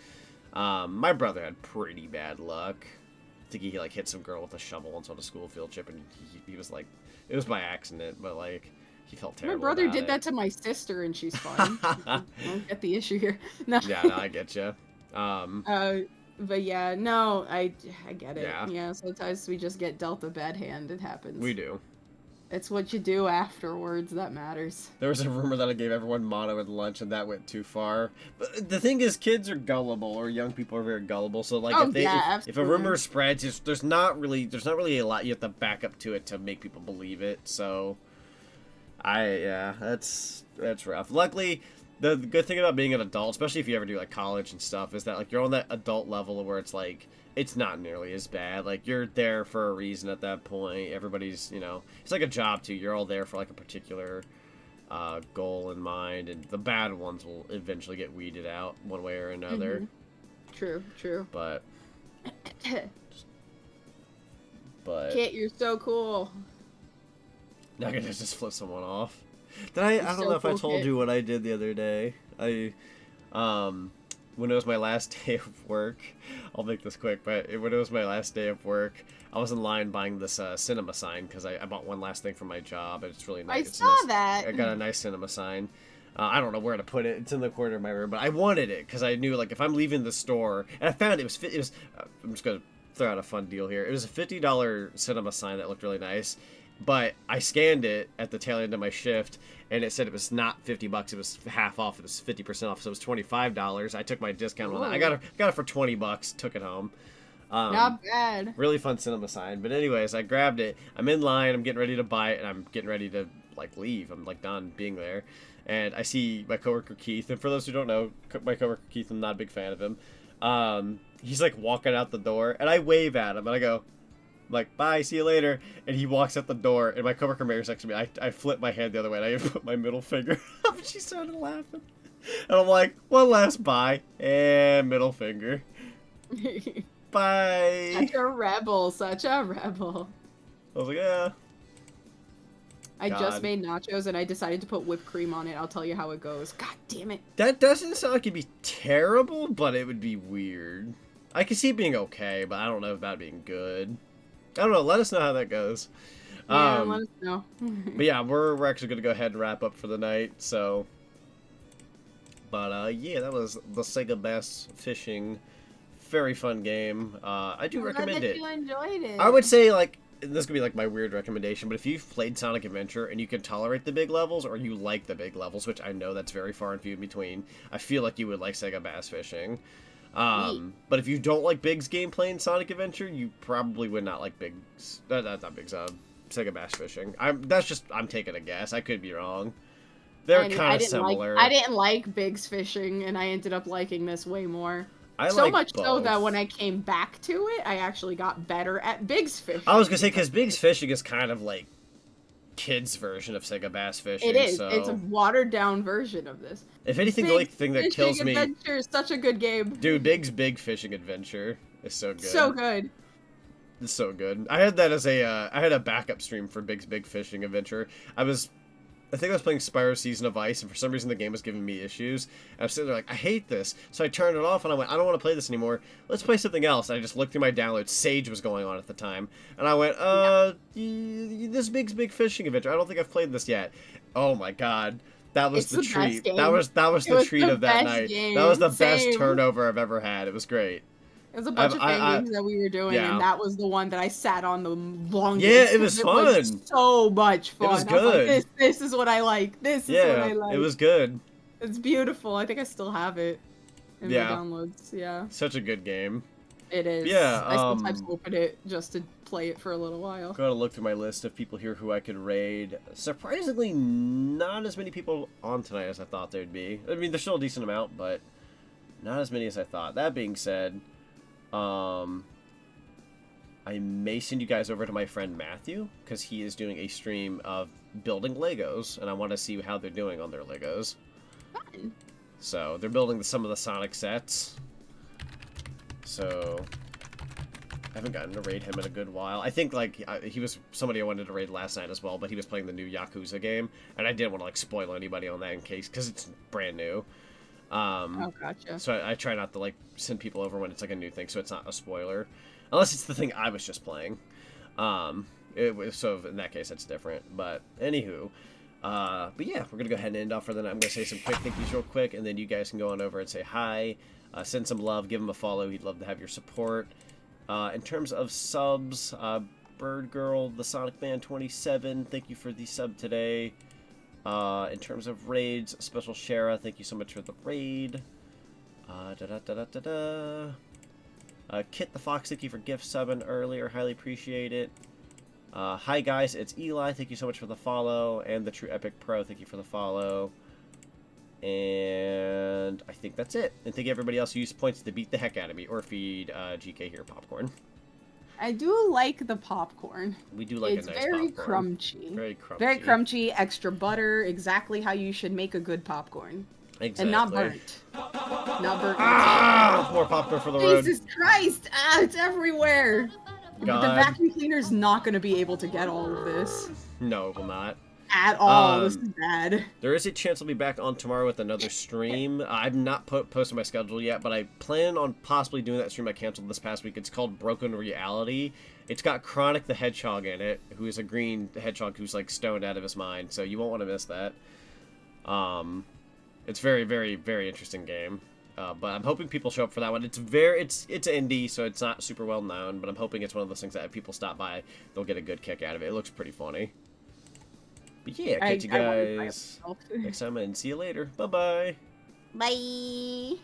My brother had pretty bad luck. I think he, like, hit some girl with a shovel once on a school field trip, and he was like, it was by accident, but, like, he felt terrible. My brother about did it. that to my sister, and she's fine. I don't get the issue here. No. Yeah, no, I get you. But yeah, no, I get it. Yeah. Yeah, sometimes we just get dealt a bad hand. It happens. We do. It's what you do afterwards that matters. There was a rumor that I gave everyone mono at lunch, and that went too far. But the thing is, kids are gullible, or young people are very gullible. So, like, if a rumor spreads, there's not really a lot you have to back up to it to make people believe it. So, that's rough. Luckily, the good thing about being an adult, especially if you ever do, like, college and stuff, is that, like, you're on that adult level where it's like, it's not nearly as bad. Like, you're there for a reason at that point. Everybody's, you know, it's like a job too. You're all there for, like, a particular goal in mind, and the bad ones will eventually get weeded out one way or another. True. But Kit, you're so cool. Now I can just flip someone off. I don't know if I told you what I did the other day. When it was my last day of work, I'll make this quick, but when it was my last day of work, I was in line buying this cinema sign because I bought one last thing for my job, and it's really nice. I saw that. I got a nice cinema sign. I don't know where to put it. It's in the corner of my room, but I wanted it because I knew, like, if I'm leaving the store, and I found it was I'm just gonna throw out a fun deal here. It was a $50 cinema sign that looked really nice. But I scanned it at the tail end of my shift, and it said it was not $50. It was half off. It was 50% off, so it was $25. I took my discount on that. I got it for $20. Took it home. Not bad. Really fun cinema sign. But anyways, I grabbed it. I'm in line. I'm getting ready to buy it, and I'm getting ready to, like, leave. I'm, like, done being there, and I see my coworker Keith. And for those who don't know, my coworker Keith, I'm not a big fan of him. He's, like, walking out the door, and I wave at him, and I go, like, bye, see you later. And he walks out the door, and my coworker Mary's next to me. I flip my hand the other way, and I put my middle finger up, and she started laughing. And I'm like, one last bye, and middle finger. Bye. Such a rebel. I was like, yeah. I just made nachos, and I decided to put whipped cream on it. I'll tell you how it goes. God damn it. That doesn't sound like it'd be terrible, but it would be weird. I can see it being okay, but I don't know about it being good. I don't know. Let us know how that goes. Yeah, let us know. But yeah, we're actually going to go ahead and wrap up for the night. So, but yeah, that was the SEGA Bass Fishing. Very fun game. I do recommend it. You enjoyed it. I would say, like, this could be like my weird recommendation, but if you've played Sonic Adventure and you can tolerate the big levels, or you like the big levels, which I know that's very far and few in between, I feel like you would like SEGA Bass Fishing. But if you don't like Big's gameplay in Sonic Adventure, you probably would not like Big's. Not Big's. Sega Bass Fishing. I'm taking a guess. I could be wrong. They're kind of similar. I didn't like Big's Fishing, and I ended up liking this way more. I so like much both. so that when I came back to it, I actually got better at Big's Fishing. I was gonna say because Big's Fishing is kind of like kids' version of Sega Bass Fishing. It is. So... It's a watered down version of this. If anything, the only thing that kills me. Adventure is such a good game. Dude, Big's Big Fishing Adventure is so good. So good. It's so good. I had that as I had a backup stream for Big's Big Fishing Adventure. I think I was playing Spyro Season of Ice, and for some reason the game was giving me issues. And I was sitting there like, I hate this. So I turned it off, and I went, I don't want to play this anymore. Let's play something else. And I just looked through my downloads. Sage was going on at the time. And I went, this Big's Big Fishing Adventure. I don't think I've played this yet. Oh my god. That was the treat. That was the treat of that night. That was the best turnover I've ever had. It was great. It was a bunch of fan games that we were doing, and that was the one that I sat on the longest. Yeah, it was fun. It was so much fun. It was good. Like, this is what I like. This is what I like. It was good. It's beautiful. I think I still have it in my downloads. Yeah. Such a good game. It is. Yeah. I sometimes open it just to play it for a little while. Gotta look through my list of people here who I could raid. Surprisingly, not as many people on tonight as I thought there'd be. I mean, there's still a decent amount, but not as many as I thought. That being said, I may send you guys over to my friend Matthew, because he is doing a stream of building Legos, and I want to see how they're doing on their Legos. Fun. So, they're building some of the Sonic sets. So, I haven't gotten to raid him in a good while. I think, like, he was somebody I wanted to raid last night as well, but he was playing the new Yakuza game, and I didn't want to, like, spoil anybody on that in case, because it's brand new. Oh, gotcha. So I try not to, like, send people over when it's, like, a new thing, so it's not a spoiler. Unless it's the thing I was just playing. So in that case, that's different. But, anywho. But yeah, we're gonna go ahead and end off for the night. I'm gonna say some quick thank yous real quick, and then you guys can go on over and say hi. Send some love, give him a follow. He'd love to have your support. In terms of subs, Bird Girl, the Sonic Man 27, thank you for the sub today. In terms of raids, Special Shara, thank you so much for the raid. Kit the Fox, thank you for gift subbing earlier, highly appreciate it. Hi guys, it's Eli, thank you so much for the follow, and the True Epic Pro, thank you for the follow. And I think that's it. And thank you everybody else who used points to beat the heck out of me, or feed GK here popcorn. I do like the popcorn. We do like a nice popcorn. It's very crunchy. Very crunchy. Very crunchy, extra butter, exactly how you should make a good popcorn. Exactly. And not burnt. Not burnt. Ah! More popcorn for the road. Jesus Christ! Ah, it's everywhere! God. The vacuum cleaner's not going to be able to get all of this. No, it will not. At all. This is bad. There is a chance I'll be back on tomorrow with another stream. I've not posted my schedule yet, but I plan on possibly doing that stream I canceled this past week. It's called Broken Reality. It's got Chronic the Hedgehog in it, who is a green hedgehog who's like stoned out of his mind, so you won't want to miss that. It's very, very, very interesting game. But I'm hoping people show up for that one. It's indie, so it's not super well known, but I'm hoping it's one of those things that if people stop by, they'll get a good kick out of it. It looks pretty funny. But yeah, catch you guys next time and see you later. Bye-bye. Bye.